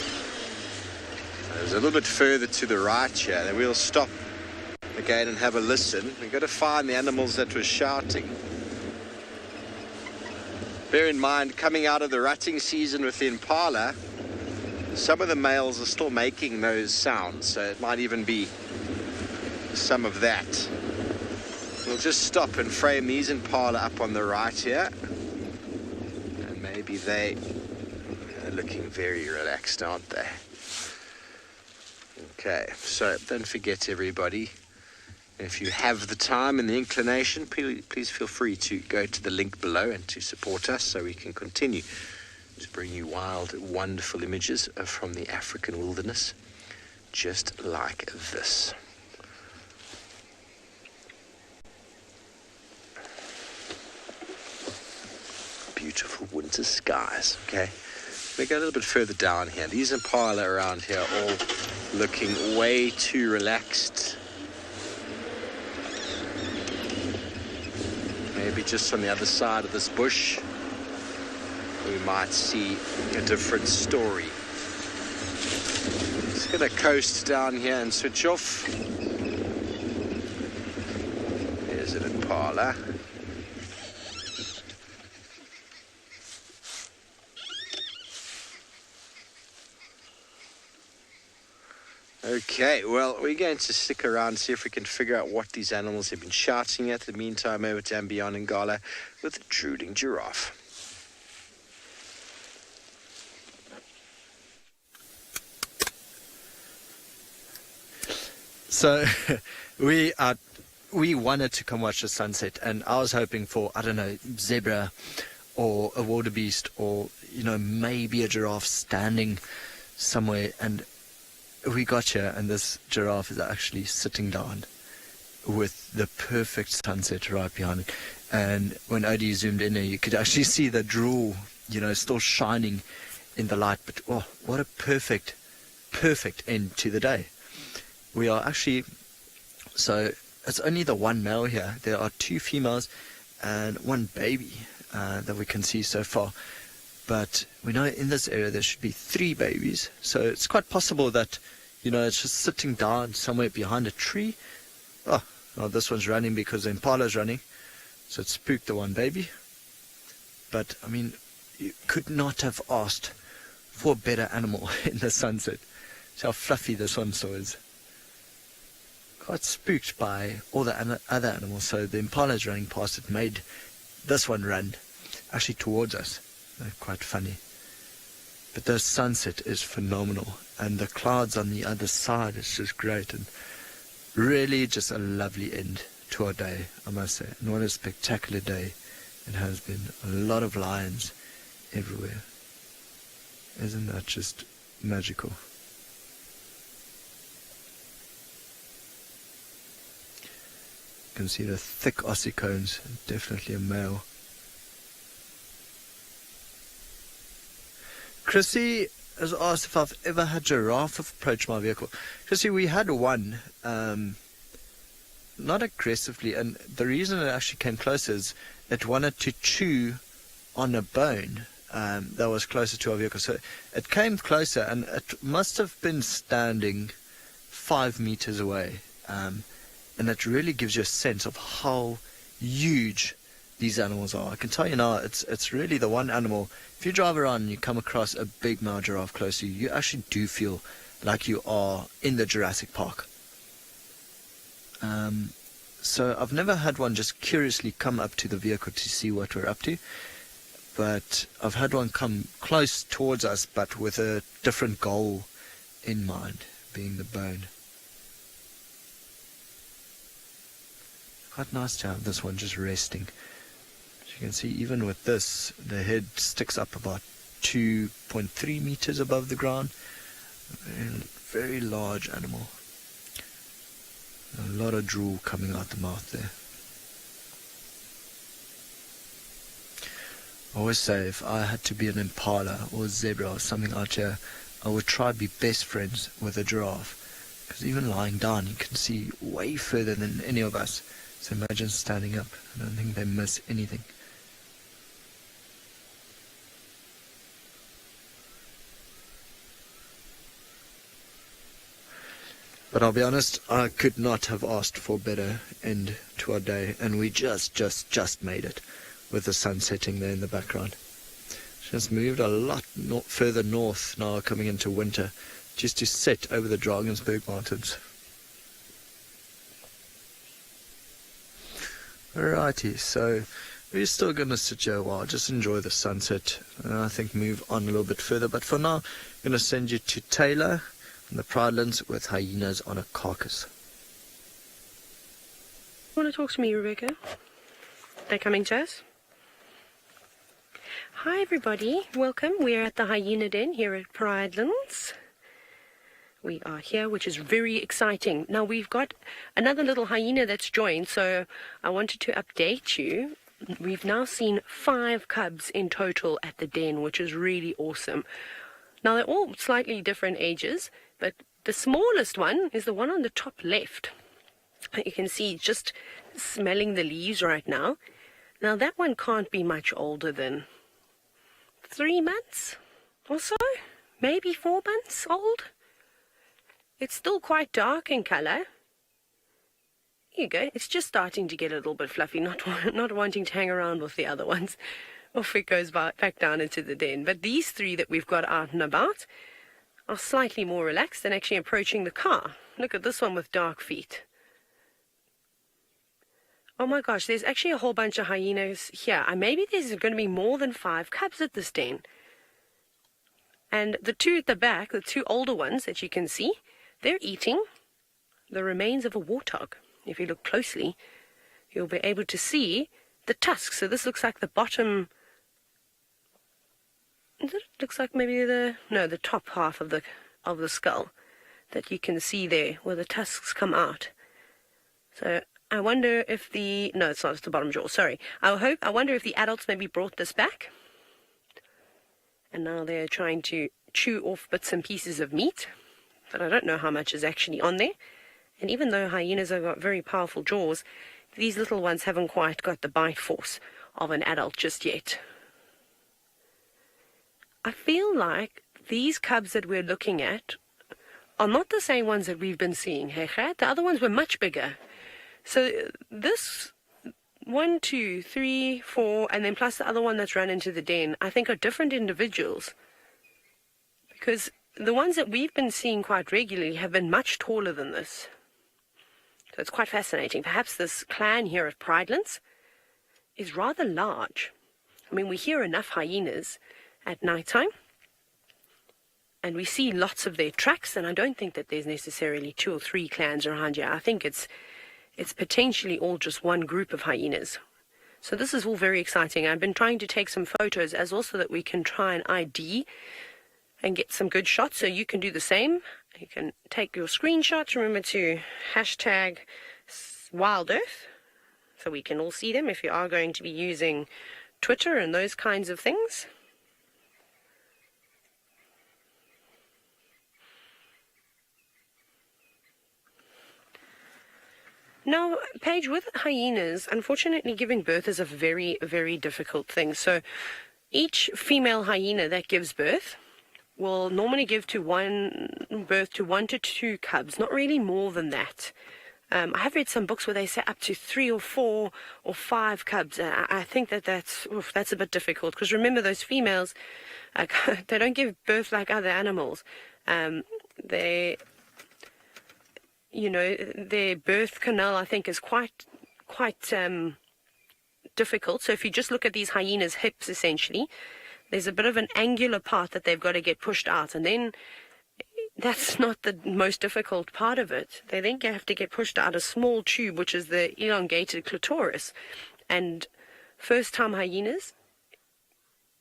There's a little bit further to the right here, then we'll stop again and have a listen. We've got to find the animals that were shouting. Bear in mind, coming out of the rutting season with the impala, some of the males are still making those sounds, so it might even be some of that. We'll just stop and frame these impala up on the right here. And maybe they are looking very relaxed, aren't they? Okay, so don't forget, everybody, if you have the time and the inclination, please feel free to go to the link below and to support us so we can continue to bring you wild, wonderful images from the African wilderness, just like this. Beautiful winter skies. Okay, we go a little bit further down here. These impala around here are all looking way too relaxed. Maybe just on the other side of this bush we might see a different story. Just gonna coast down here and switch off. There's an impala. Okay, well, we're going to stick around and see if we can figure out what these animals have been shouting at. In the meantime, over to Ambion and Gala with the drooling giraffe. So we wanted to come watch the sunset, and I was hoping for, I don't know, zebra or a wildebeest, or, you know, maybe a giraffe standing somewhere. And we got here, and this giraffe is actually sitting down with the perfect sunset right behind it. And when Odie zoomed in there, you could actually see the drool, you know, still shining in the light. But oh, what a perfect end to the day. We are actually, so it's only the one male here. There are 2 females and 1 baby that we can see so far. But we know in this area there should be 3 babies. So it's quite possible that, you know, it's just sitting down somewhere behind a tree. Oh, well, this one's running because the impala's running. So it spooked the 1 baby. But, I mean, you could not have asked for a better animal in the sunset. See how fluffy this one so is. Quite spooked by all the other animals. So the impala's running past, it made this one run actually towards us. Quite funny. But the sunset is phenomenal, and the clouds on the other side is just great, and really just a lovely end to our day, I must say. And what a spectacular day it has been. A lot of lions everywhere. Isn't that just magical? You can see the thick ossicones, definitely a male. Chrissy has asked if I've ever had giraffe approach my vehicle. Chrissy, we had one, not aggressively, and the reason it actually came closer is it wanted to chew on a bone that was closer to our vehicle. So it came closer, and it must have been standing 5 meters away. And it really gives you a sense of how huge these animals are. I can tell you now, it's really the one animal. If you drive around and you come across a big male giraffe close to you, you actually do feel like you are in the Jurassic Park. So I've never had one just curiously come up to the vehicle to see what we're up to, but I've had one come close towards us, but with a different goal in mind, being the bone. Quite nice to have this one just resting. As you can see, even with this, the head sticks up about 2.3 meters above the ground. Very large animal. A lot of drool coming out the mouth there. I always say if I had to be an impala or a zebra or something out here, I would try to be best friends with a giraffe. Because even lying down, you can see way further than any of us. So imagine standing up. I don't think they miss anything. But I'll be honest, I could not have asked for a better end to our day, and we just made it with the sun setting there in the background. Just moved a lot further north now, coming into winter, just to set over the Drakensberg Mountains. Alrighty, so we're still going to sit here a while, just enjoy the sunset, and I think move on a little bit further. But for now, I'm going to send you to Taylor on the Pridelands with hyenas on a carcass. You want to talk to me, Rebecca? They're coming to us. Hi everybody, welcome. We're at the hyena den here at Pridelands. We are here, which is very exciting. Now we've got another little hyena that's joined, so I wanted to update you. We've now seen 5 cubs in total at the den, which is really awesome. Now they're all slightly different ages, but the smallest one is the one on the top left. You can see just smelling the leaves right now. Now that one can't be much older than 3 months or so, maybe 4 months old. It's still quite dark in color. Here you go. It's just starting to get a little bit fluffy, not wanting to hang around with the other ones. Off it goes back down into the den. But these 3 that we've got out and about are slightly more relaxed and actually approaching the car. Look at this one with dark feet. Oh my gosh, there's actually a whole bunch of hyenas here. And maybe there's going to be more than 5 cubs at this den. And the 2 at the back, the 2 older ones that you can see, they're eating the remains of a warthog. If you look closely, you'll be able to see the tusks. So this looks like the bottom. It looks like maybe the top half of the skull that you can see there, where the tusks come out. So I wonder if no, it's not. It's the bottom jaw. Sorry. I wonder if the adults maybe brought this back, and now they're trying to chew off bits and pieces of meat. But I don't know how much is actually on there. And even though hyenas have got very powerful jaws, these little ones haven't quite got the bite force of an adult just yet. I feel like these cubs that we're looking at are not the same ones that we've been seeing, Hecha. The other ones were much bigger. So this 1, 2, 3, 4, and then plus the other one that's run into the den, I think are different individuals. Because the ones that we've been seeing quite regularly have been much taller than this. So it's quite fascinating. Perhaps this clan here at Pridelands is rather large. I mean, we hear enough hyenas at night time, and we see lots of their tracks, and I don't think that there's necessarily 2 or 3 clans around here. I think it's potentially all just one group of hyenas. So this is all very exciting. I've been trying to take some photos as also that we can try and ID and get some good shots, so you can do the same. You can take your screenshots. Remember to hashtag WildEarth so we can all see them if you are going to be using Twitter and those kinds of things. Now, Paige, with hyenas, unfortunately giving birth is a very, very difficult thing. So each female hyena that gives birth will normally give birth to 1 to 2 cubs, not really more than that. I have read some books where they say up to 3 or 4 or 5 cubs. I think that's a bit difficult, because remember, those females, they don't give birth like other animals. Their birth canal, I think, is quite difficult. So if you just look at these hyenas' hips, essentially, there's a bit of an angular part that they've got to get pushed out, and then that's not the most difficult part of it. They then have to get pushed out a small tube, which is the elongated clitoris. And first-time hyenas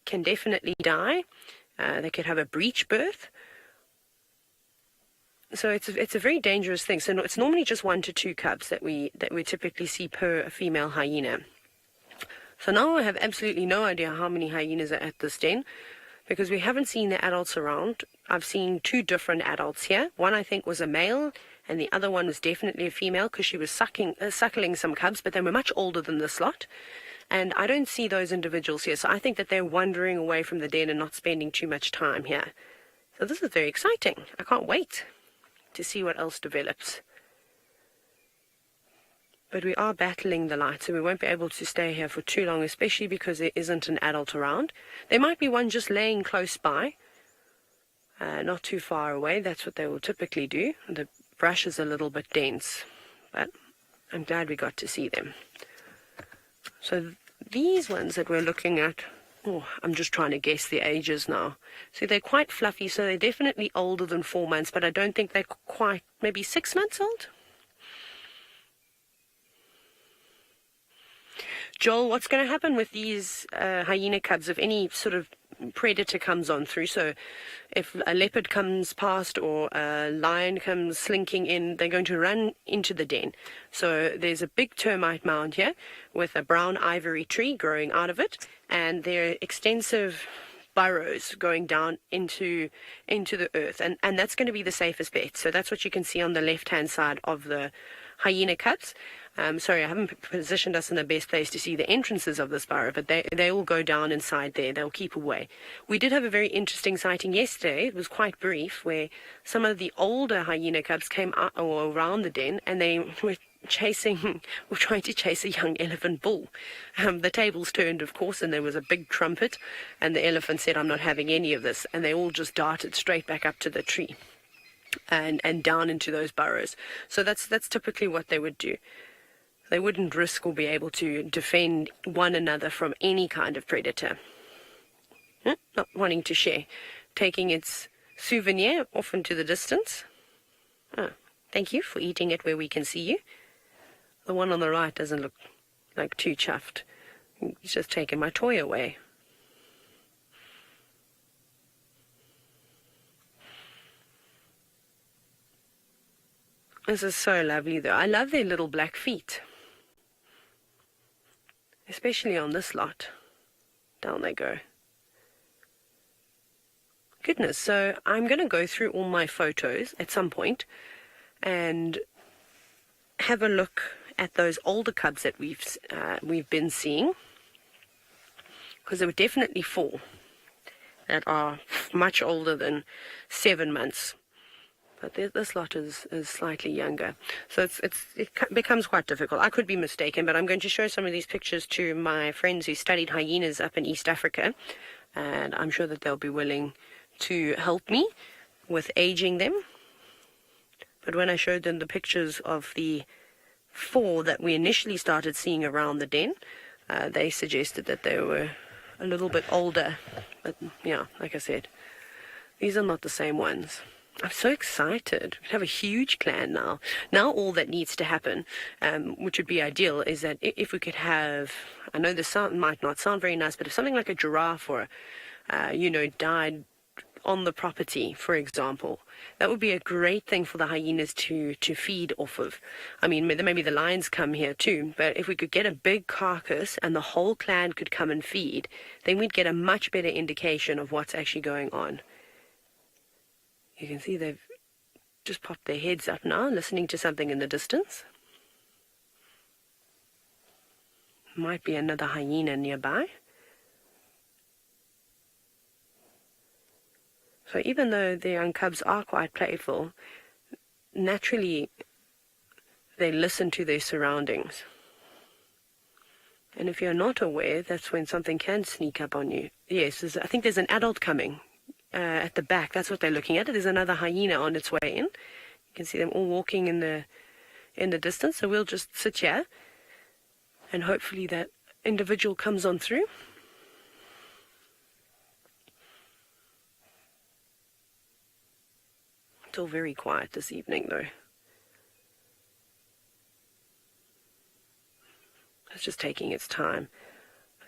can definitely die. They could have a breech birth. So it's a very dangerous thing. So it's normally just 1 to 2 cubs that we typically see per female hyena. So now I have absolutely no idea how many hyenas are at this den, because we haven't seen the adults around. I've seen 2 different adults here. One I think was a male, and the other one was definitely a female, because she was suckling some cubs, but they were much older than this lot. And I don't see those individuals here, so I think that they're wandering away from the den and not spending too much time here. So this is very exciting. I can't wait to see what else develops. But we are battling the light, so we won't be able to stay here for too long, especially because there isn't an adult around. There might be one just laying close by, not too far away. That's what they will typically do. The brush is a little bit dense, but I'm glad we got to see them. So these ones that we're looking at, I'm just trying to guess the ages now. So they're quite fluffy, so they're definitely older than 4 months, but I don't think they're quite, maybe 6 months old? Joel, what's going to happen with these hyena cubs if any sort of predator comes on through? So if a leopard comes past or a lion comes slinking in, they're going to run into the den. So there's a big termite mound here with a brown ivory tree growing out of it, and there are extensive burrows going down into the earth, and that's going to be the safest bet. So that's what you can see on the left-hand side of the hyena cubs. Sorry, I haven't positioned us in the best place to see the entrances of this burrow, but they all go down inside there. They'll keep away. We did have a very interesting sighting yesterday. It was quite brief, where some of the older hyena cubs came out, or around the den, and they were trying to chase a young elephant bull. The tables turned, of course, and there was a big trumpet, and the elephant said, "I'm not having any of this," and they all just darted straight back up to the tree and down into those burrows. So that's typically what they would do. They wouldn't risk or be able to defend one another from any kind of predator. Not wanting to share. Taking its souvenir off into the distance. Thank you for eating it where we can see you. The one on the right doesn't look like too chuffed. He's just taken my toy away. This is so lovely, though. I love their little black feet. Especially on this lot. Down they go. Goodness, so I'm going to go through all my photos at some point and have a look at those older cubs that we've been seeing, because there were definitely 4 that are much older than 7 months. But this lot is slightly younger. So it becomes quite difficult. I could be mistaken, but I'm going to show some of these pictures to my friends who studied hyenas up in East Africa, and I'm sure that they'll be willing to help me with aging them. But when I showed them the pictures of the 4 that we initially started seeing around the den, they suggested that they were a little bit older. But yeah, like I said, these are not the same ones. I'm so excited. We have a huge clan now. Now all that needs to happen, which would be ideal, is that if we could have, I know this might not sound very nice, but if something like a giraffe or, died on the property, for example, that would be a great thing for the hyenas to feed off of. I mean, maybe the lions come here too, but if we could get a big carcass and the whole clan could come and feed, then we'd get a much better indication of what's actually going on. You can see they've just popped their heads up now, listening to something in the distance. Might be another hyena nearby. So even though the young cubs are quite playful, naturally they listen to their surroundings. And if you're not aware, that's when something can sneak up on you. Yes, I think there's an adult coming. At the back, that's what they're looking at. There's another hyena on its way in. You can see them all walking in the distance. So we'll just sit here, and hopefully that individual comes on through. It's all very quiet this evening, though. It's just taking its time.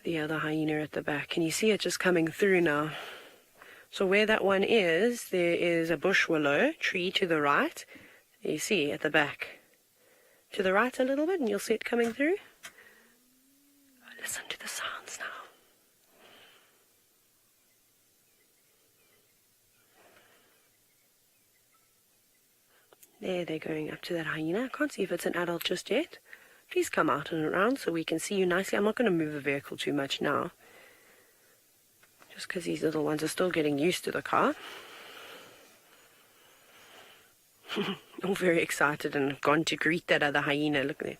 The other hyena at the back. Can you see it just coming through now? So where that one is, there is a bush willow tree to the right. You see at the back. To the right a little bit, and you'll see it coming through. Listen to the sound. There, they're going up to that hyena. I can't see if it's an adult just yet. Please come out and around so we can see you nicely. I'm not going to move the vehicle too much now, just because these little ones are still getting used to the car. All very excited and have gone to greet that other hyena. Look at it.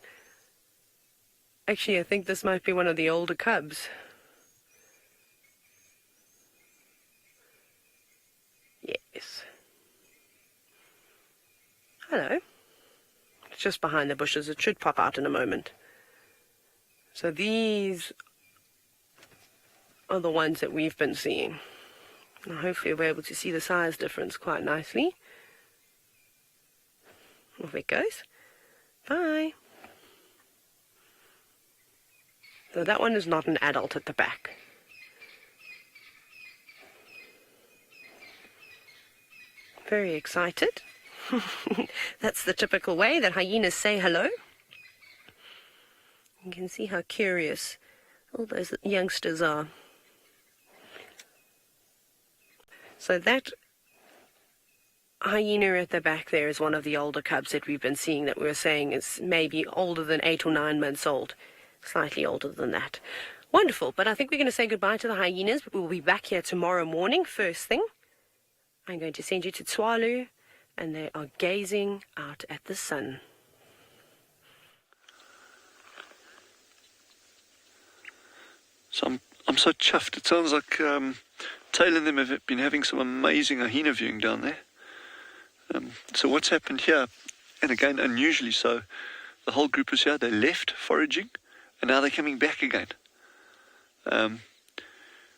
Actually, I think this might be one of the older cubs. Yes. Hello. It's just behind the bushes. It should pop out in a moment. So these are the ones that we've been seeing. And hopefully we'll be able to see the size difference quite nicely. Off it goes. Bye. So that one is not an adult at the back. Very excited. That's the typical way that hyenas say hello. You can see how curious all those youngsters are. So that hyena at the back there is one of the older cubs that we've been seeing, that we were saying is maybe older than 8 or 9 months old. Slightly older than that. Wonderful, but I think we're going to say goodbye to the hyenas. We'll be back here tomorrow morning, first thing. I'm going to send you to Tswalu, and they are gazing out at the sun. So I'm so chuffed. It sounds like Taylor and them have been having some amazing hyena viewing down there. So what's happened here, and again unusually so, the whole group is here. They left foraging, and now they're coming back again.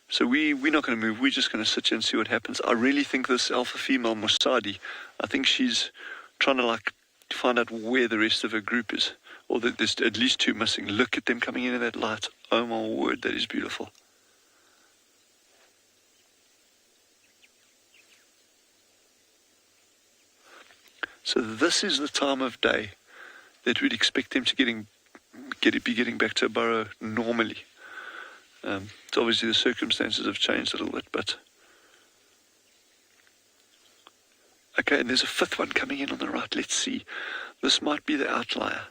So we're not going to move. We're just going to sit here and see what happens. I really think this alpha female Mosadi, I think she's trying to find out where the rest of her group is, or that there's at least 2 missing. Look at them coming in that light. Oh my word, that is beautiful. So this is the time of day that we'd expect them to be getting back to a burrow normally. So obviously the circumstances have changed a little bit, but okay, and there's a 5th one coming in on the right. Let's see. This might be the outlier.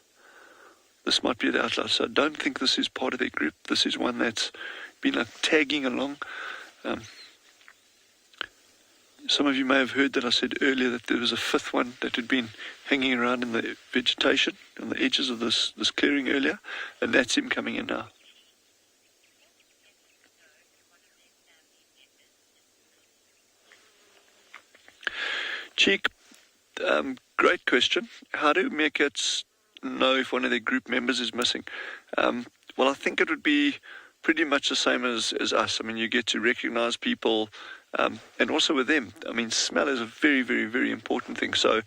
So I don't think this is part of their group. This is one that's been tagging along. Some of you may have heard that I said earlier that there was a 5th one that had been hanging around in the vegetation on the edges of this clearing earlier, and that's him coming in now. Cheek, great question. How do meerkats know if one of their group members is missing? Well, I think it would be pretty much the same as us. I mean, you get to recognize people, and also with them. I mean, smell is a very, very, very important thing. So,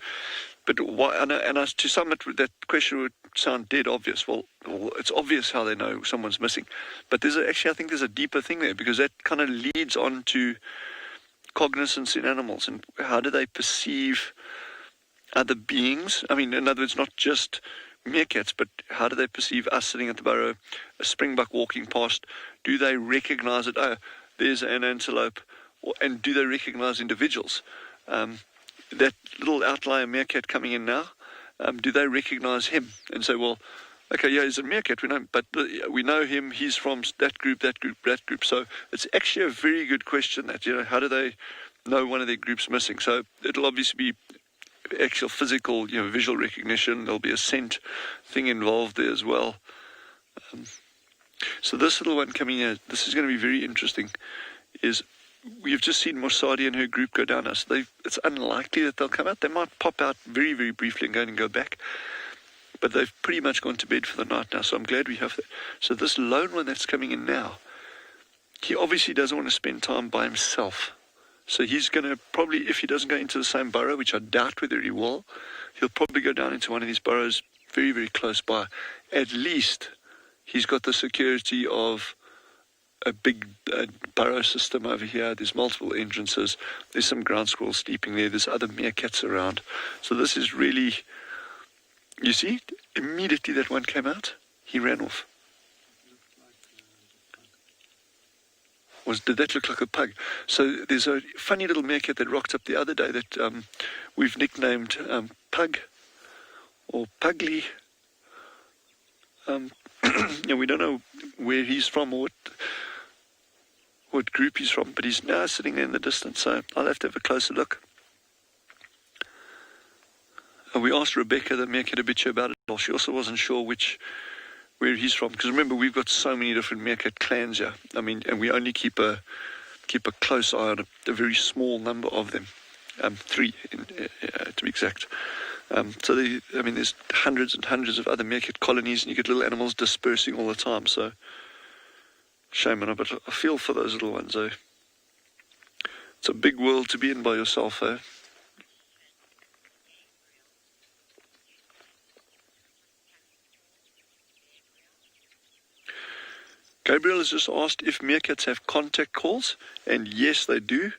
but why? And to some, that question would sound dead obvious. Well, it's obvious how they know someone's missing. But I think there's a deeper thing there, because that kind of leads on to cognizance in animals, and how do they perceive other beings? I mean, in other words, not just meerkats, but how do they perceive us sitting at the burrow, a springbuck walking past? Do they recognize it? Oh, there's an antelope. And do they recognize individuals? That little outlier meerkat coming in now, do they recognize him and say, well, okay, yeah, he's a meerkat, we know, but we know him, he's from that group. So it's actually a very good question that, how do they know one of their groups missing? So it'll obviously be actual physical, visual recognition. There'll be a scent thing involved there as well. So this little one coming here, this is going to be very interesting, is we've just seen Mosadi and her group go down us. It's unlikely that they'll come out. They might pop out very, very briefly and go back. But they've pretty much gone to bed for the night now, so I'm glad we have that. So this lone one that's coming in now, he obviously doesn't want to spend time by himself. So he's going to probably, if he doesn't go into the same burrow, which I doubt whether he will, he'll probably go down into one of these burrows very, very close by. At least he's got the security of a big burrow system over here. There's multiple entrances. There's some ground squirrels sleeping there. There's other meerkats around. So this is really... You see, immediately that one came out, he ran off. Did that look like a pug? So there's a funny little meerkat that rocked up the other day that we've nicknamed pug or pugly. We don't know where he's from or what group he's from, but he's now sitting there in the distance, so I'll have to have a closer look. We asked Rebecca, the meerkat habitué, about it. Well, she also wasn't sure where he's from, because remember, we've got so many different meerkat clans here. I mean, and we only keep a close eye on a very small number of them, 3 to be exact. So there's hundreds and hundreds of other meerkat colonies, and you get little animals dispersing all the time. So shame on it, but I feel for those little ones. It's a big world to be in by yourself. Gabriel has just asked if meerkats have contact calls, and yes, they do.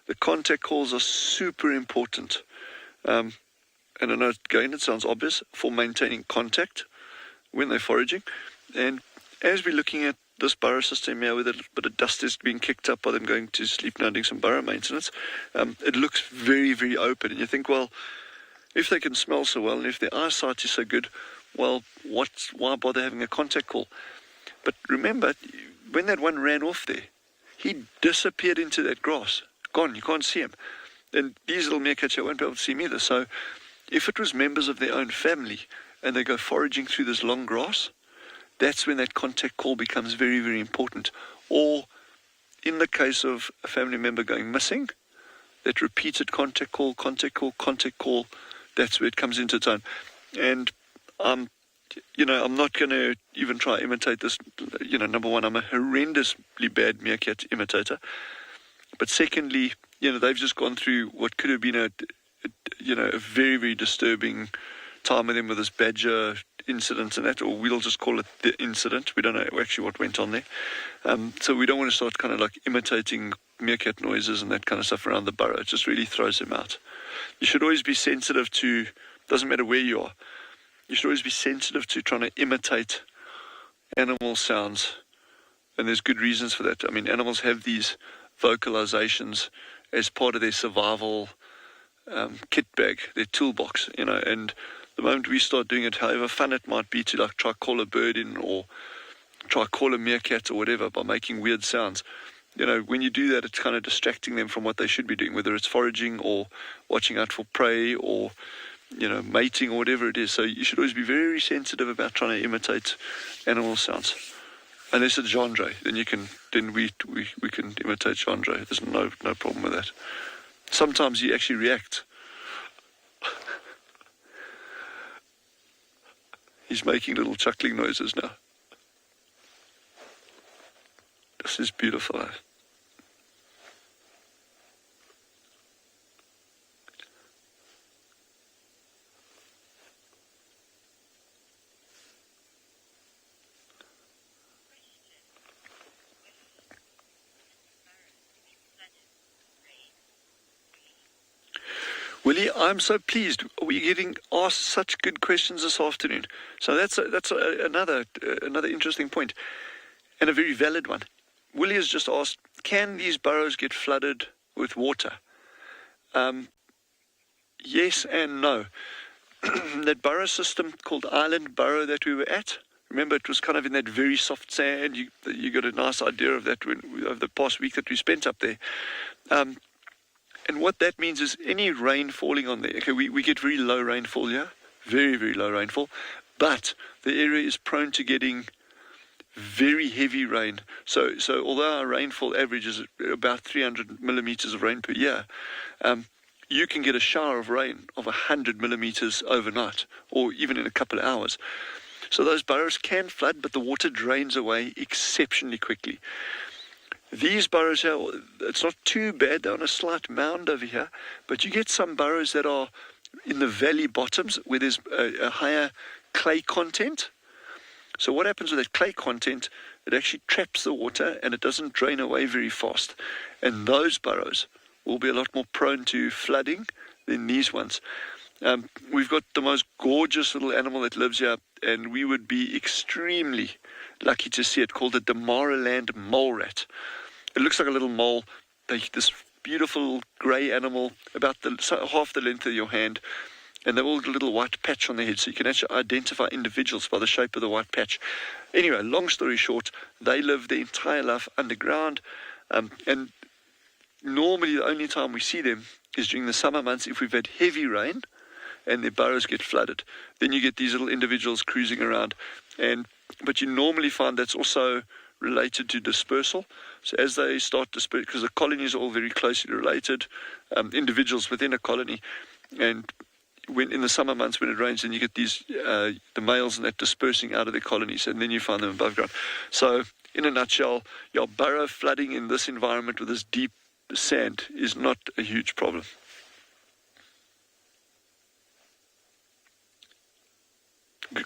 The contact calls are super important. And I know, again, it sounds obvious, for maintaining contact when they're foraging. And as we're looking at this burrow system here, with a bit of dust is being kicked up by them going to sleep now, doing some burrow maintenance, it looks very, very open. And you think, well, if they can smell so well and if their eyesight is so good, well, why bother having a contact call? But remember, when that one ran off there, he disappeared into that grass. Gone, you can't see him. And these little meerkats here won't be able to see him either. So if it was members of their own family and they go foraging through this long grass, that's when that contact call becomes very, very important. Or in the case of a family member going missing, that repeated contact call, that's where it comes into its own. And, I'm not going to even try to imitate this. Number one, I'm a horrendously bad meerkat imitator. But secondly, they've just gone through what could have been a very, very disturbing time with them with this badger incident and that, or we'll just call it the incident. We don't know actually what went on there. So we don't want to start kind of like imitating meerkat noises and that kind of stuff around the burrow. It just really throws them out. You should always be sensitive to, doesn't matter where you are, you should always be sensitive to trying to imitate animal sounds. And there's good reasons for that. I mean, animals have these vocalizations as part of their survival kit bag, their toolbox, and the moment we start doing it, however fun it might be to like try call a bird in or try call a meerkat or whatever by making weird sounds, when you do that, it's kind of distracting them from what they should be doing, whether it's foraging or watching out for prey or mating or whatever it is. So you should always be very sensitive about trying to imitate animal sounds. Unless it's Gendre, then we can imitate Gendre. There's no problem with that. Sometimes you actually react. He's making little chuckling noises now. This is beautiful. Willie, I'm so pleased. We're getting asked such good questions this afternoon. So that's another interesting point, and a very valid one. Willie has just asked, can these burrows get flooded with water? Yes and no. That burrow system called Island Burrow that we were at, remember it was kind of in that very soft sand. You got a nice idea of that over the past week that we spent up there. And what that means is any rain falling on there. Okay, we get very low rainfall here, very, very low rainfall, but the area is prone to getting very heavy rain. So although our rainfall average is about 300 millimeters of rain per year, you can get a shower of rain of 100 millimeters overnight, or even in a couple of hours. So those burrows can flood, but the water drains away exceptionally quickly. These burrows here, it's not too bad. They're on a slight mound over here, but you get some burrows that are in the valley bottoms where there's a higher clay content. So what happens with that clay content, it actually traps the water and it doesn't drain away very fast. And those burrows will be a lot more prone to flooding than these ones. We've got the most gorgeous little animal that lives here, and we would be extremely lucky to see it, called the Damaraland mole rat. It looks like a little mole, this beautiful grey animal, about half the length of your hand. and they've all got a little white patch on their head, so you can actually identify individuals by the shape of the white patch. Anyway, long story short, they live their entire life underground, and normally the only time we see them is during the summer months if we've had heavy rain and their burrows get flooded. Then you get these little individuals cruising around, but you normally find that's also related to dispersal. So as they start dispersing, because the colonies are all very closely related, individuals within a colony, and when in the summer months when it rains, then you get these the males and that dispersing out of their colonies, and then you find them above ground. So in a nutshell, your burrow flooding in this environment with this deep sand is not a huge problem.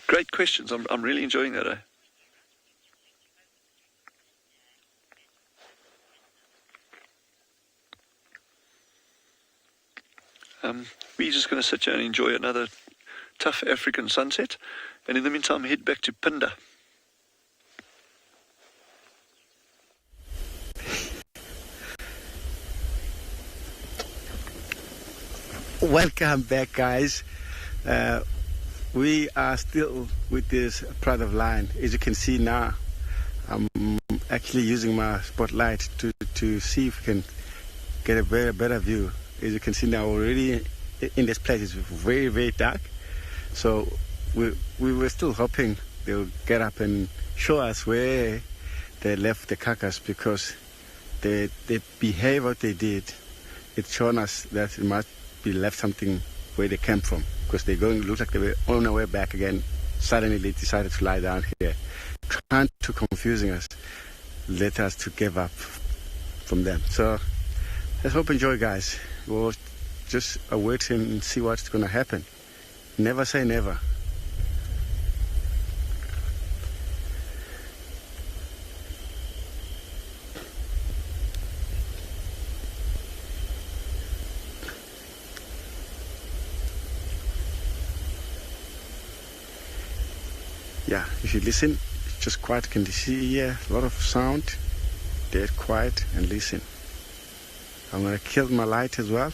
Great questions. I'm really enjoying that. We're just going to sit here and enjoy another tough African sunset, and in the meantime head back to Pinda. Welcome back, guys. We are still with this pride of lion. As you can see now, I'm actually using my spotlight to see if we can get a better view. As you can see now, already in this place it's very, very dark. So we were still hoping they'll get up and show us where they left the carcass, because they behave what they did. It's shown us that it must be left something where they came from, because they're going, look like they were on their way back again. Suddenly they decided to lie down here, trying to confusing us, let us to give up from them. So let's hope you enjoy, guys. We'll just wait and see what's going to happen. Never say never. Yeah, if you listen, it's just quiet. Can you see here a lot of sound? Dead quiet, and listen. I'm gonna kill my light as well.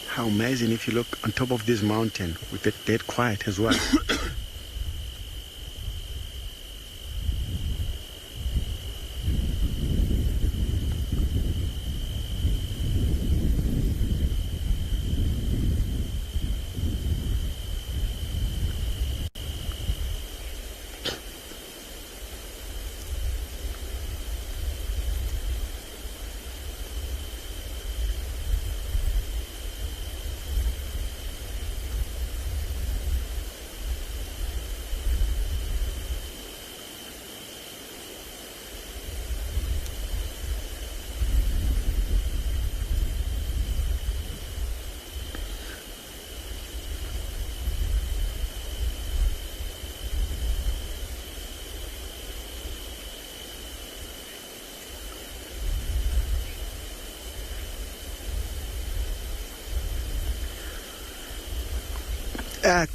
How amazing if you look on top of this mountain with it dead quiet as well.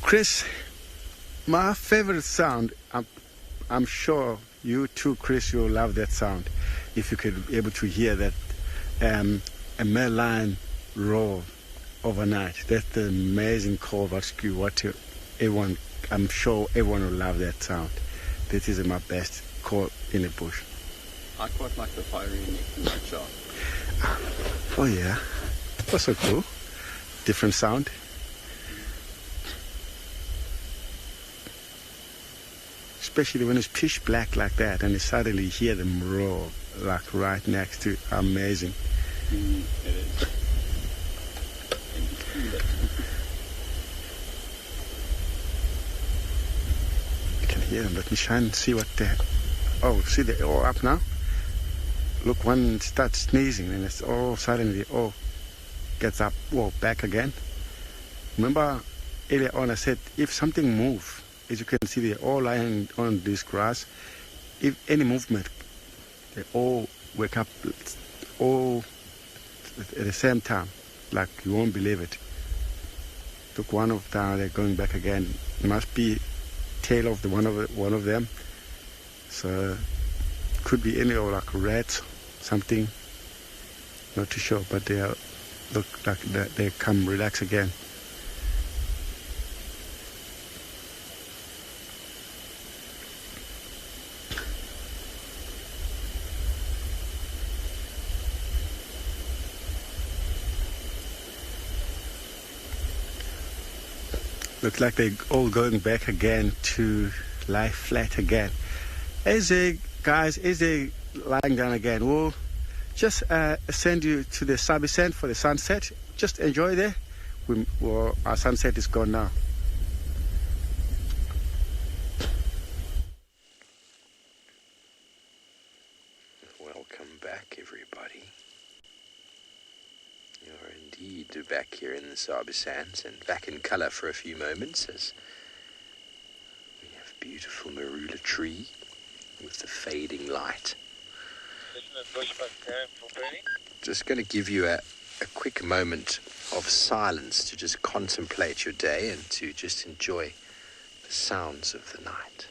Chris, my favorite sound, I'm sure you too, Chris, you'll love that sound. If you could be able to hear that a male lion roar overnight. That's the amazing call. Everyone, I'm sure everyone will love that sound. This is my best call in the bush. I quite like the fiery night shot. Oh yeah, that's so cool. Different sound. Especially when it's pitch black like that and you suddenly hear them roar like right next to it. Amazing. It is. You can hear them. Let me try and see what they're Oh, see, they're all up now. Look, one starts sneezing and it's all suddenly, gets up, back again. Remember earlier on I said, if something moves, as you can see, they're all lying on this grass. If any movement, they all wake up all at the same time, like you won't believe it. Took one of them, they're going back again. It must be tail of the one of them. So could be any or like rats, something. Not too sure, but they look like they come relax again. Looks like they're all going back again to lie flat again. As they lying down again, we'll just send you to the Sabi Sand for the sunset. Just enjoy there. Our sunset is gone now. Welcome back, everybody. You're indeed back here in the Sabi Sands and back in colour for a few moments as we have a beautiful marula tree with the fading light. Just going to give you a quick moment of silence to just contemplate your day and to just enjoy the sounds of the night.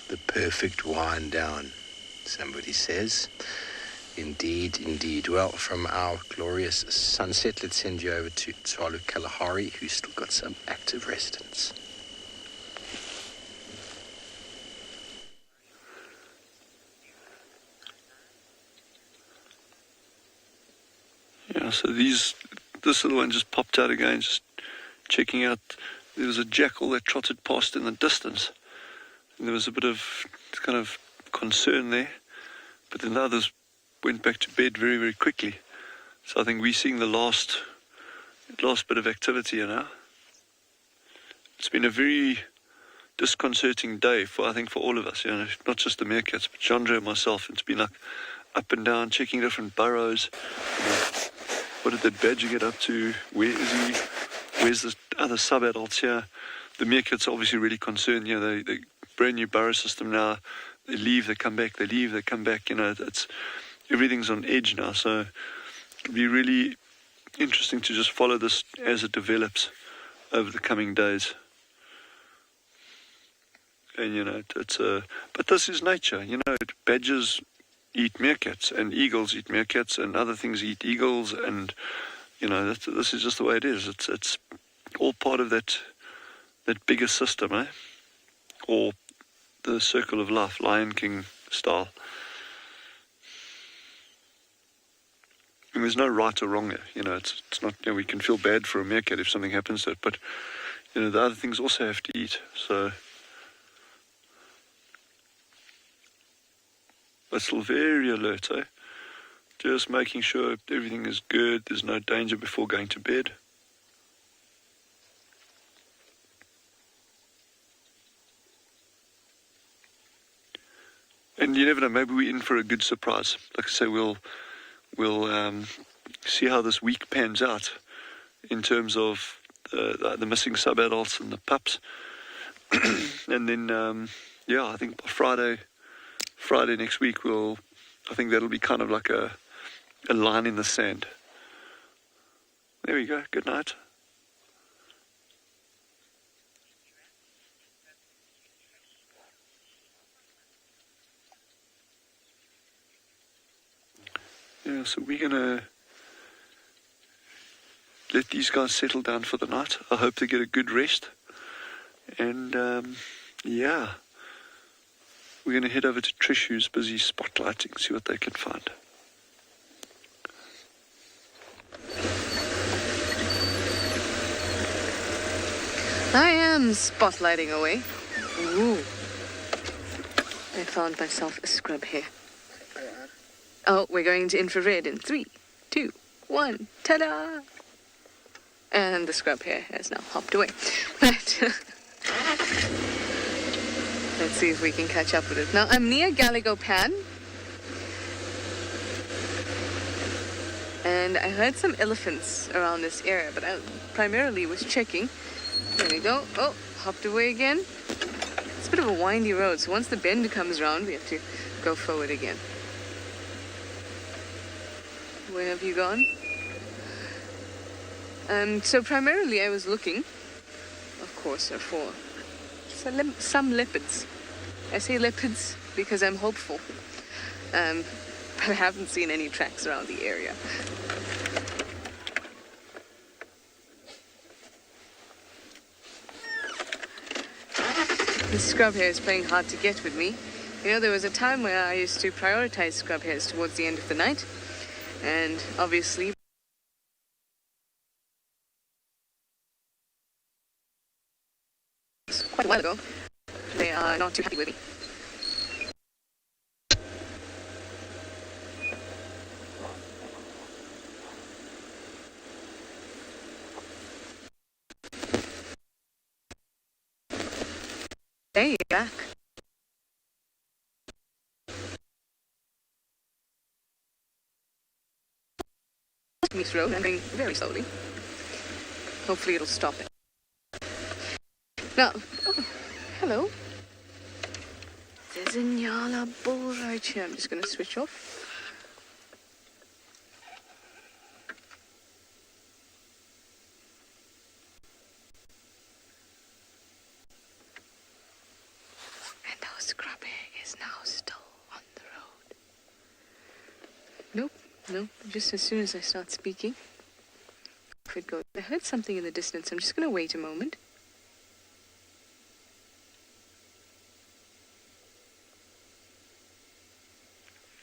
The perfect wind down, somebody says. Indeed, indeed. Well, from our glorious sunset, let's send you over to Tswalu Kalahari, who's still got some active residents. Yeah, so this little one just popped out again, just checking out. There was a jackal that trotted past in the distance, and there was a bit of kind of concern there, but then the others went back to bed very, very quickly. So I think we're seeing the last bit of activity now. It's been a very disconcerting day for all of us, not just the meerkats, but Chandra and myself. It's been like up and down, checking different burrows. What did that badger get up to? Where is he? Where's the other sub-adults here? The meerkats are obviously really concerned. They brand new burrow system now. They leave, they come back, they leave, they come back. It's everything's on edge now. So it'll be really interesting to just follow this as it develops over the coming days. And but this is nature. Badgers eat meerkats, and eagles eat meerkats, and other things eat eagles, and this is just the way it is. It's all part of that bigger system, or the circle of life, Lion King style. And there's no right or wrong there. It's not. We can feel bad for a meerkat if something happens to it, but the other things also have to eat. So. But still very alert, Just making sure everything is good, there's no danger before going to bed. And you never know, maybe we're in for a good surprise. Like I say, we'll see how this week pans out in terms of the missing sub-adults and the pups. And then, I think by Friday next week, I think that'll be kind of like a line in the sand. There we go. Good night. Yeah, so we're going to let these guys settle down for the night. I hope they get a good rest. And, we're going to head over to Trish, who's busy spotlighting, see what they can find. I am spotlighting away. Ooh. I found myself a scrub here. Oh, we're going to infrared in 3, 2, 1. Ta-da! And the scrub hair has now hopped away. But let's see if we can catch up with it. Now, I'm near Gallego Pan. And I heard some elephants around this area, but I primarily was checking. There we go. Oh, hopped away again. It's a bit of a windy road, so once the bend comes around, we have to go forward again. Where have you gone? So primarily I was looking, of course, for some leopards. I say leopards because I'm hopeful. But I haven't seen any tracks around the area. The scrub hare is playing hard to get with me. There was a time where I used to prioritize scrub hares towards the end of the night. And obviously, quite a while ago, they are not too happy with me. There you're back. Me through and going very slowly. Hopefully it'll stop it. Now, hello. There's a Nyala bull right here. I'm just going to switch off. And our scrub hare is now still on the road. Nope. No, just as soon as I start speaking, it goes. I heard something in the distance. I'm just going to wait a moment.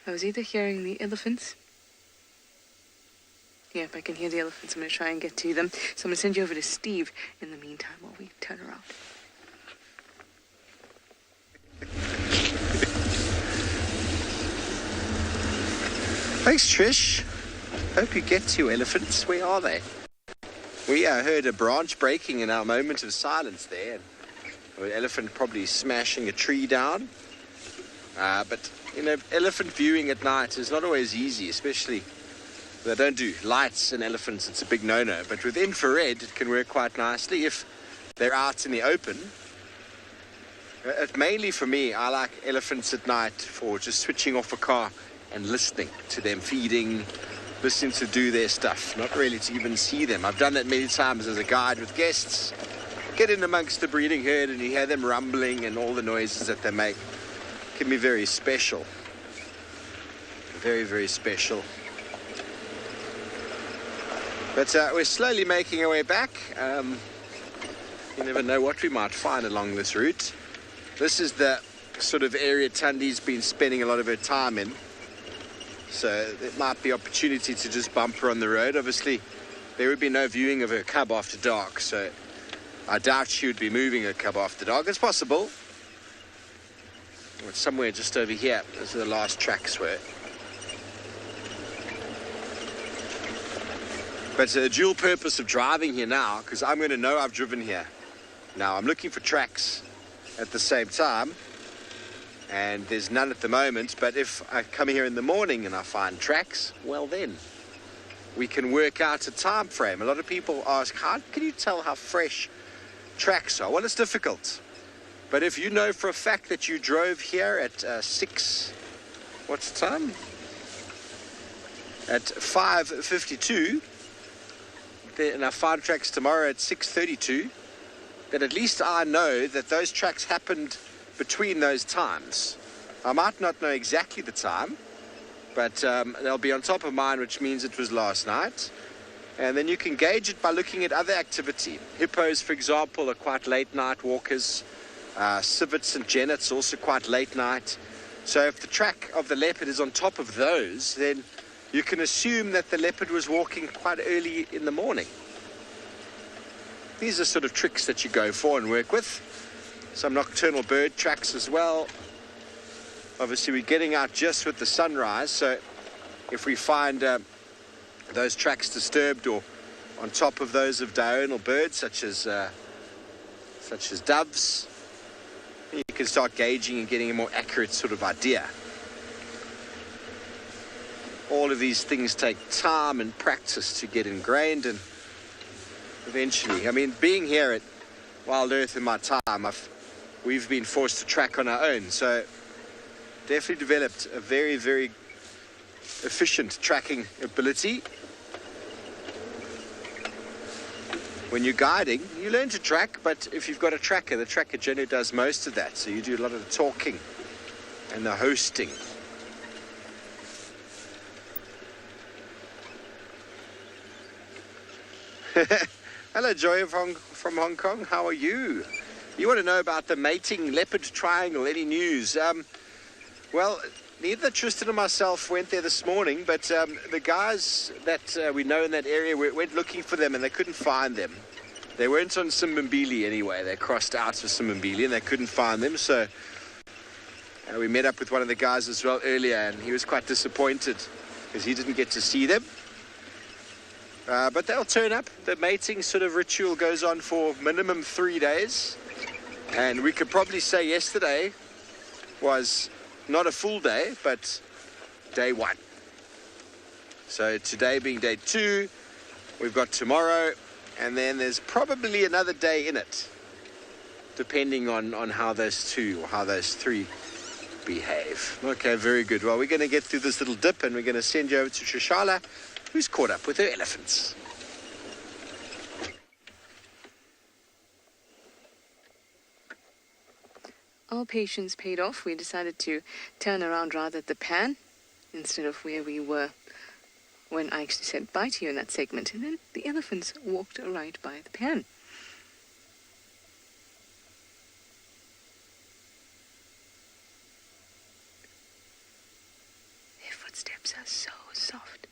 I was either hearing the elephants Yep, I can hear the elephants. I'm going to try and get to them. So I'm going to send you over to Steve in the meantime while we turn around. Thanks, Trish. Hope you get to your elephants. Where are they? We heard a branch breaking in our moment of silence there. An elephant probably smashing a tree down. But, you know, elephant viewing at night is not always easy, especially they don't do lights and elephants. It's a big no-no. But with infrared, it can work quite nicely if they're out in the open. Mainly for me, I like elephants at night for just switching off a car and listening to them feeding, listening to do their stuff, not really to even see them. I've done that many times as a guide with guests. Get in amongst the breeding herd and you hear them rumbling and all the noises that they make. It can be very special. Very, very special. But we're slowly making our way back. You never know what we might find along this route. This is the sort of area Tundi's been spending a lot of her time in. So there might be opportunity to just bump her on the road. Obviously, there would be no viewing of her cub after dark, so I doubt she would be moving her cub after dark. It's possible. It's somewhere just over here. Those are the last tracks were. But the dual purpose of driving here now, because I'm going to know I've driven here. Now, I'm looking for tracks at the same time. And there's none at the moment, but if I come here in the morning and I find tracks, well then, we can work out a time frame. A lot of people ask, how can you tell how fresh tracks are? Well, it's difficult. But if you know for a fact that you drove here at 6, what's the time? At 5:52, and I find tracks tomorrow at 6:32, then at least I know that those tracks happened between those times. I might not know exactly the time, but they'll be on top of mine, which means it was last night. And then you can gauge it by looking at other activity. Hippos, for example, are quite late night walkers. Civets and genets also quite late night. So if the track of the leopard is on top of those, then you can assume that the leopard was walking quite early in the morning. These are sort of tricks that you go for and work with. Some nocturnal bird tracks as well. Obviously, we're getting out just with the sunrise, so if we find those tracks disturbed or on top of those of diurnal birds, such as doves, you can start gauging and getting a more accurate sort of idea. All of these things take time and practice to get ingrained, and eventually, I mean, being here at WildEarth in my time, we've been forced to track on our own, so definitely developed a very, very efficient tracking ability. When you're guiding, you learn to track, but if you've got a tracker, the tracker generally does most of that, so you do a lot of the talking and the hosting. Hello, Joy from Hong Kong. How are you? You want to know about the mating leopard triangle? Any news? Well, neither Tristan or myself went there this morning, but the guys that we know in that area went looking for them and they couldn't find them. They weren't on Simbambili anyway. They crossed out to Simbambili and they couldn't find them. So we met up with one of the guys as well earlier, and he was quite disappointed because he didn't get to see them. But they'll turn up. The mating sort of ritual goes on for minimum 3 days. And we could probably say yesterday was not a full day, but day 1. So today being day 2, we've got tomorrow, and then there's probably another day in it, depending on how those 2 or how those 3 behave. Okay, very good. Well, we're going to get through this little dip, and we're going to send you over to Trishala, who's caught up with her elephants. Our patience paid off. We decided to turn around rather at the pan instead of where we were when I actually said bye to you in that segment. And then the elephants walked right by the pan. Their footsteps are so soft.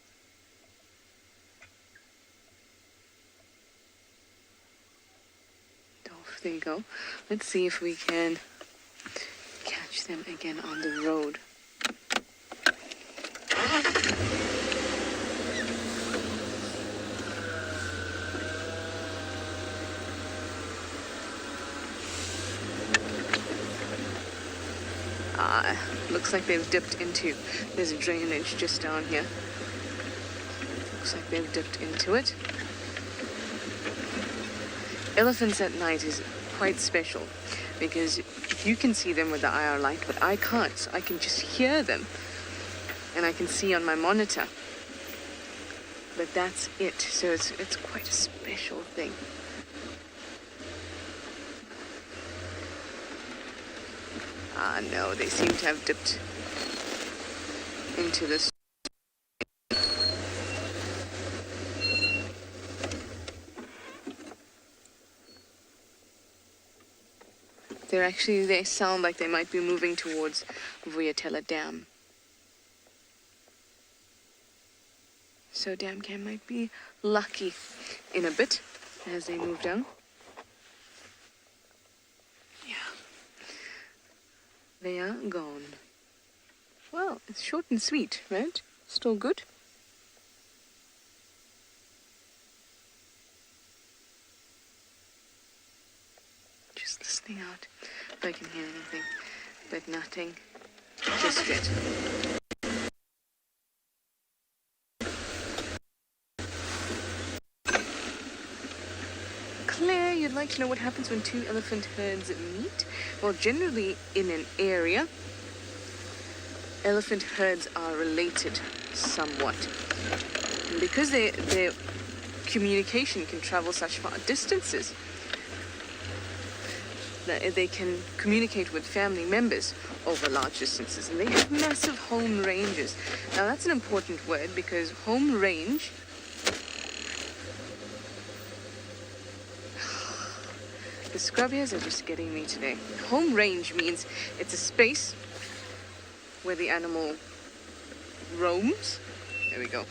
there you go. Let's see if we can catch them again on the road. Looks like they've dipped into, there's a drainage just down here. Looks like they've dipped into it. Elephants at night is quite special because you can see them with the IR light, but I can't. So I can just hear them and I can see on my monitor. But that's it. So it's quite a special thing. No, they seem to have dipped into this. They sound like they might be moving towards Vuyatela Dam. So Damcam might be lucky in a bit as they move down. Yeah. They are gone. Well, it's short and sweet, right? Still good. Just listening out if I can hear anything, but nothing just yet. Claire, you'd like to know what happens when two elephant herds meet? Well, generally in an area, elephant herds are related somewhat. And because their communication can travel such far distances, that they can communicate with family members over large distances. And they have massive home ranges. Now that's an important word because home range the scrub hairs are just getting me today. Home range means it's a space where the animal roams. There we go.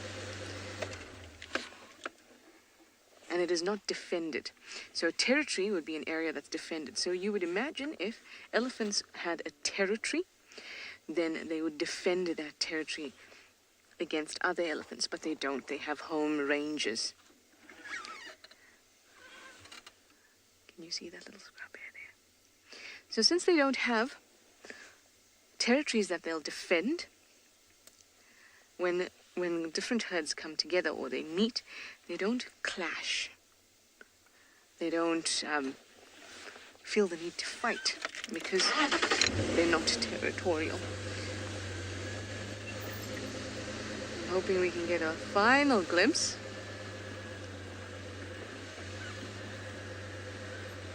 And it is not defended. So territory would be an area that's defended. So you would imagine if elephants had a territory, then they would defend that territory against other elephants, but they don't. They have home ranges. Can you see that little scrub hair there? So since they don't have territories that they'll defend, when different herds come together or they meet, they don't clash. They don't feel the need to fight because they're not territorial. I'm hoping we can get a final glimpse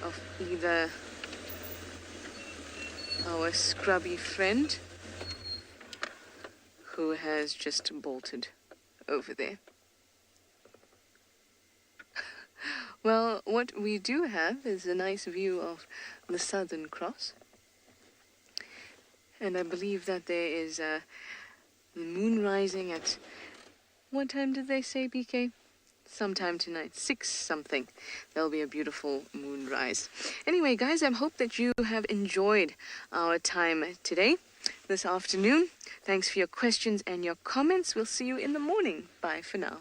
of either our scrubby friend who has just bolted over there. Well, what we do have is a nice view of the Southern Cross. And I believe that there is the moon rising at, what time did they say, BK? Sometime tonight, 6 something. There'll be a beautiful moonrise. Anyway, guys, I hope that you have enjoyed our time today, this afternoon. Thanks for your questions and your comments. We'll see you in the morning. Bye for now.